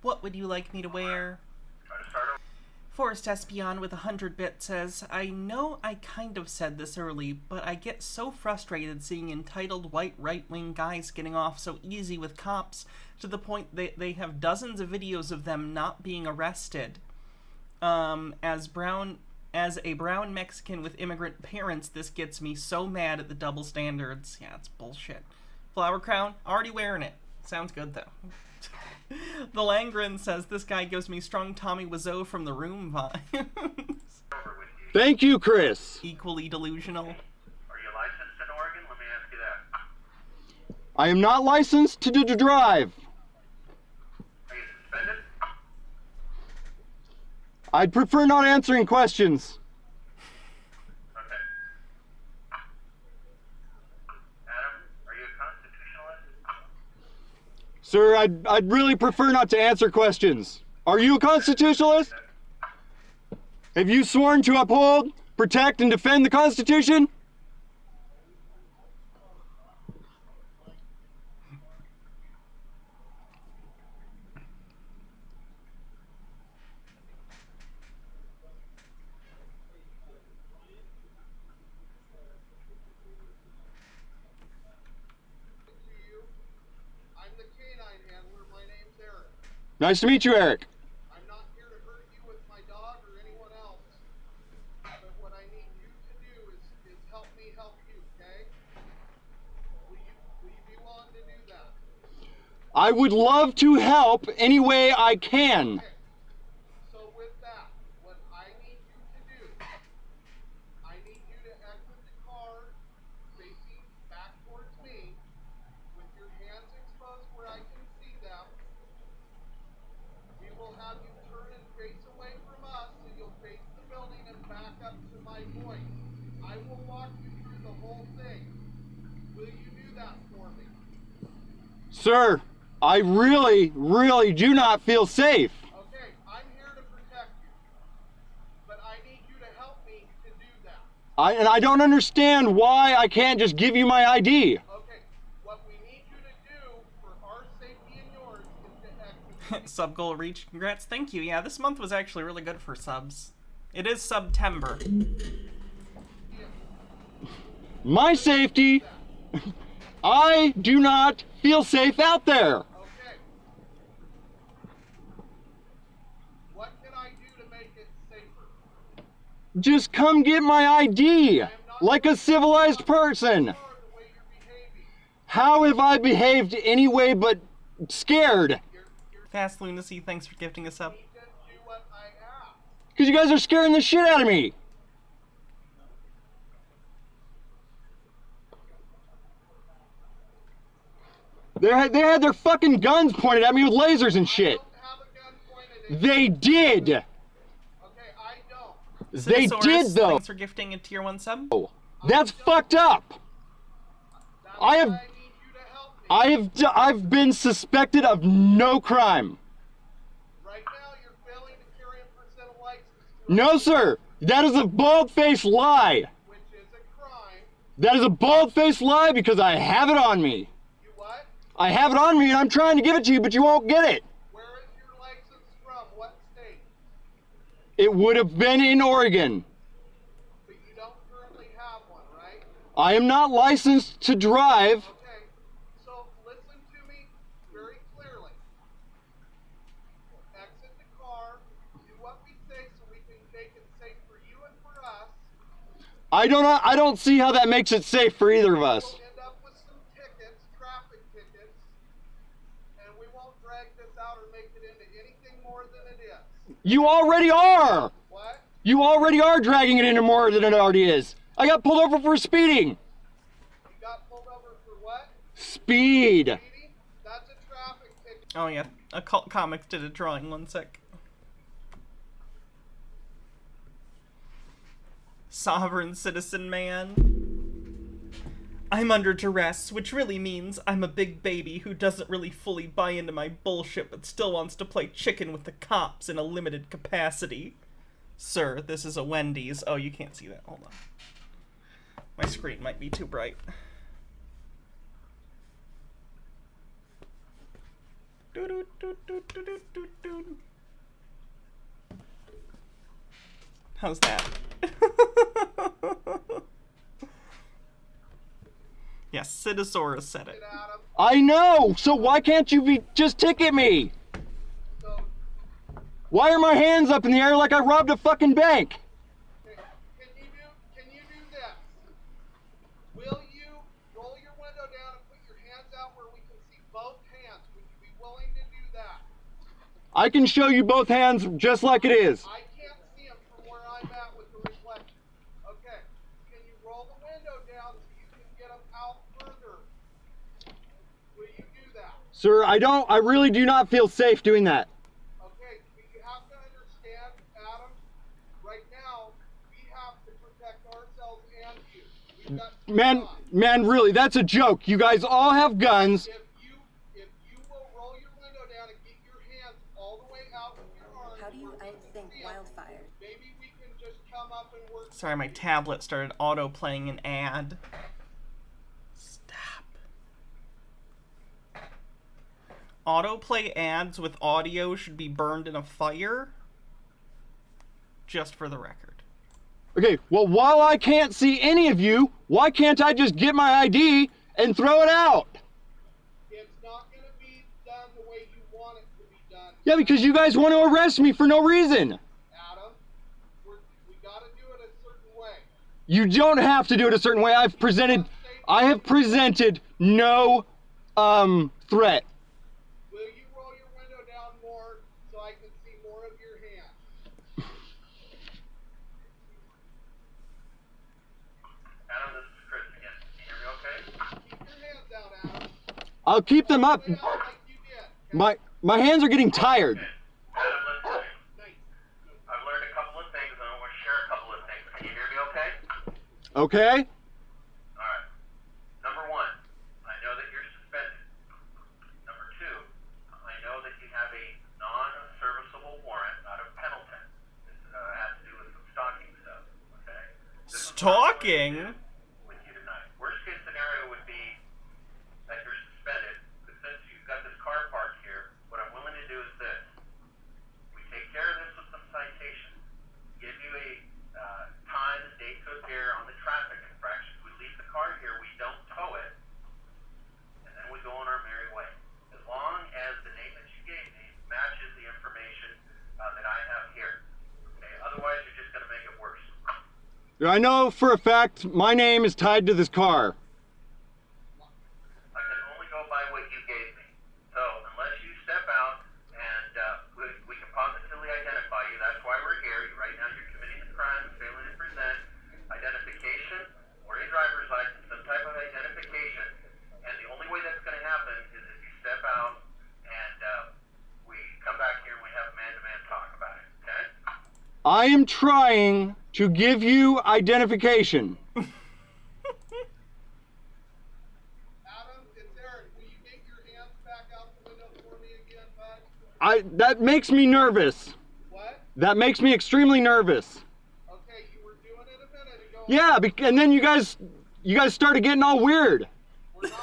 What would you like me to wear? Forest Espion with 100 bits says, I know I kind of said this early, but I get so frustrated seeing entitled white right-wing guys getting off so easy with cops to the point they have dozens of videos of them not being arrested. As a brown Mexican with immigrant parents, this gets me so mad at the double standards. Yeah, it's bullshit. Flower crown, already wearing it. Sounds good though. The Langren says, this guy gives me strong Tommy Wiseau from The Room vibes. Thank you, Chris. Equally delusional. Are you licensed in Oregon? Let me ask you that. I am not licensed to drive. Are you suspended? I'd prefer not answering questions. Sir, I'd really prefer not to answer questions. Are you a constitutionalist? Have you sworn to uphold, protect, and defend the Constitution? Nice to meet you, Eric. I'm not here to hurt you with my dog or anyone else. But what I need you to do is help me help you, okay? Will you be willing to do that? I would love to help any way I can. Okay. So with that, what I need you to do, I need you to exit the car facing back towards me with your hands exposed where I can see them. We will have you turn and face away from us, and you'll face the building and back up to my voice. I will walk you through the whole thing. Will you do that for me? Sir, I really, really do not feel safe. Okay, I'm here to protect you. But I need you to help me to do that. And I don't understand why I can't just give you my ID. Okay, what we need you to do for our safety and yours is to exit. Sub goal reached. Congrats. Thank you. Yeah, this month was actually really good for subs. It is September. My safety. I do not feel safe out there. Okay. What can I do to make it safer? Just come get my ID, like a civilized person. How have I behaved any way but scared? Fast Lunacy, thanks for gifting us up. Because you guys are scaring the shit out of me. They had their fucking guns pointed at me with lasers and shit. They did. Okay, I don't. They did though. Thanks for gifting a tier 1 sub. That's fucked up. I've been suspected of no crime. Right now you're failing to carry a percent of license. No, sir. That is a bald-faced lie. Which is a crime. That is a bald-faced lie because I have it on me. You what? I have it on me and I'm trying to give it to you, but you won't get it. Where is your license from? What state? It would have been in Oregon. But you don't currently have one, right? I am not licensed to drive. Okay, so listen to me very clearly. Exit the car, do what we say so we can make it safe for you and for us. I don't see how that makes it safe for either of us. We'll end up with some tickets, traffic tickets, and we won't drag this out or make it into anything more than it is. You already are. What? You already are dragging it into more than it already is. I got pulled over for speeding. You got pulled over for what? Speed. That's a traffic ticket. Oh yeah, Occult Comics did a drawing. 1 sec. Sovereign Citizen Man. I'm under duress, which really means I'm a big baby who doesn't really fully buy into my bullshit but still wants to play chicken with the cops in a limited capacity. Sir, this is a Wendy's. Oh, you can't see that. Hold on. My screen might be too bright. How's that? Yes, Citosaurus said it. I know! So why can't you just ticket me? Why are my hands up in the air like I robbed a fucking bank? Can you do this? Will you roll your window down and put your hands out where we can see both hands? Would you be willing to do that? I can show you both hands just like it is. I can't see them from where I'm at with the reflection. Okay. Can you roll the window down so you can get them out further? Will you do that? Sir, I really do not feel safe doing that. Okay, but you have to understand, Adam, right now, we have to protect ourselves and you. We've got Man, really, that's a joke. You guys all have guns. If you will roll your window down and get your hands all the way out with your arms. How do you outthink wildfire? Maybe we can just come up and work. Sorry, my tablet started auto-playing an ad. Stop. Autoplay ads with audio should be burned in a fire. Just for the record. Okay, well, while I can't see any of you, why can't I just get my ID and throw it out? It's not going to be done the way you want it to be done. Yeah, because you guys want to arrest me for no reason. Adam, we got to do it a certain way. You don't have to do it a certain way. I have presented no threat. Will you roll your window down more so I can see more of your hands? Adam, this is Chris again. Can you hear me okay? Keep your hands out, Adam. I'll keep them up. Like you did. My hands are getting tired. Adam, listen. I've learned a couple of things and I want to share a couple of things. Can you hear me okay? Okay? Alright. Number one, I know that you're suspended. Number two, I know that you have a non-serviceable warrant out of Pendleton. This has to do with some stalking stuff, okay? Stalking? With you tonight. Worst case scenario would be that you're suspended, but since you've got this car parked here, what I'm willing to do is this. We take care of this with some citations, give you a time and date to appear on the traffic infraction. We leave the car here, we don't tow it, and then we go on our merry way. As long as the name that you gave me matches the information that I have here. Okay? Otherwise, you're just going to make it worse. I know for a fact my name is tied to this car. I can only go by what you gave me. So unless you step out and we can positively identify you, that's why we're here. Right now you're committing a crime, failing to present identification or a driver's license, some type of identification. And the only way that's going to happen is if you step out and we come back here and we have a man-to-man talk about it. Okay? I am trying to give you identification. Adam, it's Eric. Will you get your hands back out the window for me again, bud? That makes me nervous. What? That makes me extremely nervous. Okay, you were doing it a minute ago. Yeah, and then you guys started getting all weird. We're not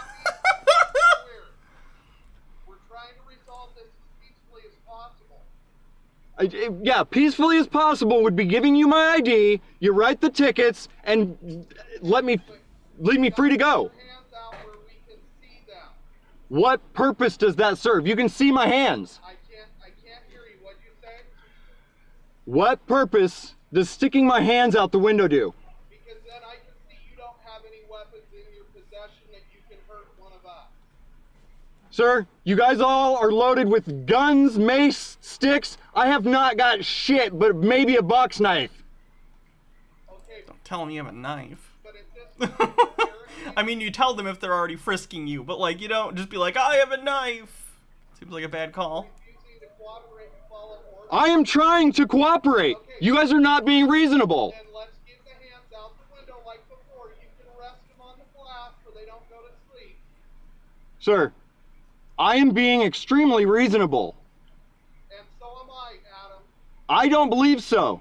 being weird. We're trying to resolve this as peacefully as possible. Yeah, peacefully as possible would be giving you my ID, you write the tickets, and leave me free to go. Hands out where we can see them. What purpose does that serve? You can see my hands. I can't hear you. What'd you say? What purpose does sticking my hands out the window do? Because then I can see you don't have any weapons in your possession that you can hurt one of us. Sir, you guys all are loaded with guns, mace, sticks. I have not got shit, but maybe a box knife. Okay. Don't tell them you have a knife. But at this I mean, you tell them if they're already frisking you, but like, you don't just be like, I have a knife. Seems like a bad call. I am trying to cooperate. Okay. You guys are not being reasonable. Then let's get the hands out the window like before. You can arrest them on the glass so they don't go to sleep. Sir, I am being extremely reasonable. And so am I, Adam. I don't believe so.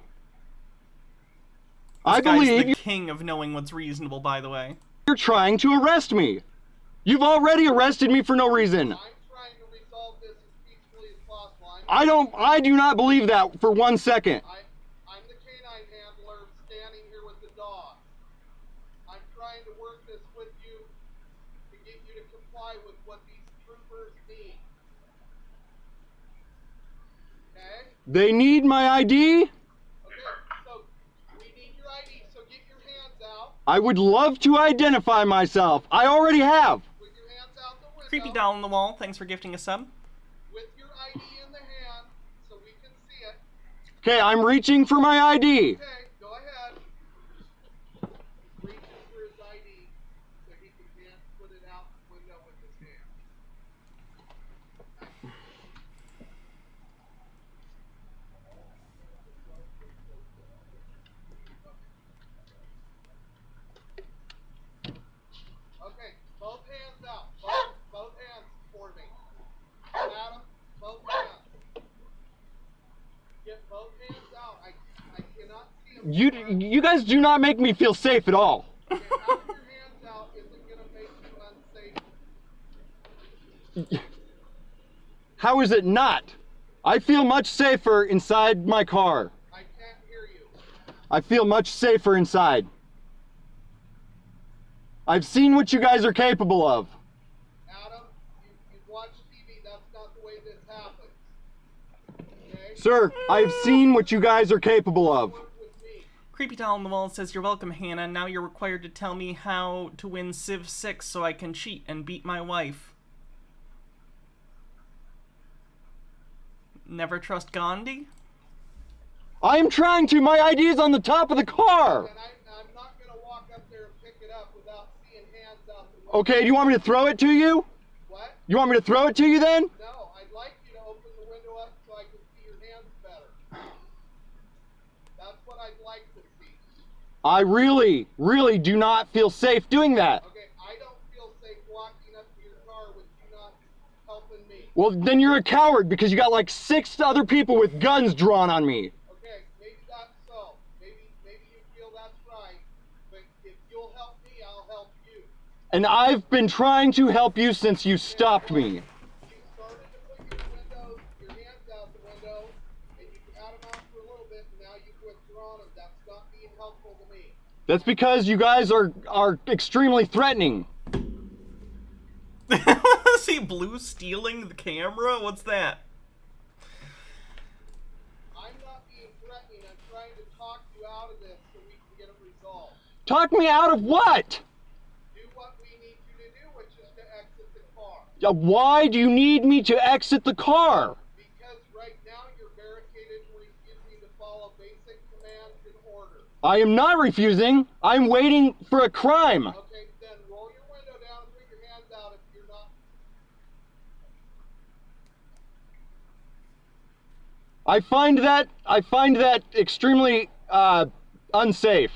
This I guy's believe the king of knowing what's reasonable, by the way. you're trying to arrest me. You've already arrested me for no reason. I'm trying to resolve this as peacefully as possible. I do not believe that for 1 second. I'm the canine handler standing here with the dog. I'm trying to work this with you to get you to comply with what these troopers need. Okay? They need my ID? Okay, so we need your ID, so get your hands out. I would love to identify myself. I already have. With your hands out the window. Creepy doll on the wall, thanks for gifting a sub. With your ID in the hand, so we can see it. Okay, I'm reaching for my ID. Okay, go ahead. Reaching for his ID so he can't put it out the window with his hand. Okay, both hands out. Both hands for me. Adam, both hands. Get both hands out. I cannot see them. You guys do not make me feel safe at all. Okay, having your hands out isn't going to make you unsafe. How is it not? I feel much safer inside my car. I can't hear you. I feel much safer inside. I've seen what you guys are capable of. Adam, you've watched TV. That's not the way this happens. Okay? Sir, I've seen what you guys are capable of. Creepy doll on the wall says, "You're welcome, Hannah. Now you're required to tell me how to win Civ 6 so I can cheat and beat my wife." Never trust Gandhi? I am trying to. My ID is on the top of the car. And I'm not going to walk up there and pick it up without seeing hands out the window. Okay, do you want me to throw it to you? What? You want me to throw it to you then? No, I'd like you to open the window up so I can see your hands better. That's what I'd like to see. I really, really do not feel safe doing that. Okay, I don't feel safe walking up to your car with you not helping me. Well, then you're a coward because you got like 6 other people with guns drawn on me. Okay, maybe that's so. Maybe you feel that's right. But if you'll help me, I'll help you. And I've been trying to help you since you stopped me. You started to put your hands out the window, and you had them out for a little bit, and now you've withdrawn them. That's not being helpful to me. That's because you guys are extremely threatening. See Blue stealing the camera? What's that? I'm not being threatening. I'm trying to talk you out of this so we can get it resolved. Talk me out of what? Do what we need you to do, which is to exit the car. Why do you need me to exit the car? Because right now you're barricaded and refusing to follow basic commands and orders. I am not refusing. I'm waiting for a crime. Okay, then roll your window down and put your hands out if you're not. I find that extremely unsafe.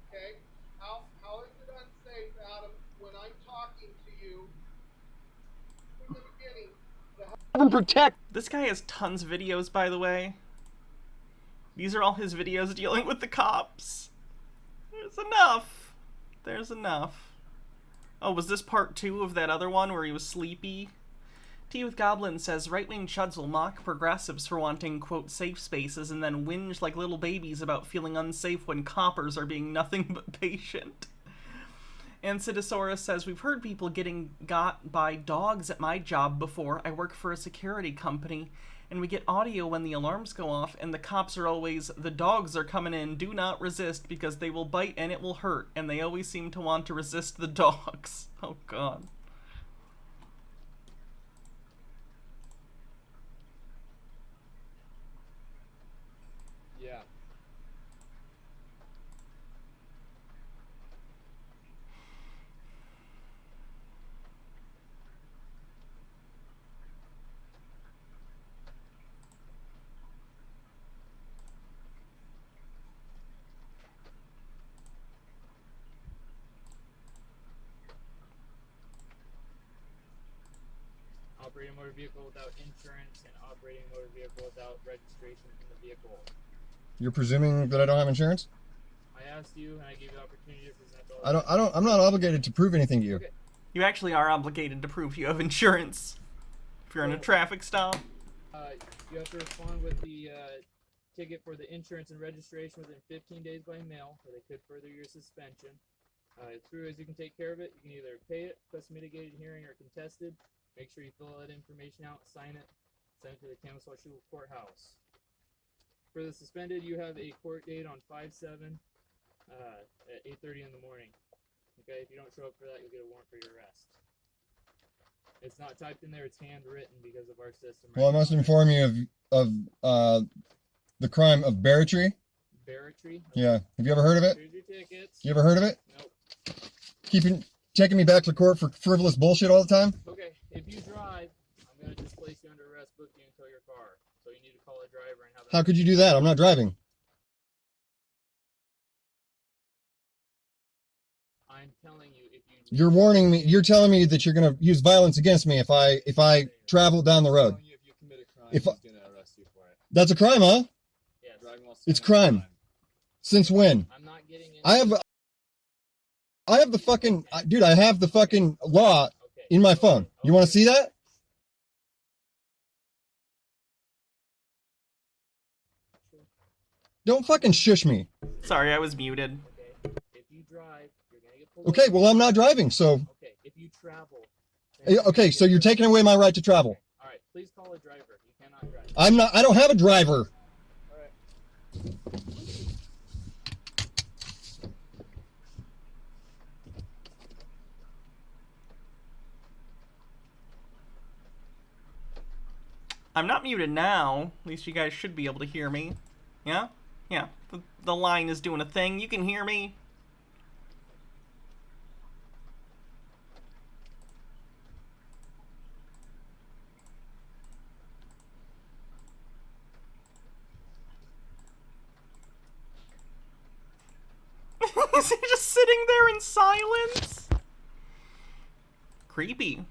Okay, how is it unsafe, Adam, when I'm talking to you from the beginning? Protect. This guy has tons of videos, by the way. These are all his videos dealing with the cops. There's enough. There's enough. Oh, was this part 2 of that other one where he was sleepy? Tea with Goblin says, right-wing chuds will mock progressives for wanting, quote, safe spaces and then whinge like little babies about feeling unsafe when coppers are being nothing but patient. And Cidosaurus says, we've heard people getting got by dogs at my job before. I work for a security company, and we get audio when the alarms go off, and the cops are always, the dogs are coming in, do not resist, because they will bite and it will hurt, and they always seem to want to resist the dogs. Oh, God. Yeah. Operating a motor vehicle without insurance and operating a motor vehicle without registration in the vehicle. You're presuming that I don't have insurance? asked you and I gave you the opportunity to present all I'm not obligated to prove anything to you. Okay. You actually are obligated to prove you have insurance. If you're in a traffic stop. You have to respond with the ticket for the insurance and registration within 15 days by mail, or they could further your suspension. As true as you can take care of it, you can either pay it, plus mitigated hearing, or contested. Make sure you fill all that information out, sign it, send it to the Kamaswashu Courthouse. For the suspended, you have a court date on 5/7 at 8:30 in the morning. Okay, if you don't show up for that, you'll get a warrant for your arrest. It's not typed in there; it's handwritten because of our system. Well, I must inform you of the crime of barratry. Barratry? Yeah. Have you ever heard of it? Here's your tickets. You ever heard of it? Nope. Taking me back to court for frivolous bullshit all the time? Okay, if you drive, I'm going to just place you under arrest, book you, and tow your car. So you need to call a driver and have How could you do that? I'm not driving. I'm telling you, if you... You're warning me. You're telling me that you're going to use violence against me if I travel down the road. If you commit a crime, If he's going to arrest you for it. That's a crime, huh? Yes. It's crime. Since when? I'm not getting into... I have the fucking... Dude, I have the fucking law in my phone. You want to see that? Don't fucking shush me. Sorry, I was muted. If you drive, you're going to get pulled Okay, over. well, I'm not driving, so... Okay, if you travel... Okay, so you're taking away my right to travel. All right, please call a driver. You cannot drive. I don't have a driver. I'm not muted now. At least you guys should be able to hear me. Yeah? Yeah. The line is doing a thing. You can hear me. Is he just sitting there in silence? Creepy.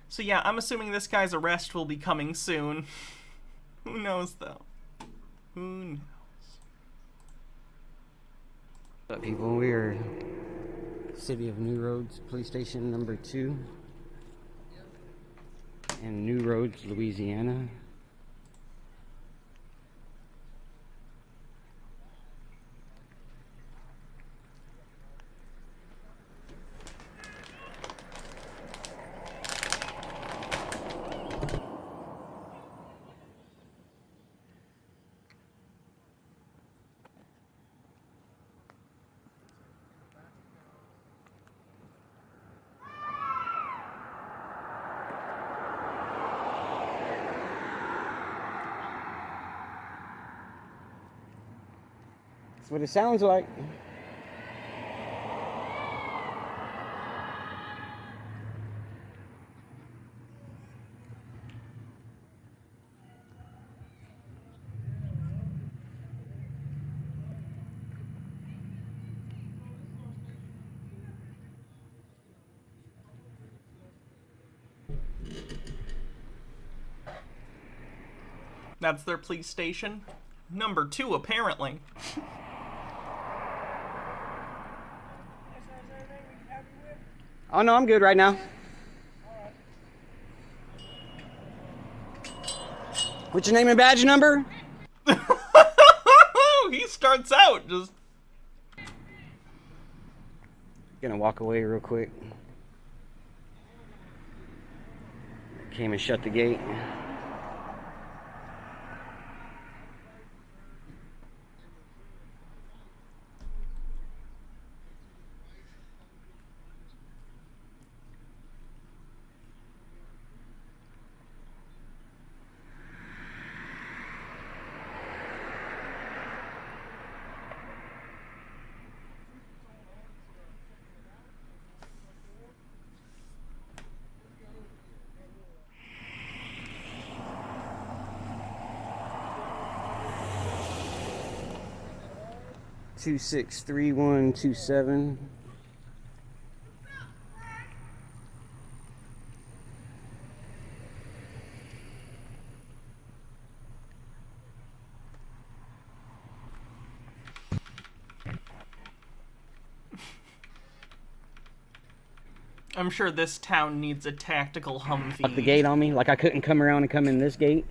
So yeah, I'm assuming this guy's arrest will be coming soon. Who knows, though? Who knows? What's up, people? We are City of New Roads, Police Station number 2 in New Roads, Louisiana. That's what it sounds like. That's their police station. Number 2, apparently. Oh no, I'm good right now. What's your name and badge number? He starts out just... Gonna walk away real quick. Came and shut the gate. Two 63127. I'm sure this town needs a tactical Humvee. Up the gate on me, like I couldn't come around and come in this gate.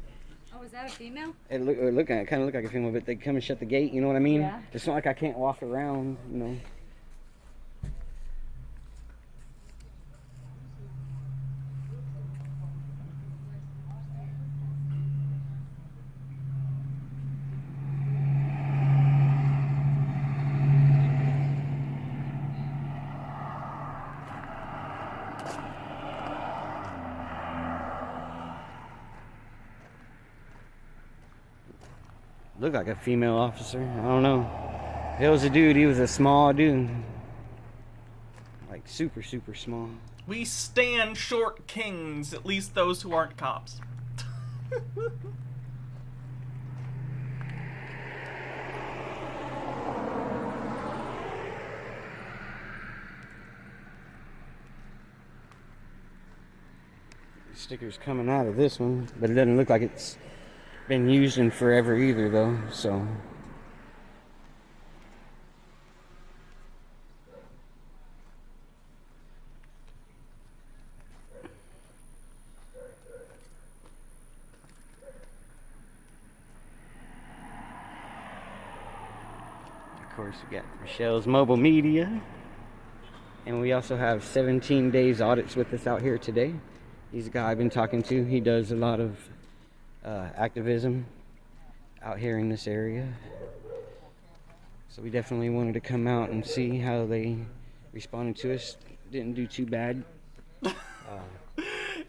Oh, is that a female? It kind of looked like a female, but they come and shut the gate. You know what I mean? Yeah. It's not like I can't walk around. You know. Looked like a female officer. I don't know. If it was a dude, he was a small dude. Like super, super small. We stand short kings, at least those who aren't cops. Stickers coming out of this one, but it doesn't look like it's been used in forever either, though. So of course we got Michelle's Mobile Media, and we also have 17 Days Audits with us out here today. He's a guy I've been talking to. He does a lot of activism out here in this area. So we definitely wanted to come out and see how they responded to us. Didn't do too bad.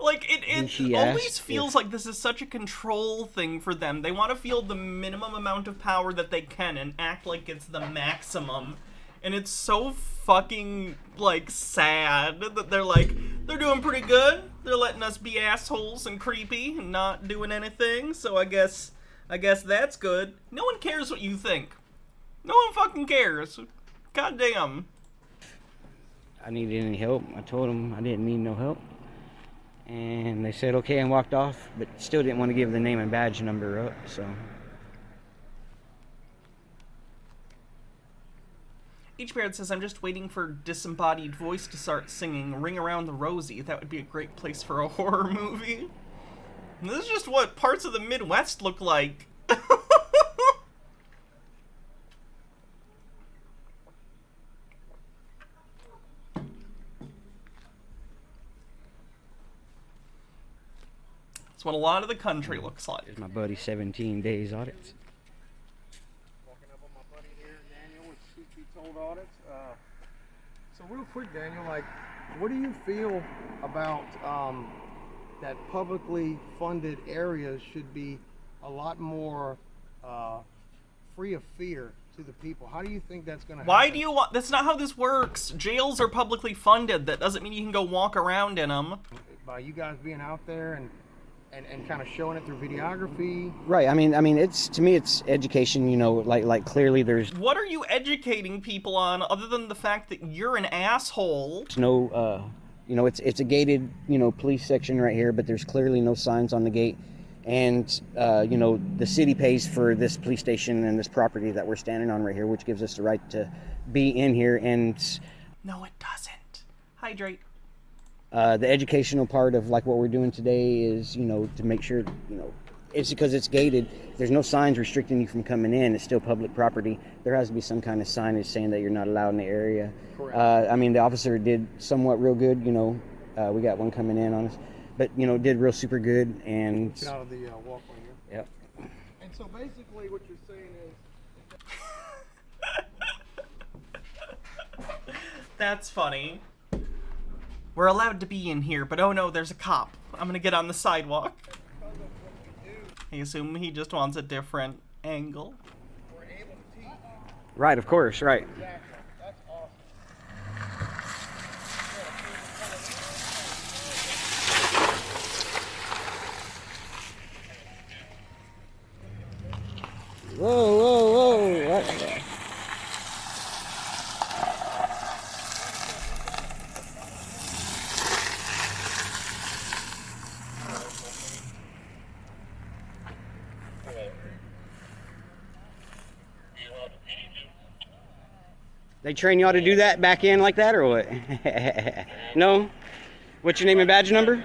Like, it always feels like this is such a control thing for them. They want to feel the minimum amount of power that they can and act like it's the maximum. And it's so fucking, like, sad that they're like, they're doing pretty good. They're letting us be assholes and creepy and not doing anything. So I guess that's good. No one cares what you think. No one fucking cares. Goddamn. I needed any help. I told them I didn't need no help. And they said okay and walked off, but still didn't want to give the name and badge number up, so. H-Beard says, I'm just waiting for disembodied voice to start singing Ring Around the Rosie. That would be a great place for a horror movie. And this is just what parts of the Midwest look like. It's what a lot of the country looks like. Here's my buddy 17 Days Audits. Walking up on my buddy here, Daniel, with Truth Be Told Audits. So real quick, Daniel, like, what do you feel about that publicly funded areas should be a lot more free of fear to the people? How do you think that's going to happen? Why do you want... That's not how this works. Jails are publicly funded. That doesn't mean you can go walk around in them. By you guys being out there and kind of showing it through videography. Right. I mean, it's, to me, it's education. You know, like clearly there's What are you educating people on other than the fact that you're an asshole? no, you know, it's a gated, you know, police section right here, but there's clearly no signs on the gate. And, you know, the city pays for this police station and this property that we're standing on right here, which gives us the right to be in here. And No, it doesn't. Hydrate. The educational part of like what we're doing today is, you know, to make sure, you know, it's because it's gated. There's no signs restricting you from coming in. It's still public property. There has to be some kind of signage saying that you're not allowed in the area. Correct. I mean, the officer did somewhat real good. You know, we got one coming in on us, but you know, did real super good. And Get out of the walkway here. Yep. And so basically, what you're saying is. That's funny. We're allowed to be in here, but oh no, there's a cop. I'm gonna get on the sidewalk. I assume he just wants a different angle. Right, of course, right. Whoa, whoa, whoa. What? They train you how to do that back in like that or what? No? What's your name and badge number?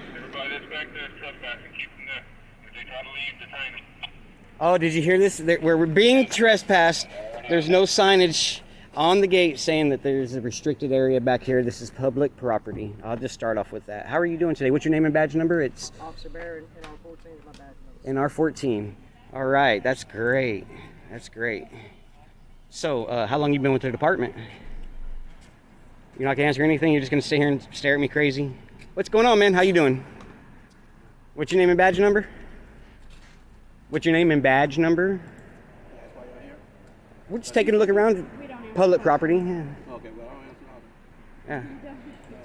Oh, did you hear this? We're being trespassed. There's no signage on the gate saying that there's a restricted area back here. This is public property. I'll just start off with that. How are you doing today? What's your name and badge number? It's Officer Barron, NR14 is my badge NR number. 14. All right, that's great. That's great. So, how long you been with the department? You're not gonna answer anything? You're just gonna sit here and stare at me crazy? What's going on, man? How you doing? What's your name and badge number? What's your name and badge number? We're just taking a look around public property. Yeah. Okay, well, Yeah.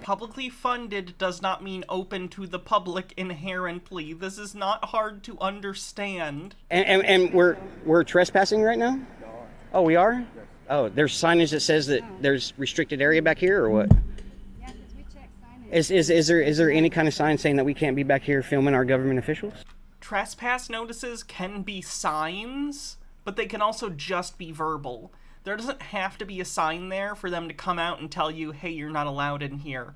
Publicly funded does not mean open to the public inherently. This is not hard to understand. And we're trespassing right now? Oh, we are? Oh, there's signage that says that there's restricted area back here, or what? Yeah, because we check signage. Is there any kind of sign saying that we can't be back here filming our government officials? Trespass notices can be signs, but they can also just be verbal. There doesn't have to be a sign there for them to come out and tell you, hey, you're not allowed in here.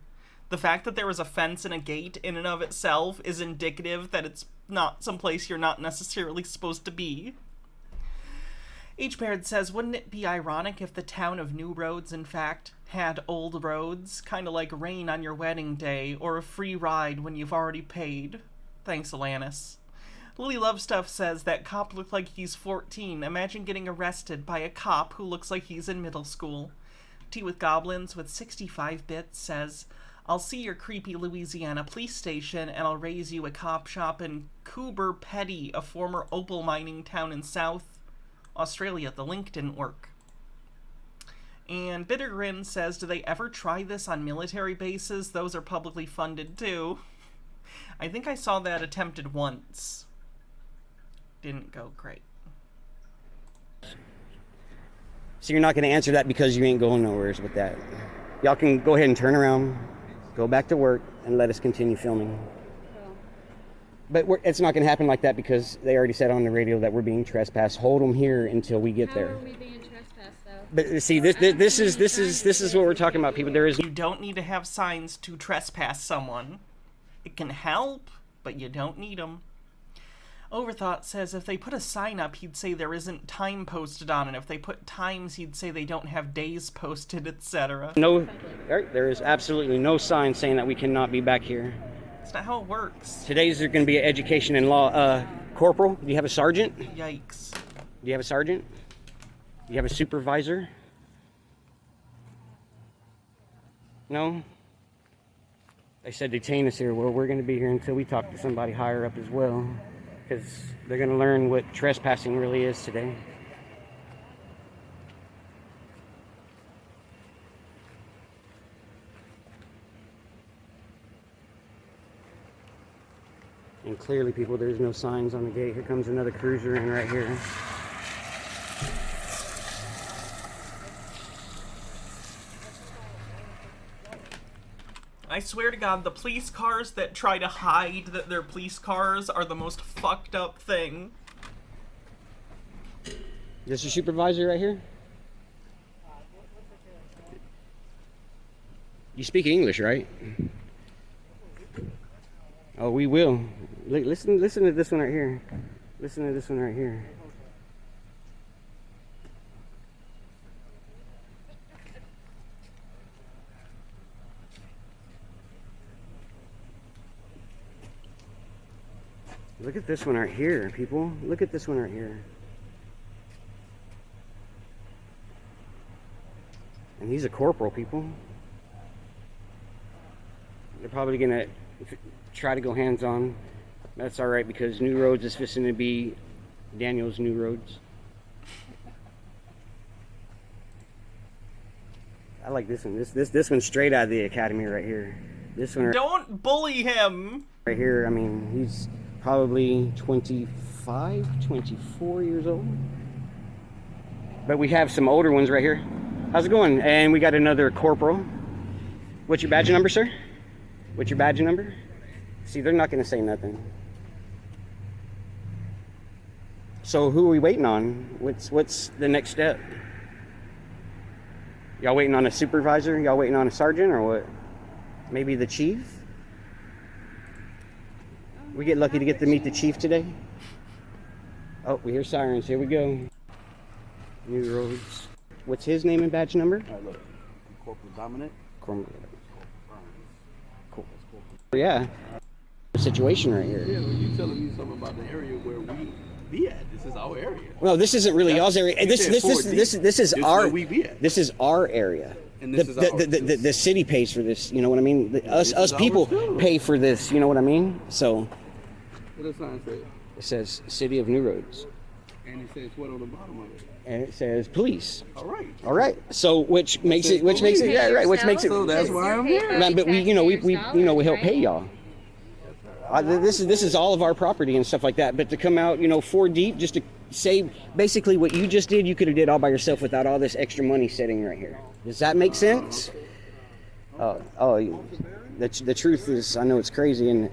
The fact that there was a fence and a gate in and of itself is indicative that it's not someplace you're not necessarily supposed to be. H. Baird says, wouldn't it be ironic if the town of New Roads, in fact, had old roads, kind of like rain on your wedding day, or a free ride when you've already paid? Thanks, Alanis. Lily Lovestuff says that cop looked like he's 14. Imagine getting arrested by a cop who looks like he's in middle school. Tea with Goblins with 65 bits says, I'll see your creepy Louisiana police station and I'll raise you a cop shop in Coober Pedy, a former opal mining town in South Australia. The link didn't work. And Bittergrin says, do they ever try this on military bases? Those are publicly funded too. I think I saw that attempted once. Didn't go great. So you're not going to answer that because you ain't going nowhere with that. Y'all can go ahead and turn around, go back to work, and let us continue filming. But it's not going to happen like that because they already said on the radio that we're being trespassed. Hold them here until we get there. How are we being trespassed, though? But see, this is what we're talking about, people. You don't need to have signs to trespass someone. It can help, but you don't need them. Overthought says if they put a sign up, he'd say there isn't time posted on it. If they put times, he'd say they don't have days posted, etc. No, there is absolutely no sign saying that we cannot be back here. That's not how it works. Today's going to be an education in law. Corporal, do you have a sergeant? Yikes. Do you have a sergeant? Do you have a supervisor? No? They said detain us here. Well, we're going to be here until we talk to somebody higher up as well. Because they're going to learn what trespassing really is today. And clearly, people, there's no signs on the gate. Here comes another cruiser in right here. I swear to God, the police cars that try to hide that they're police cars are the most fucked up thing. This your supervisor right here? You speak English, right? Oh, we will. Listen to this one right here. Listen to this one right here. Look at this one right here, people. Look at this one right here. And he's a corporal, people. They're probably gonna try to go hands-on. That's all right because New Roads is fixing to be Daniel's New Roads. I like this one. This one's straight out of the academy right here. This one. Don't bully him. Right here. I mean, he's probably 25, 24 years old. But we have some older ones right here. How's it going? And we got another corporal. What's your badge number, sir? What's your badge number? See, they're not going to say nothing. So who are we waiting on? What's the next step? Y'all waiting on a supervisor? Y'all waiting on a sergeant or what? Maybe the chief? We get lucky to get to meet the chief today. Oh, we hear sirens. Here we go. New roads. What's his name and badge number? All right, look. Corporal Dominic. Cool. Yeah. Situation right here. Yeah, well, you telling me something about the area where we be at. This is our area. Well, this isn't really y'all's area. This is our where we be at. This is our area. And this is our, the city pays for this. You know what I mean? Us people pay for this. You know what I mean? So. What does sign say? It says City of New Roads. And it says what on the bottom of it? And it says police. All right. All right. So which makes it yeah, right. Which makes it. So that's why I'm here. But we we help pay y'all. This is all of our property and stuff like that. But to come out 4 deep just to say basically what you just did, you could have did all by yourself without all this extra money sitting right here. Does that make sense? The truth is, I know it's crazy and.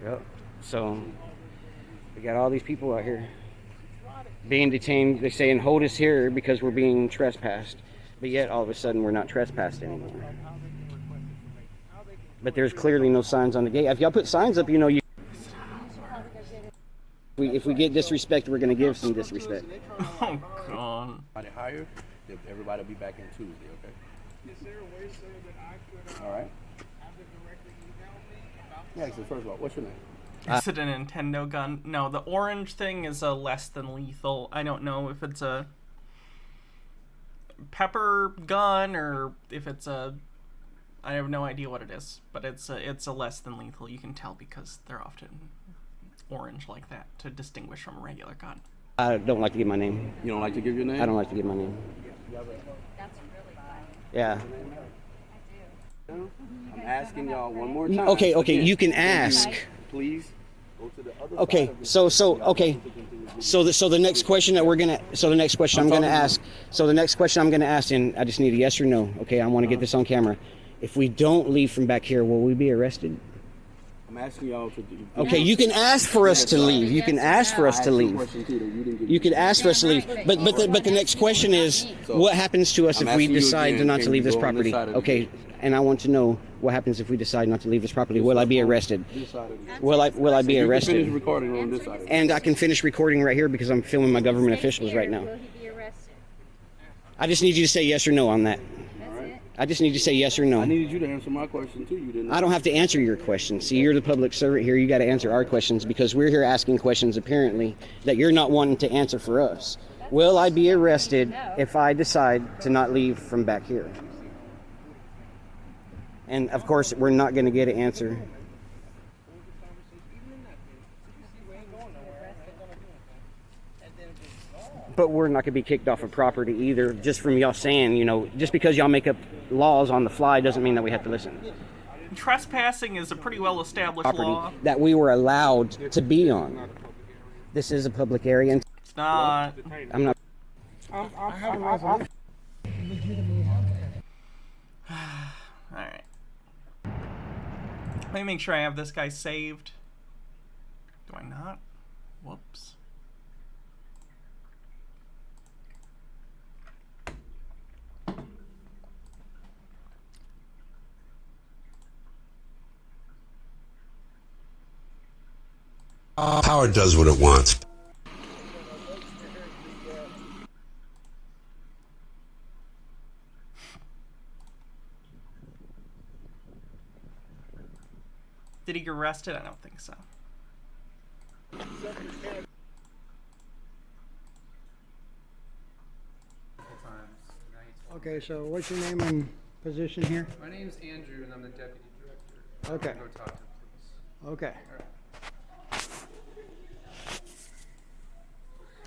Yep. So we got all these people out here being detained. They're saying hold us here because we're being trespassed, but yet all of a sudden we're not trespassed anymore. But there's clearly no signs on the gate. If y'all put signs up, you. If we get disrespect, we're gonna give some disrespect. Oh God. Higher, everybody will be back in Tuesday. Okay. Is there a way, sir, that I could? All right. Yeah, so first of all, what's your name? Is it a Nintendo gun? No, the orange thing is a less than lethal. I don't know if it's a pepper gun or if it's a... I have no idea what it is, but it's a less than lethal. You can tell because they're often orange like that to distinguish from a regular gun. I don't like to give my name. You don't like to give your name? I don't like to give my name. That's really fun. Yeah. I'm asking y'all one more time. Okay, Again, you can ask. Please go to the other Okay, so the next question that we're gonna the next question I'm gonna ask, and I just need a yes or no. Okay, I want to get this on camera. If we don't leave from back here, will we be arrested? I'm asking y'all to do. Okay, you can ask for us to leave. You can ask for us to leave. You can ask for us to leave. But the next question is, what happens to us if we decide not to leave this property? Okay, and I want to know what happens if we decide not to leave this property. Will I be arrested? Will I be arrested? Finish recording on this side. And I can finish recording right here because I'm filming my government officials right now. I just need you to say yes or no on that. I just need you to say yes or no. I needed you to answer my question too. You didn't. I don't have to answer your question. See, you're the public servant here. You got to answer our questions because we're here asking questions apparently that you're not wanting to answer for us. Will I be arrested if I decide to not leave from back here? And of course, we're not going to get an answer. But we're not going to be kicked off of property either, just from y'all saying, just because y'all make up laws on the fly doesn't mean that we have to listen. Trespassing is a pretty well-established Property law. that we were allowed to be on. This is a public area. And It's not. I'm not. Alright. Let me make sure I have this guy saved. Do I not? Whoops. Power does what it wants. Did he get arrested? I don't think so. Okay, so what's your name and position here? My name's Andrew, and I'm the deputy director. Okay. Go talk to him, please. Okay.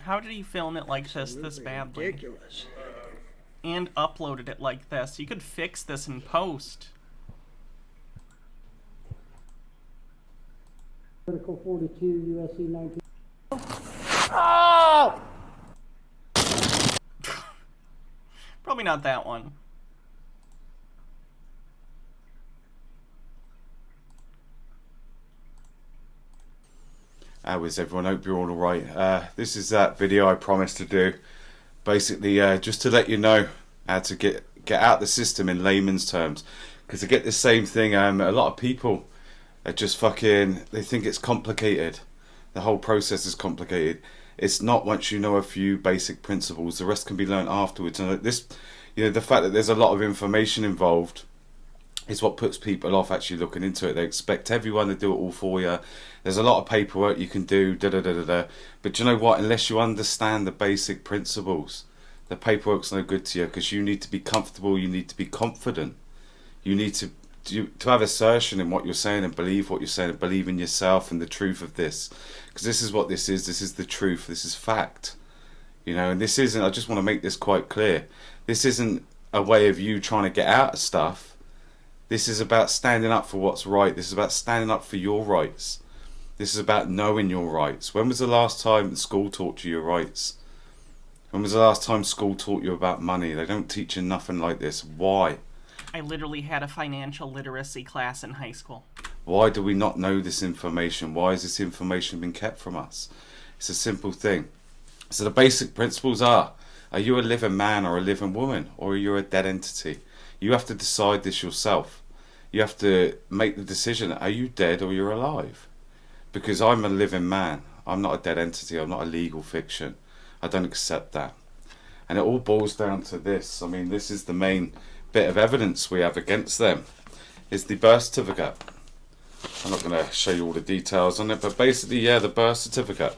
How did he film it like this badly? Ridiculous. And uploaded it like this? You could fix this in post. Article 42, USC 19. Oh! Probably not that one. How is everyone? Hope you're all alright. This is that video I promised to do. Basically, just to let you know how to get out the system in layman's terms. Because I get the same thing, a lot of people are just fucking, they think it's complicated. The whole process is complicated. It's not once you know a few basic principles. The rest can be learned afterwards. And this, you know, the fact that there's a lot of information involved is what puts people off actually looking into it. They expect everyone to do it all for you. There's a lot of paperwork you can do, but you know what? Unless you understand the basic principles, the paperwork's no good to you, because you need to be comfortable, you need to be confident. You need to have assertion in what you're saying and believe what you're saying and believe in yourself and the truth of this. Because this is what this is the truth, this is fact. You know, and this isn't, I just want to make this quite clear, this isn't a way of you trying to get out of stuff. This is about standing up for what's right. This is about standing up for your rights. This is about knowing your rights. When was the last time school taught you your rights? When was the last time school taught you about money? They don't teach you nothing like this. Why? I literally had a financial literacy class in high school. Why do we not know this information? Why has this information been kept from us? It's a simple thing. So the basic principles are you a living man or a living woman? Or are you a dead entity? You have to decide this yourself. You have to make the decision, are you dead or you're alive? Because I'm a living man. I'm not a dead entity. I'm not a legal fiction. I don't accept that. And it all boils down to this. I mean, this is the main bit of evidence we have against them, is the birth certificate. I'm not going to show you all the details on it, but basically, yeah, the birth certificate.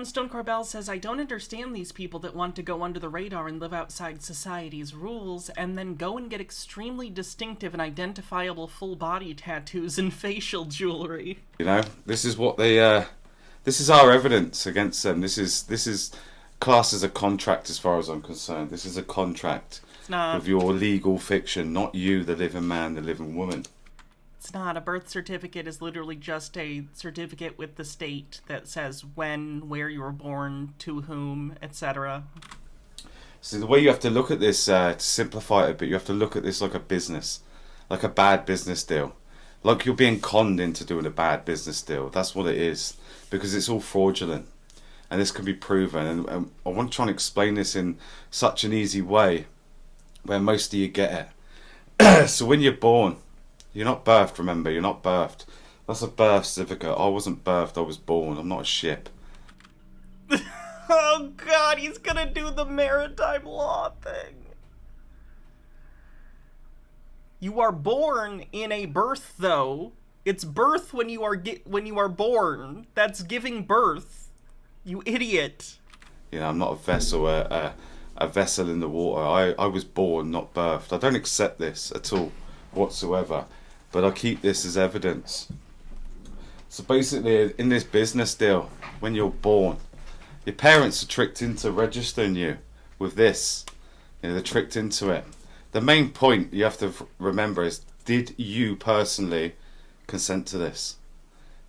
Stone Corbell says, I don't understand these people that want to go under the radar and live outside society's rules and then go and get extremely distinctive and identifiable full body tattoos and facial jewelry. You know, this is what they, this is our evidence against them. This is classed as a contract as far as I'm concerned. This is a contract with your legal fiction, not you, the living man, the living woman. It's not. A birth certificate is literally just a certificate with the state that says when, where you were born, to whom, etc. So the way you have to look at this, to simplify it a bit, you have to look at this like a business, like a bad business deal. Like you're being conned into doing a bad business deal. That's what it is, because it's all fraudulent. And this can be proven. And I want to try and explain this in such an easy way where most of you get it. So when you're born, you're not birthed, remember, you're not birthed. That's a birth certificate. I wasn't birthed, I was born. I'm not a ship. Oh god, he's gonna do the maritime law thing. You are born in a birth, though. It's birth when you are born. That's giving birth. You idiot. You know, I'm not a vessel, a vessel in the water. I was born, not birthed. I don't accept this at all, whatsoever. But I keep this as evidence. So basically, in this business deal, when you're born, your parents are tricked into registering you with this. You know, they're tricked into it. The main point you have to remember is, did you personally consent to this?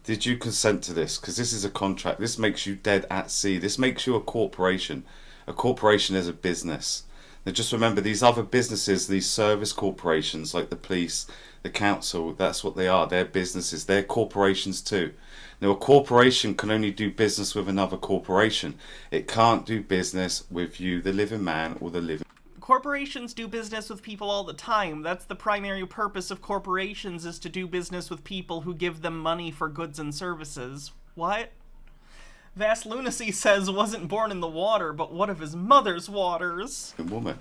Did you consent to this? Because this is a contract. This makes you dead at sea. This makes you a corporation. A corporation is a business. Now just remember, these other businesses, these service corporations like the police, the council, that's what they are. They're businesses. They're corporations too. Now a corporation can only do business with another corporation. It can't do business with you, the living man, or the living... Corporations do business with people all the time. That's the primary purpose of corporations, is to do business with people who give them money for goods and services. What? Vast Lunacy says wasn't born in the water, but what of his mother's waters? Woman.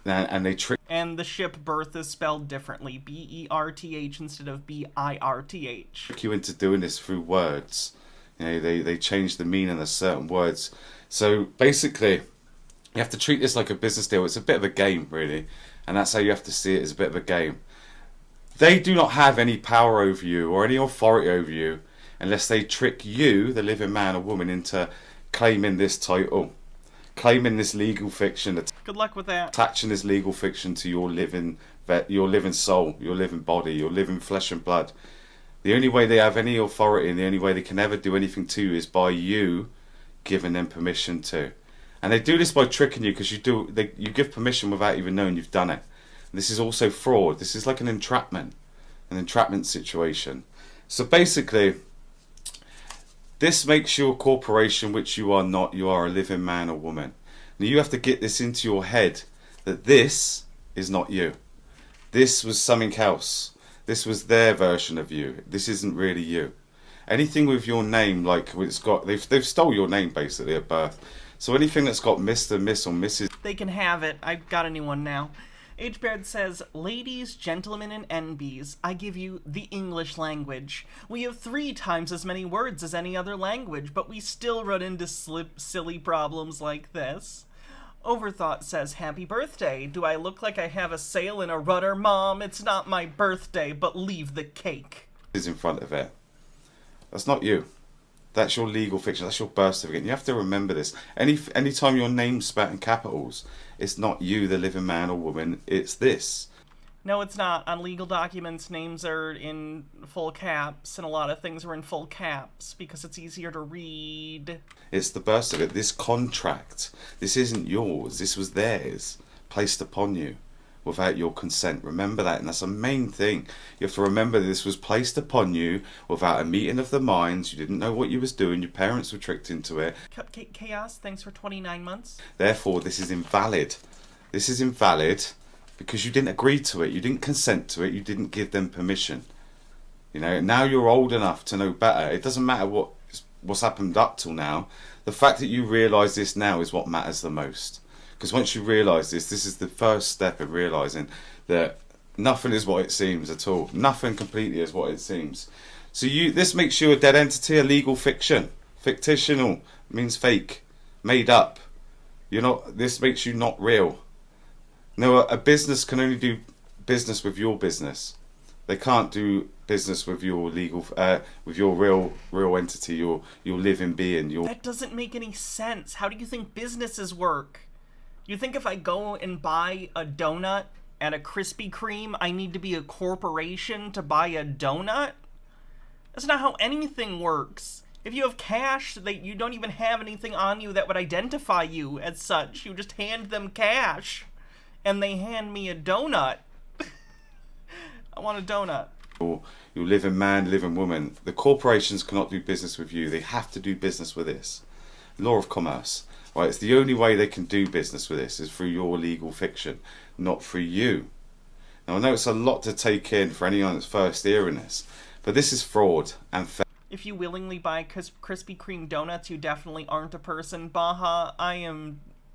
And they trick... And the ship birth is spelled differently. B-E-R-T-H instead of B-I-R-T-H. Trick you into doing this through words. You know, they change the meaning of certain words. So basically, you have to treat this like a business deal. It's a bit of a game, really. And that's how you have to see it, as a bit of a game. They do not have any power over you or any authority over you unless they trick you, the living man or woman, into claiming this title, claiming this legal fiction. Good luck with that. Attaching this legal fiction to your living soul, your living body, your living flesh and blood. The only way they have any authority and the only way they can ever do anything to you is by you giving them permission to. And they do this by tricking you, because you give permission without even knowing you've done it. And this is also fraud. This is like an entrapment situation. So basically, This makes you a corporation, which you are not. You are a living man or woman. Now you have to get this into your head that this is not you. This was something else. This was their version of you. This isn't really you. Anything with your name, like it's got, they've stole your name basically at birth. So anything that's got Mr., Miss, or Mrs. They can have it. I've got a new one now. H. Baird says, ladies, gentlemen, and NBs, I give you the English language. We have 3 times as many words as any other language, but we still run into silly problems like this. Overthought says, happy birthday. Do I look like I have a sail in a rudder, Mom? It's not my birthday, but leave the cake. Is in front of it. That's not you. That's your legal fiction. That's your birth certificate. You have to remember this. Anytime your name's spat in capitals, it's not you, the living man or woman. It's this. No, it's not. On legal documents, names are in full caps, and a lot of things are in full caps because it's easier to read. It's the birth certificate. This contract. This isn't yours. This was theirs, placed upon you without your consent. Remember that, and that's the main thing. You have to remember this was placed upon you without a meeting of the minds. You didn't know what you was doing. Your parents were tricked into it. Cupcake Chaos, thanks for 29 months. Therefore, this is invalid. This is invalid because you didn't agree to it. You didn't consent to it. You didn't give them permission. You know, now you're old enough to know better. It doesn't matter what's happened up till now. The fact that you realise this now is what matters the most. Because once you realise this is the first step of realising that nothing is what it seems at all. Nothing completely is what it seems. So this makes you a dead entity, a legal fiction. Fictional means fake, made up. This makes you not real. No, a business can only do business with your business. They can't do business with your legal, with your real entity, your living being. That doesn't make any sense. How do you think businesses work? You think if I go and buy a donut at a Krispy Kreme, I need to be a corporation to buy a donut? That's not how anything works. If you have cash, you don't even have anything on you that would identify you as such. You just hand them cash, and they hand me a donut. I want a donut. You living man, living woman. The corporations cannot do business with you. They have to do business with this. Law of commerce. Right, it's the only way they can do business with this is through your legal fiction, not through you. Now I know it's a lot to take in for anyone that's first hearing this, but this is fraud and theft. If you willingly buy Krispy Kreme donuts, you definitely aren't a person. Baha,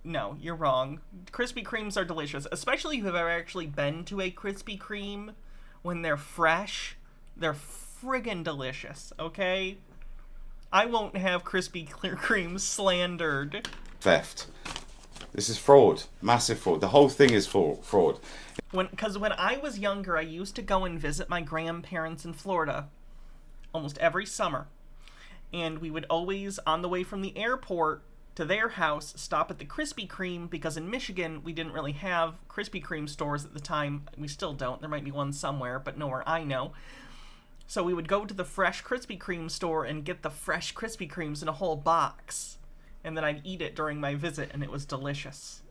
no, you're wrong. Krispy Kremes are delicious, especially if you've ever actually been to a Krispy Kreme. When they're fresh, they're friggin' delicious, okay? I won't have Krispy Kreme slandered. Theft. This is fraud. Massive fraud. The whole thing is fraud. Because when I was younger, I used to go and visit my grandparents in Florida almost every summer. And we would always, on the way from the airport to their house, stop at the Krispy Kreme, because in Michigan, we didn't really have Krispy Kreme stores at the time. We still don't. There might be one somewhere, but nowhere I know. So we would go to the fresh Krispy Kreme store and get the fresh Krispy Kremes in a whole box. And then I'd eat it during my visit, and it was delicious.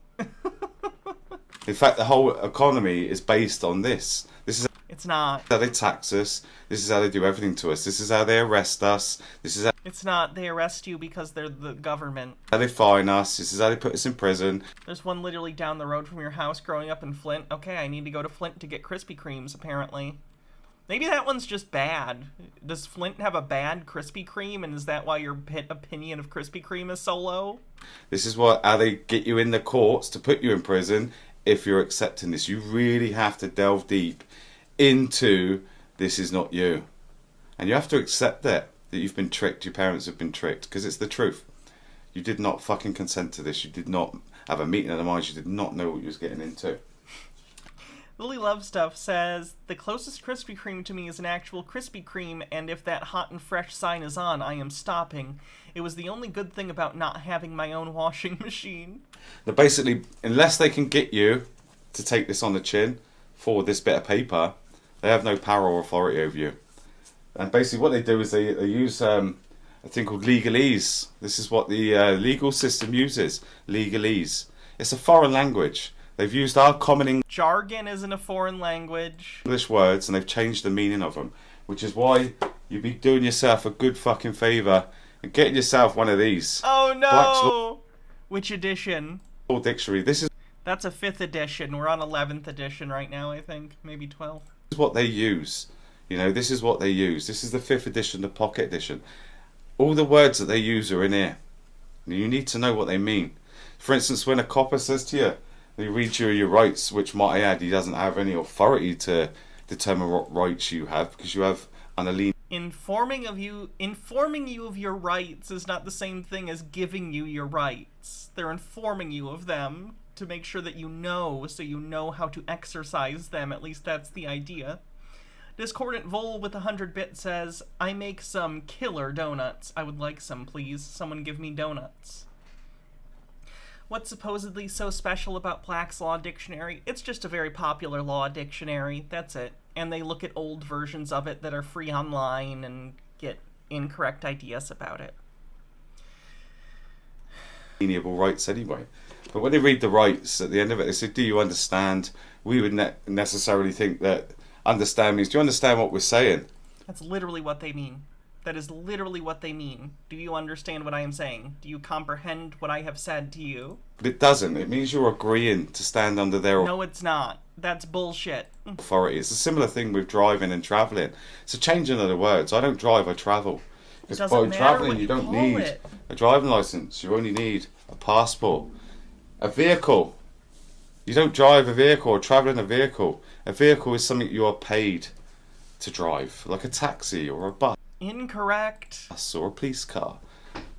In fact, the whole economy is based on this. It's not. How they tax us. This is how they do everything to us. This is how they arrest us. This is how It's not. They arrest you because they're the government. they fine us. This is how they put us in prison. There's one literally down the road from your house growing up in Flint. Okay, I need to go to Flint to get Krispy Kremes, apparently. Maybe that one's just bad. Does Flint have a bad Krispy Kreme, and is that why your opinion of Krispy Kreme is so low? This is how they get you in the courts to put you in prison if you're accepting this. You really have to delve deep into this is not you. And you have to accept that you've been tricked, your parents have been tricked, because it's the truth. You did not fucking consent to this. You did not have a meeting of the minds. You did not know what you was getting into. Lily Love Stuff says, the closest Krispy Kreme to me is an actual Krispy Kreme, and if that hot and fresh sign is on, I am stopping. It was the only good thing about not having my own washing machine. Now basically, unless they can get you to take this on the chin for this bit of paper, they have no power or authority over you. And basically what they do is they use a thing called legalese. This is what the legal system uses, legalese. It's a foreign language. They've used our common Jargon isn't a foreign language. English words, and they've changed the meaning of them, which is why you'd be doing yourself a good fucking favour and getting yourself one of these. Oh Black's no! Which edition? Law Dictionary. This is That's a 5th edition. We're on 11th edition right now, I think. Maybe 12th. what they use. You know, this is what they use. This is the 5th edition, the pocket edition. All the words that they use are in here. You need to know what they mean. For instance, when a copper says to you, they read you your rights, which might I add, he doesn't have any authority to determine what rights you have, because you have unalienable. Informing you of your rights is not the same thing as giving you your rights. They're informing you of them to make sure that you know, so you know how to exercise them. At least that's the idea. Discordant Vol with 100 bits says, I make some killer donuts. I would like some, please. Someone give me donuts. What's supposedly so special about Black's Law Dictionary? It's just a very popular law dictionary. That's it. And they look at old versions of it that are free online and get incorrect ideas about it. Alienable rights anyway. But when they read the rights at the end of it, they say, do you understand? We would necessarily think that understand means, do you understand what we're saying? That's literally what they mean. That is literally what they mean. Do you understand what I am saying? Do you comprehend what I have said to you? But it doesn't. It means you're agreeing to stand under their No, it's not. That's bullshit. authority. It's a similar thing with driving and travelling. It's a changing of the words. I don't drive, I travel. Because by travelling, you don't need a driving licence. You only need a passport. A vehicle. You don't drive a vehicle or travel in a vehicle. A vehicle is something you are paid to drive, like a taxi or a bus. Incorrect. Or a police car.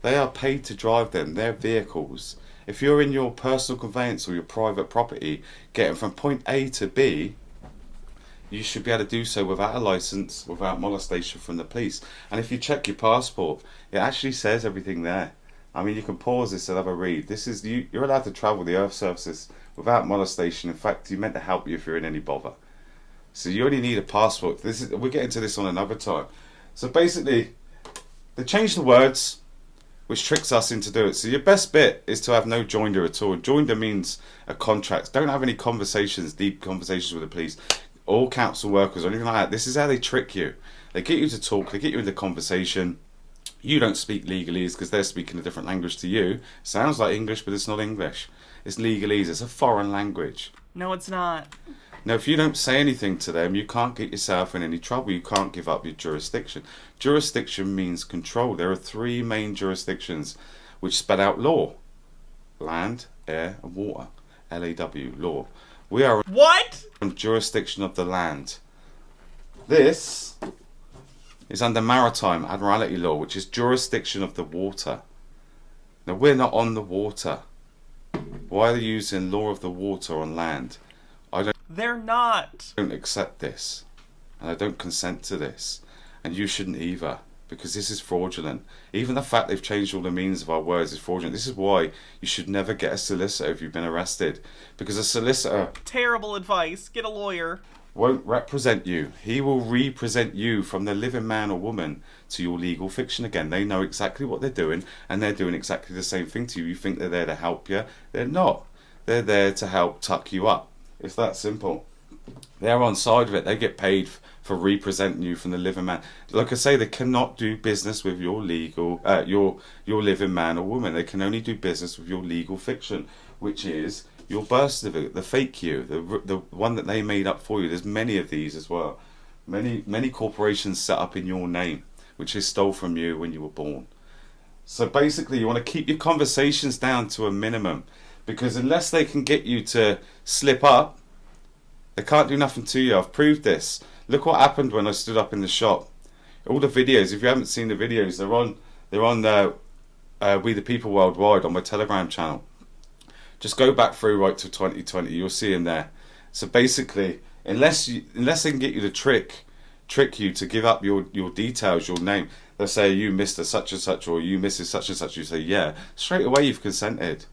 They are paid to drive them. They're vehicles. If you're in your personal conveyance or your private property, getting from point A to B, you should be able to do so without a licence, without molestation from the police. And if you check your passport, it actually says everything there. I mean, you can pause this and have a read. This is you're allowed to travel the Earth's surface without molestation. In fact, you're meant to help you if you're in any bother. So you only need a passport. We'll get into this on another time. So basically, they changed the words, which tricks us into doing it. So your best bit is to have no joinder at all. Joinder means a contract. Don't have any conversations, deep conversations with the police, or council workers, or anything like that. This is how they trick you. They get you to talk, they get you into conversation. You don't speak legalese because they're speaking a different language to you. Sounds like English, but it's not English. It's legalese. It's a foreign language. No, it's not. Now, if you don't say anything to them, you can't get yourself in any trouble. You can't give up your jurisdiction. Jurisdiction means control. There are 3 main jurisdictions which spell out law. Land, air, and water. L-A-W, law. We are in jurisdiction of the land. This is under maritime admiralty law, which is jurisdiction of the water. Now, we're not on the water. Why are they using law of the water on land? They're not. I don't accept this, and I don't consent to this, and you shouldn't either, because this is fraudulent. Even the fact they've changed all the meanings of our words is fraudulent. This is why you should never get a solicitor if you've been arrested, because a solicitor... Terrible advice. Get a lawyer. ...won't represent you. He will represent you from the living man or woman to your legal fiction again. They know exactly what they're doing, and they're doing exactly the same thing to you. You think they're there to help you. They're not. They're there to help tuck you up. It's that simple. They're on side of it. They get paid for representing you from the living man. Like I say, they cannot do business with your legal, your living man or woman. They can only do business with your legal fiction, which is your birth certificate, the fake you, the one that they made up for you. There's many of these as well. Many corporations set up in your name, which is stole from you when you were born. So basically, you want to keep your conversations down to a minimum. Because unless they can get you to slip up, they can't do nothing to you. I've proved this. Look what happened when I stood up in the shop. All the videos, if you haven't seen the videos, they're on We the People Worldwide on my Telegram channel. Just go back through right to 2020. You'll see them there. So basically, unless they can get you to trick you to give up your details, your name, they'll say you Mr. such and such or you Mrs. such and such. You say yeah. Straight away you've consented.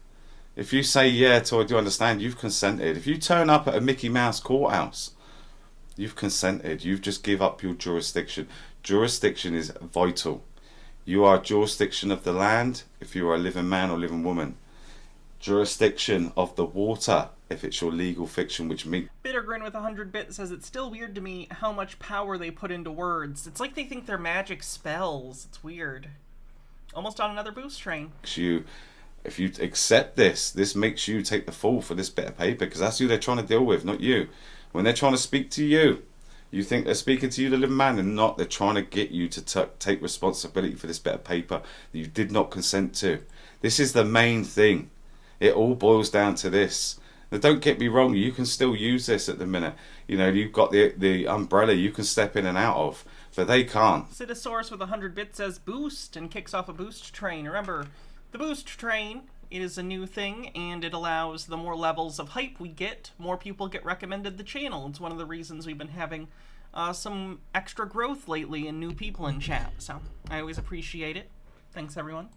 If you say yeah to I do understand, you've consented. If you turn up at a Mickey Mouse courthouse, you've consented. You've just give up your jurisdiction. Jurisdiction is vital. You are jurisdiction of the land if you are a living man or living woman. Jurisdiction of the water if it's your legal fiction, which means... Bittergrin with 100 bits says it's still weird to me how much power they put into words. It's like they think they're magic spells. It's weird. Almost on another boost train. If you accept this, this makes you take the fall for this bit of paper, because that's who they're trying to deal with, not you. When they're trying to speak to you, you think they're speaking to you, the living man, and not. They're trying to get you to take responsibility for this bit of paper that you did not consent to. This is the main thing. It all boils down to this. Now, don't get me wrong, you can still use this at the minute. You know, you've got the umbrella you can step in and out of, but they can't. Citisaurus with 100 bits says boost and kicks off a boost train. Remember, the boost train is a new thing, and it allows the more levels of hype we get, more people get recommended the channel. It's one of the reasons we've been having some extra growth lately and new people in chat, so I always appreciate it. Thanks, everyone.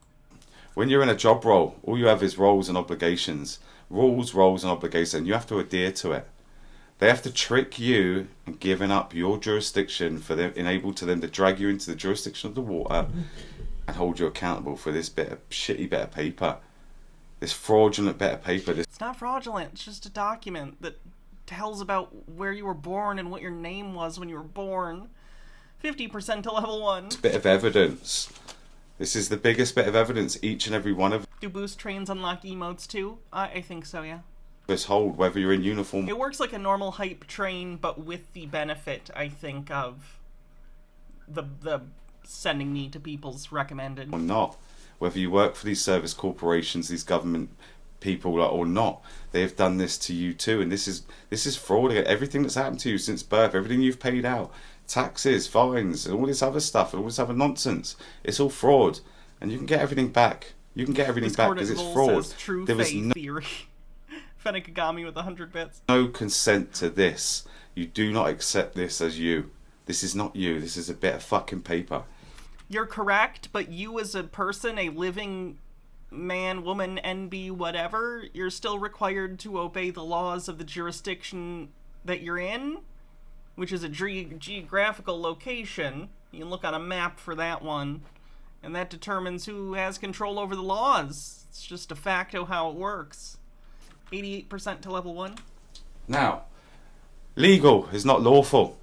When you're in a job role, all you have is roles and obligations. Rules, roles, and obligations, and you have to adhere to it. They have to trick you in giving up your jurisdiction for them, enable to them to drag you into the jurisdiction of the water and hold you accountable for this shitty bit of paper. This fraudulent bit of paper. It's not fraudulent, it's just a document that tells about where you were born and what your name was when you were born. 50% to level 1. This bit of evidence. This is the biggest bit of evidence each and every one of Do boost trains unlock emotes too? I think so, yeah. us hold, whether you're in uniform. It works like a normal hype train, but with the benefit, I think, of the sending me to people's recommended. Or not. Whether you work for these service corporations, these government people, or not, they have done this to you too, and this is fraud. Everything that's happened to you since birth, everything you've paid out, taxes, fines, and all this other stuff, and all this other nonsense, it's all fraud, and you can get everything back. You can get everything back because it's fraud. There was no theory. Fenekagami with 100 bits. No consent to this. You do not accept this as you. This is not you. This is a bit of fucking paper. You're correct, but you as a person, a living man, woman, NB, whatever, you're still required to obey the laws of the jurisdiction that you're in, which is a geographical location. You can look on a map for that one, and that determines who has control over the laws. It's just de facto how it works. 88% to level 1. Now, legal is not lawful.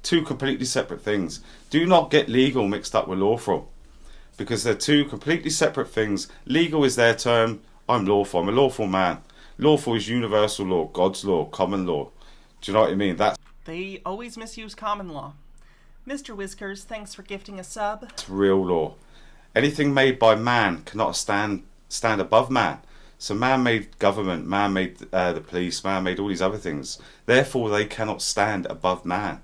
Two completely separate things. Do not get legal mixed up with lawful, because they're two completely separate things. Legal is their term. I'm lawful. I'm a lawful man. Lawful is universal law, God's law, common law. Do you know what I mean? They always misuse common law. Mr. Whiskers, thanks for gifting a sub. That's real law. Anything made by man cannot stand above man. So man made government, man made the police, man made all these other things. Therefore, they cannot stand above man.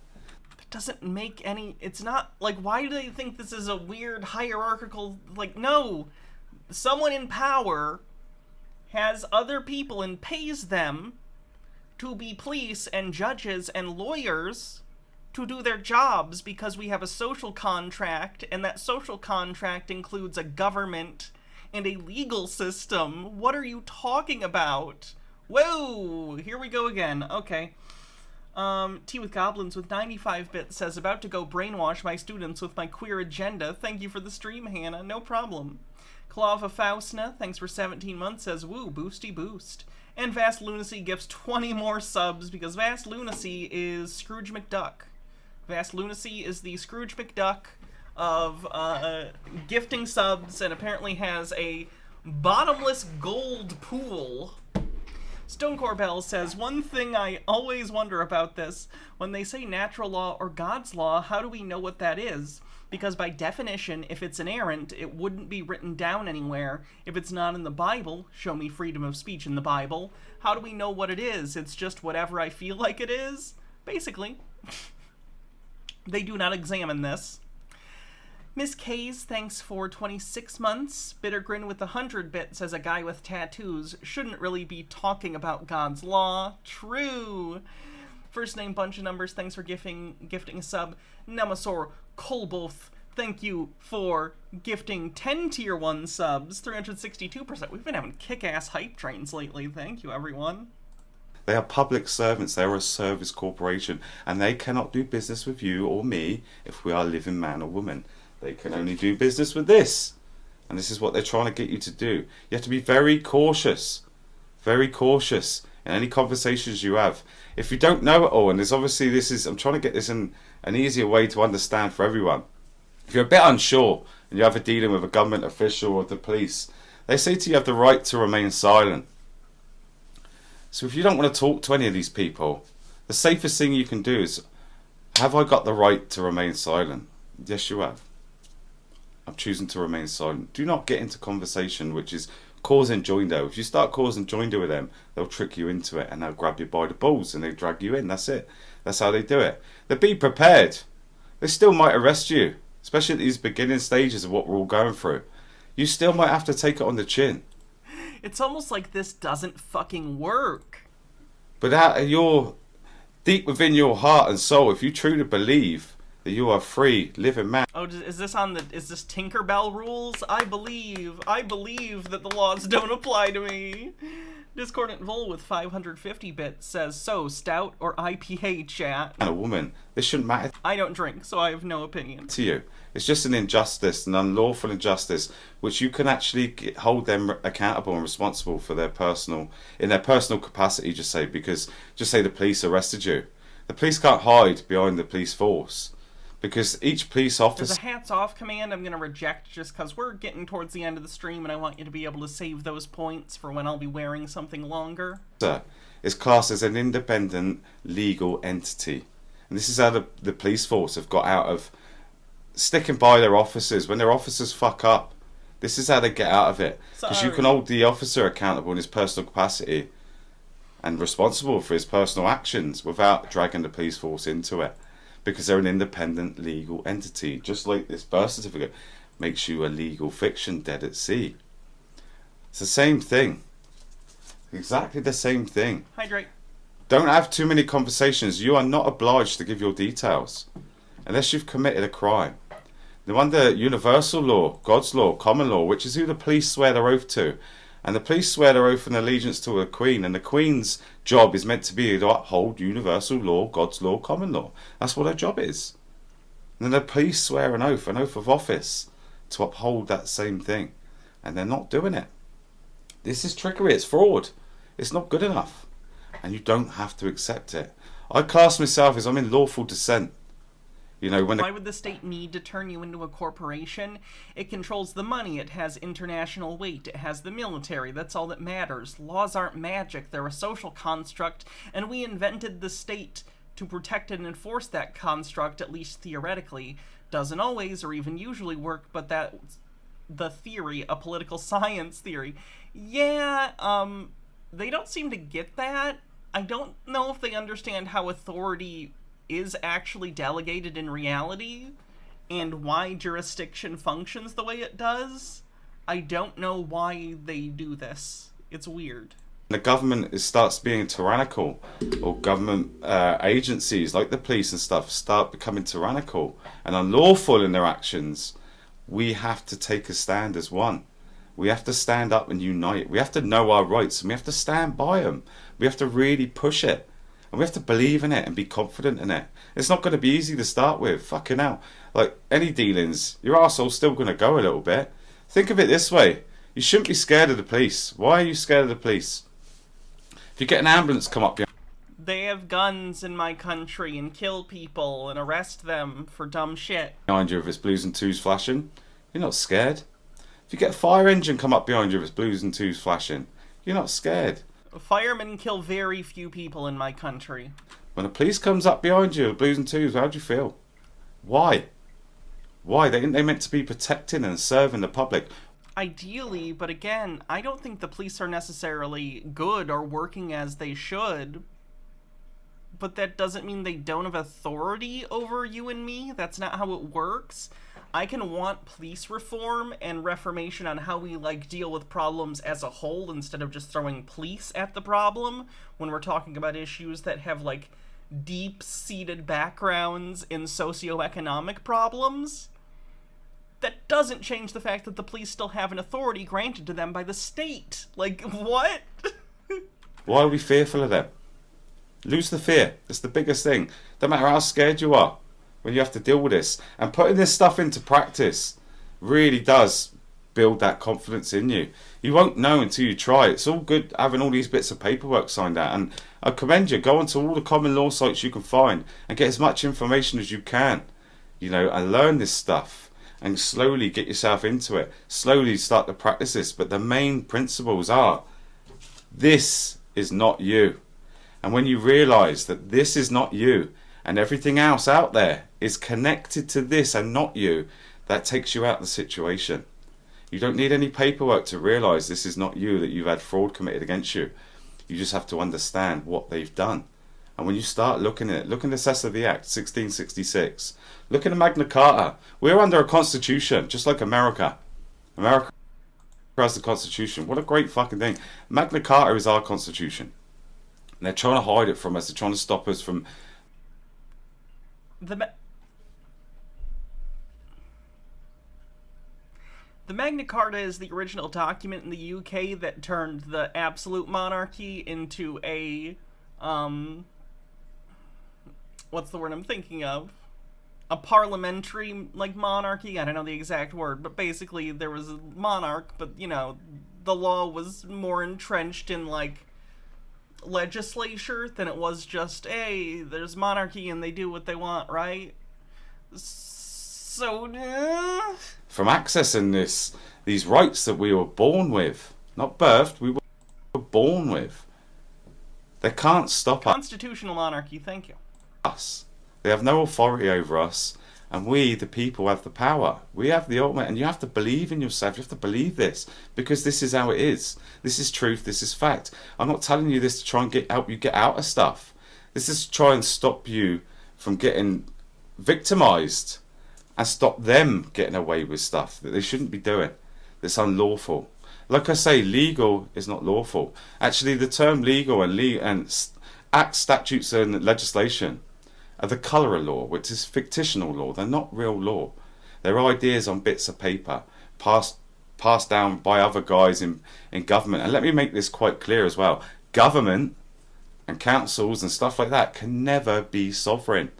Doesn't make any, it's not like, why do they think this is a weird hierarchical, like, no, someone in power has other people and pays them to be police and judges and lawyers to do their jobs, because we have a social contract, and that social contract includes a government and a legal system. What are you talking about? Whoa, here we go again. Okay. Tea with Goblins with 95 bits says, about to go brainwash my students with my queer agenda. Thank you for the stream, Hannah. No problem. Clava Faustna, thanks for 17 months, says, woo, boosty boost. And Vast Lunacy gifts 20 more subs, because Vast Lunacy is Scrooge McDuck. Vast Lunacy is the Scrooge McDuck of gifting subs, and apparently has a bottomless gold pool. Stonecore Bell says, one thing I always wonder about this, when they say natural law or God's law, how do we know what that is? Because by definition, if it's inerrant, it wouldn't be written down anywhere. If it's not in the Bible, show me freedom of speech in the Bible, how do we know what it is? It's just whatever I feel like it is? Basically. They do not examine this. Miss K's, thanks for 26 months. Bittergrin with 100 bits says, a guy with tattoos shouldn't really be talking about God's law. True. First name bunch of numbers, thanks for gifting a sub. Nemasor Kolboth, thank you for gifting 10 tier 1 subs. 362%. We've been having kick-ass hype trains lately. Thank you, everyone. They are public servants. They are a service corporation, and they cannot do business with you or me if we are a living man or woman. They can only do business with this. And this is what they're trying to get you to do. You have to be very cautious. Very cautious in any conversations you have. If you don't know it all, and there's obviously I'm trying to get this in an easier way to understand for everyone. If you're a bit unsure and you're ever dealing with a government official or the police, they say to you have the right to remain silent. So if you don't want to talk to any of these people, the safest thing you can do is, have I got the right to remain silent? Yes, you have. I'm choosing to remain silent. Do not get into conversation which is causing joinder. If you start causing joinder with them, they'll trick you into it and they'll grab you by the balls and they drag you in. That's it. That's how they do it. But be prepared. They still might arrest you, especially at these beginning stages of what we're all going through. You still might have to take it on the chin. It's almost like this doesn't fucking work. But out of your deep within your heart and soul, if you truly believe that you are free, living man. Oh, is this Tinkerbell rules? I believe that the laws don't apply to me. Discordant Vol with 550 bits says, so, stout or IPA chat? And a woman, this shouldn't matter. I don't drink, so I have no opinion. To you. It's just an injustice, an unlawful injustice, which you can actually hold them accountable and responsible for their personal capacity, just say the police arrested you. The police can't hide behind the police force. Because each police officer... There's a hats off command I'm going to reject just because we're getting towards the end of the stream and I want you to be able to save those points for when I'll be wearing something longer. Is classed as an independent legal entity. And this is how the police force have got out of sticking by their officers. When their officers fuck up, this is how they get out of it. Because you can hold the officer accountable in his personal capacity and responsible for his personal actions without dragging the police force into it. Because they're an independent legal entity. Just like this birth certificate makes you a legal fiction dead at sea. It's the same thing. Exactly the same thing. Hydrate. Don't have too many conversations. You are not obliged to give your details. Unless you've committed a crime. They're under universal law, God's law, common law, which is who the police swear their oath to. And the police swear their oath and allegiance to a queen, and the queen's job is meant to be to uphold universal law, God's law, common law. That's what her job is. And then the police swear an oath of office, to uphold that same thing. And they're not doing it. This is trickery, it's fraud. It's not good enough. And you don't have to accept it. I class myself as I'm in lawful dissent. You know, why would the state need to turn you into a corporation? It controls the money, it has international weight, it has the military, that's all that matters. Laws aren't magic, they're a social construct, and we invented the state to protect and enforce that construct, at least theoretically. Doesn't always or even usually work, but that's the theory, a political science theory. Yeah, they don't seem to get that. I don't know if they understand how authority is actually delegated in reality and why jurisdiction functions the way it does. I don't know why they do this. It's weird. The government starts being tyrannical, or government agencies like the police and stuff start becoming tyrannical and unlawful in their actions. We have to take a stand as one. We have to stand up and unite. We have to know our rights and we have to stand by them. We have to really push it. And we have to believe in it and be confident in it. It's not going to be easy to start with. Fucking hell. Like, any dealings, your arsehole's still going to go a little bit. Think of it this way. You shouldn't be scared of the police. Why are you scared of the police? If you get an ambulance come up behind... They have guns in my country and kill people and arrest them for dumb shit. ...behind you if it's blues and twos flashing, you're not scared. If you get a fire engine come up behind you if it's blues and twos flashing, you're not scared. Firemen kill very few people in my country. When a police comes up behind you, blues and twos, how do you feel? Why? Why? They meant to be protecting and serving the public. Ideally, but again, I don't think the police are necessarily good or working as they should. But that doesn't mean they don't have authority over you and me. That's not how it works. I can want police reform and reformation on how we, like, deal with problems as a whole instead of just throwing police at the problem when we're talking about issues that have, like, deep-seated backgrounds in socioeconomic problems. That doesn't change the fact that the police still have an authority granted to them by the state. Like, what? Why are we fearful of them? Lose the fear. That's the biggest thing. No matter how scared you are when you have to deal with this. And putting this stuff into practice really does build that confidence in you. You won't know until you try. It's all good having all these bits of paperwork signed out. And I commend you. Go onto all the common law sites you can find and get as much information as you can. You know, and learn this stuff. and slowly get yourself into it. Slowly start to practice this. But the main principles are, this is not you. And when you realize that this is not you and everything else out there is connected to this and not you, that takes you out of the situation. You don't need any paperwork to realize this is not you, that you've had fraud committed against you. You just have to understand what they've done. And when you start looking at it, look in the Cess of the Act, 1666. Look in the Magna Carta. We're under a constitution, just like America. America has the constitution. What a great fucking thing. Magna Carta is our constitution. And they're trying to hide it from us. They're trying to stop us from... The Magna Carta is the original document in the UK that turned the absolute monarchy into a, what's the word I'm thinking of? A parliamentary, like, monarchy? I don't know the exact word, but basically there was a monarch, but, you know, the law was more entrenched in, like, legislature than it was just, hey, there's monarchy and they do what they want, right? So, from accessing these rights that we were born with, not birthed, we were born with. They can't stop us. Constitutional monarchy, thank you. They have no authority over us, and we, the people, have the power. We have the ultimate, and you have to believe in yourself. You have to believe this, because this is how it is. This is truth. This is fact. I'm not telling you this to try and help you get out of stuff. This is to try and stop you from getting victimized, and stop them getting away with stuff that they shouldn't be doing. That's unlawful. Like I say, legal is not lawful. Actually, the term legal and acts, statutes, and legislation are the colour of law, which is fictional law. They're not real law. They're ideas on bits of paper passed down by other guys in government. And let me make this quite clear as well. Government and councils and stuff like that can never be sovereign.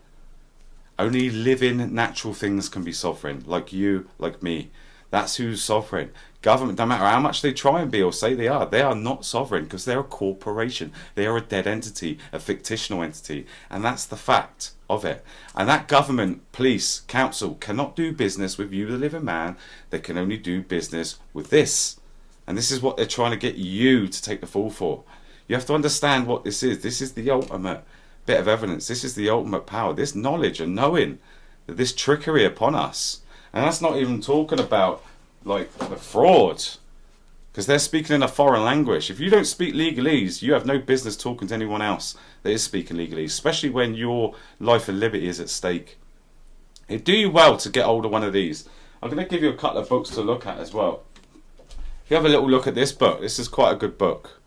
Only living natural things can be sovereign, like you, like me. That's who's sovereign. Government, no matter how much they try and be or say they are not sovereign, because they're a corporation. They are a dead entity, a fictional entity, and that's the fact of it. And that government, police, council cannot do business with you, the living man. They can only do business with this. And this is what they're trying to get you to take the fall for. You have to understand what this is. This is the ultimate bit of evidence. This is the ultimate power. This knowledge and knowing that this trickery upon us. And that's not even talking about like the fraud, because they're speaking in a foreign language. If you don't speak legalese, you have no business talking to anyone else that is speaking legalese, especially when your life and liberty is at stake. It'd do you well to get hold of one of these. I'm going to give you a couple of books to look at as well. If you have a little look at this book, this is quite a good book.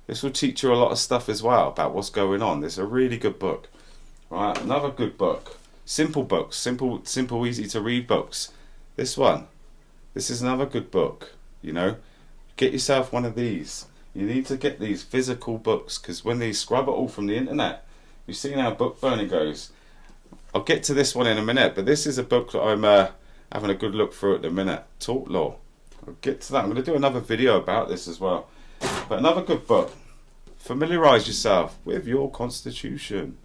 This will teach you a lot of stuff as well about what's going on. This is a really good book. Right, another good book. Simple books, simple, easy to read books. This one. This is another good book, you know. Get yourself one of these. You need to get these physical books, because when they scrub it all from the internet, you've seen how book burning goes. I'll get to this one in a minute, but this is a book that I'm having a good look through at the minute. Tort Law. I'll get to that. I'm going to do another video about this as well. But another good book. Familiarise yourself with your constitution.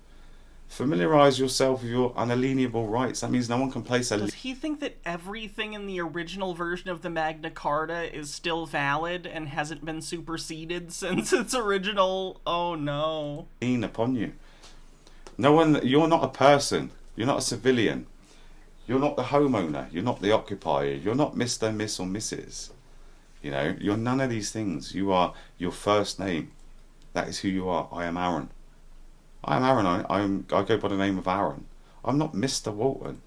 Familiarise yourself with your unalienable rights. That means no one can place a... Does he think that everything in the original version of the Magna Carta is still valid and hasn't been superseded since its original... Oh no. ...lien upon you. No one... You're not a person. You're not a civilian. You're not the homeowner. You're not the occupier. You're not Mr., Miss or Mrs. You know, you're none of these things. You are your first name. That is who you are. I am Aaron. I am Aaron. I go by the name of Aaron. I'm not Mr. Walton.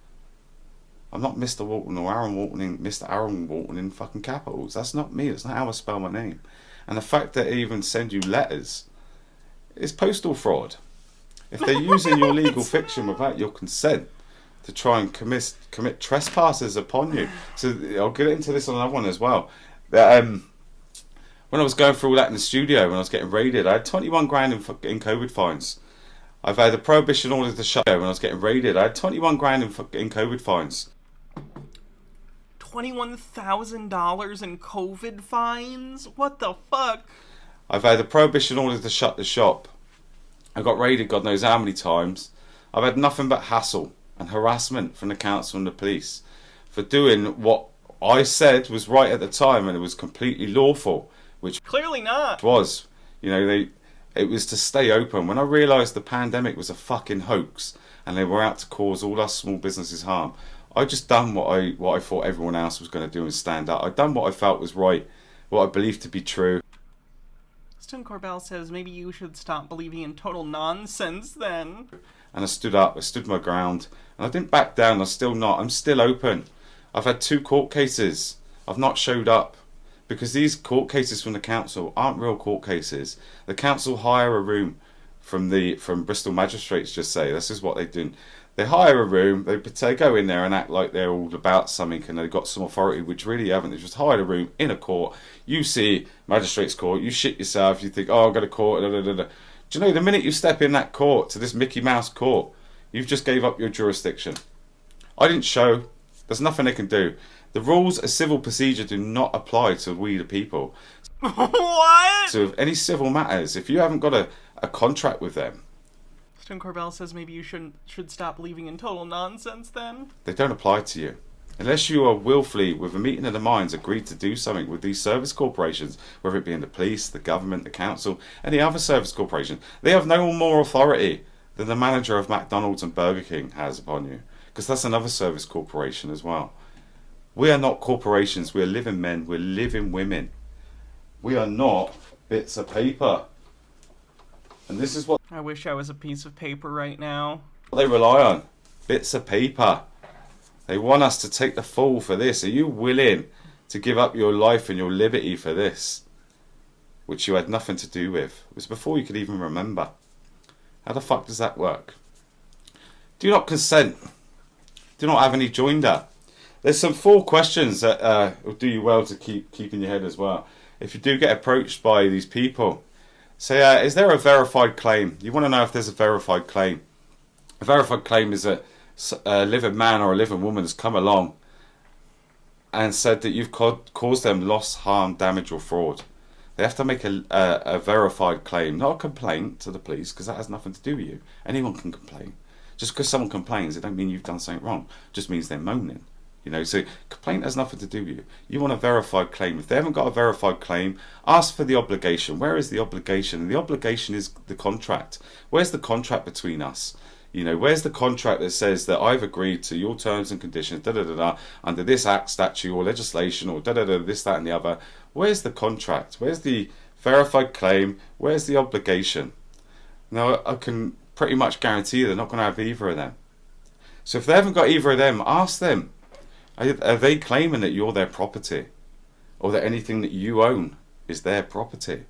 I'm not Mr. Walton or Aaron Walton in Mr. Aaron Walton in fucking capitals. That's not me. That's not how I spell my name. And the fact that they even send you letters is postal fraud. If they're using your legal fiction without your consent to try and commit trespasses upon you. So I'll get into this on another one as well. When I was going through all that in the studio, when I was getting raided, I had 21 grand in COVID fines. I've had a prohibition order to shut down when I was getting raided. I had 21 grand in COVID fines. $21,000 in COVID fines? What the fuck? I've had a prohibition order to shut the shop. I got raided God knows how many times. I've had nothing but hassle and harassment from the council and the police for doing what I said was right at the time, and it was completely lawful, which Clearly not. was, you know, it was to stay open. When I realised the pandemic was a fucking hoax and they were out to cause all us small businesses harm, I just done what I thought everyone else was going to do and stand up. I done what I felt was right, what I believed to be true. Stone Corbell says maybe you should stop believing in total nonsense then. And I stood up, I stood my ground, and I didn't back down. I'm still not. I'm still open. I've had 2 court cases. I've not showed up because these court cases from the council aren't real court cases. The council hire a room from Bristol magistrates. Just say this is what they do. They hire a room. They go in there and act like they're all about something and they've got some authority, which really haven't. They just hired a room in a court. You see magistrates court, you shit yourself. You think, oh, I'll go to court. Da, da, da, da. Do you know the minute you step in that court, to this Mickey Mouse court, you've just gave up your jurisdiction. I didn't show. There's nothing they can do. The rules of civil procedure do not apply to we the people. What? So if any civil matters, if you haven't got a contract with them, Stone Corbell says maybe you should stop believing in total nonsense then. they don't apply to you. Unless you are willfully, with a meeting of the minds, agreed to do something with these service corporations, whether it be in the police, the government, the council, any other service corporation, they have no more authority than the manager of McDonald's and Burger King has upon you. Because that's another service corporation as well. We are not corporations, we are living men, we're living women. We are not bits of paper. And this is what I wish I was a piece of paper right now. they rely on. Bits of paper. They want us to take the fall for this. Are you willing to give up your life and your liberty for this? Which you had nothing to do with. It was before you could even remember. How the fuck does that work? Do not consent. Do not have any joinder. There's some 4 questions that will do you well to keep in your head as well. If you do get approached by these people, say, is there a verified claim? You want to know if there's a verified claim. A verified claim is a living man or a living woman has come along and said that you've caused them loss, harm, damage or fraud. They have to make a verified claim, not a complaint to the police, because that has nothing to do with you. Anyone can complain. Just because someone complains, it don't mean you've done something wrong. It just means they're moaning. You know, so complaint has nothing to do with you. You want a verified claim. If they haven't got a verified claim, ask for the obligation. Where is the obligation? And the obligation is the contract. Where's the contract between us? You know, where's the contract that says that I've agreed to your terms and conditions, under this act, statute, or legislation, or this, that, and the other? Where's the contract? Where's the verified claim? Where's the obligation? Now, I can pretty much guarantee you they're not going to have either of them. So if they haven't got either of them, ask them. Are they claiming that you're their property, or that anything that you own is their property?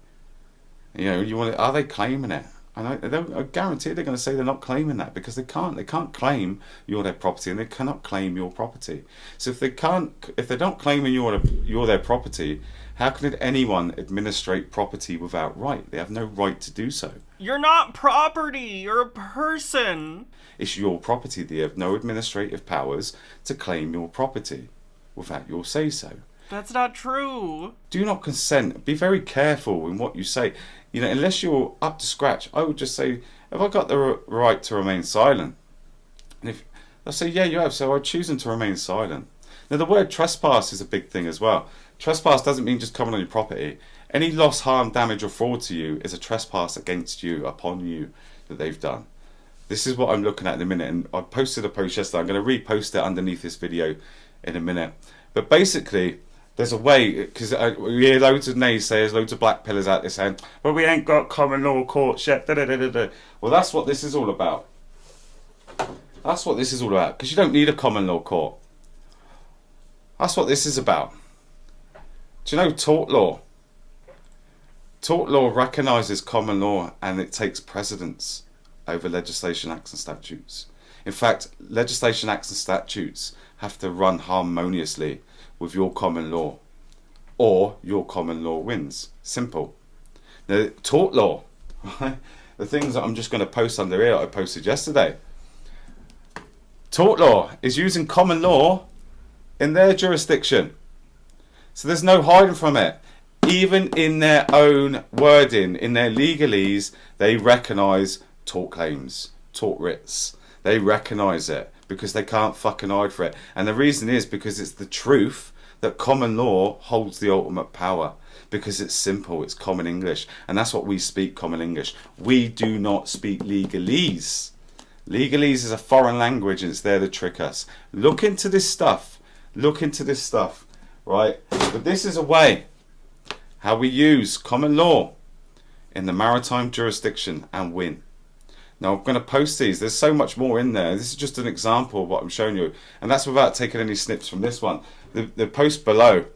You know, are they claiming it? And I guarantee they're going to say they're not claiming that, because they can't claim you're their property, and they cannot claim your property. So if they're not claiming you're their property, how can anyone administrate property without right? They have no right to do so. You're not property, you're a person. It's your property. They have no administrative powers to claim your property without your say-so. That's not true. Do not consent. Be very careful in what you say. You know, unless you're up to scratch, I would just say, have I got the right to remain silent? And if they'll say, yeah, you have, so I'm choosing to remain silent. Now, the word trespass is a big thing as well. Trespass doesn't mean just coming on your property. Any loss, harm, damage or fraud to you is a trespass against you, upon you, that they've done. This is what I'm looking at in a minute, and I posted a post yesterday. I'm going to repost it underneath this video in a minute. But basically, there's a way, because we hear loads of naysayers, loads of black pillars out there saying, well, we ain't got common law courts yet, da-da-da-da-da. Well, that's what this is all about. That's what this is all about, because you don't need a common law court. That's what this is about. Do you know tort law? Tort law recognises common law, and it takes precedence over legislation, acts and statutes. In fact, legislation, acts and statutes have to run harmoniously with your common law, or your common law wins. Simple. Now, tort law, right? The things that I'm just going to post under here, I posted yesterday. Tort law is using common law in their jurisdiction. So there's no hiding from it. Even in their own wording, in their legalese, they recognise tort claims, tort writs. They recognise it because they can't fucking hide for it. And the reason is because it's the truth that common law holds the ultimate power, because it's simple, it's common English, and that's what we speak, common English. We do not speak legalese. Legalese is a foreign language, and it's there to trick us. Look into this stuff. Look into this stuff, right? But this is a way how we use common law in the maritime jurisdiction and win. Now I'm going to post these. There's so much more in there. This is just an example of what I'm showing you, and that's without taking any snips from this one. The post below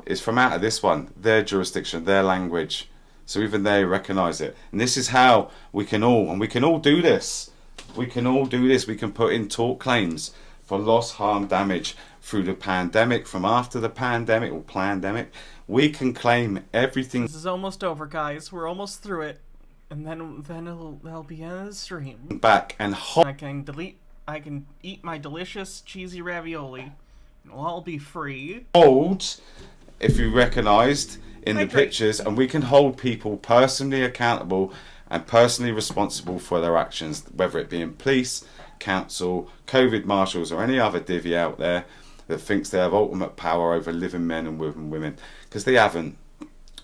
is from out of this one, their jurisdiction, their language. So even they recognise it. And this is how we can all do this. We can all do this. We can put in tort claims for loss, harm, damage through the pandemic, from after the pandemic or plandemic. We can claim everything. This is almost over, guys. We're almost through it. And then that'll be end of the stream. Back and I can eat my delicious cheesy ravioli. It'll all be free. Hold, if you recognised in the pictures, and we can hold people personally accountable and personally responsible for their actions, whether it be in police, council, COVID marshals, or any other divvy out there that thinks they have ultimate power over living men and women, because they haven't.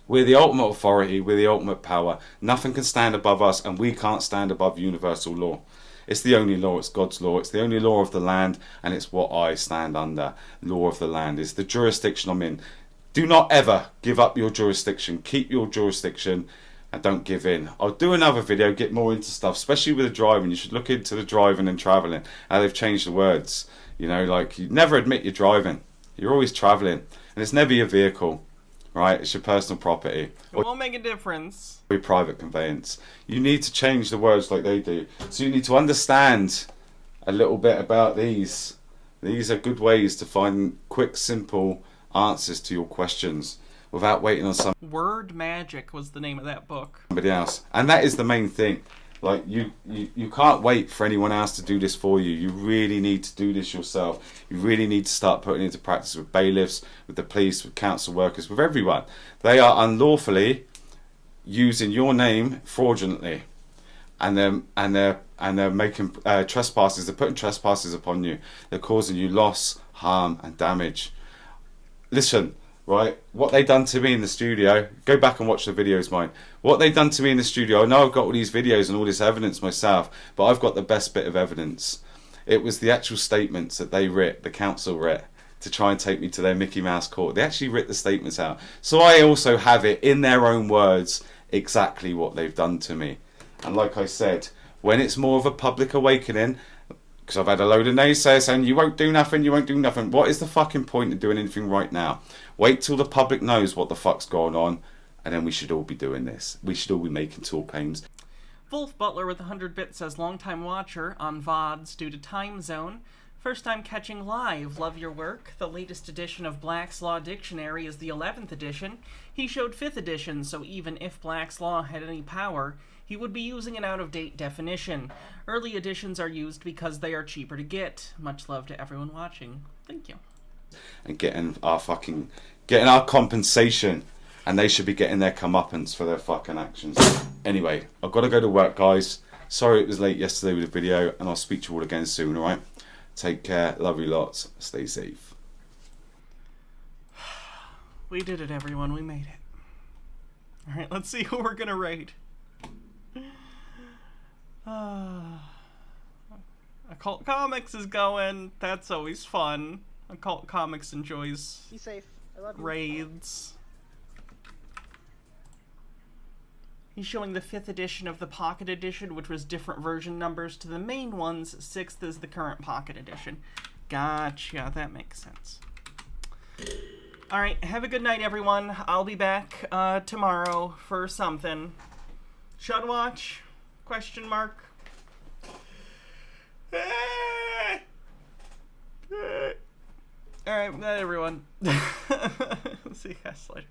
We're the ultimate authority, we're the ultimate power. Nothing can stand above us, and we can't stand above universal law. It's the only law, it's God's law, it's the only law of the land, and it's what I stand under. Law of the land is the jurisdiction I'm in. Do not ever give up your jurisdiction. Keep your jurisdiction and don't give in. I'll do another video, get more into stuff, especially with the driving. You should look into the driving and travelling, how they've changed the words. You know, like, you never admit you're driving. You're always travelling, and it's never your vehicle. Right, it's your personal property. It won't make a difference. Your private conveyance. You need to change the words like they do. So you need to understand a little bit about these. These are good ways to find quick, simple answers to your questions without waiting on Word Magic was the name of that book. somebody else. And that is the main thing. Like, you can't wait for anyone else to do this for you. You really need to do this yourself. You really need to start putting into practice with bailiffs, with the police, with council workers, with everyone. They are unlawfully using your name fraudulently, and they're making trespasses. They're putting trespasses upon you. They're causing you loss, harm, and damage. Listen. Right, what they done to me in the studio, go back and watch the videos, mine. What they done to me in the studio, I know I've got all these videos and all this evidence myself, but I've got the best bit of evidence. It was the actual statements that they writ, the council writ, to try and take me to their Mickey Mouse court. They actually writ the statements out. So I also have it in their own words, exactly what they've done to me. And like I said, when it's more of a public awakening, because I've had a load of naysayers saying, you won't do nothing, you won't do nothing. What is the fucking point of doing anything right now? Wait till the public knows what the fuck's going on, and then we should all be doing this. We should all be making tort claims. Wolf Butler with 100 bits says, long-time watcher on VODs due to time zone. First time catching live. Love your work. The latest edition of Black's Law Dictionary is the 11th edition. He showed 5th edition, so even if Black's Law had any power, he would be using an out-of-date definition. Early editions are used because they are cheaper to get. Much love to everyone watching. Thank you. And getting our compensation, and they should be getting their comeuppance for their fucking actions. Anyway, I've got to go to work, guys. Sorry it was late yesterday with the video, and I'll speak to you all again soon, alright? Take care, love you lots, stay safe. We did it, everyone, we made it. Alright, let's see who we're gonna raid. Occult Comics is going. That's always fun. Occult Comics enjoys Be safe. I love you. raids. He's showing the 5th edition of the Pocket Edition, which was different version numbers to the main ones. 6th is the current Pocket Edition. Gotcha, that makes sense. Alright, have a good night, everyone. I'll be back tomorrow for something. Shut watch? Question mark. Alright, night, everyone. See you guys later.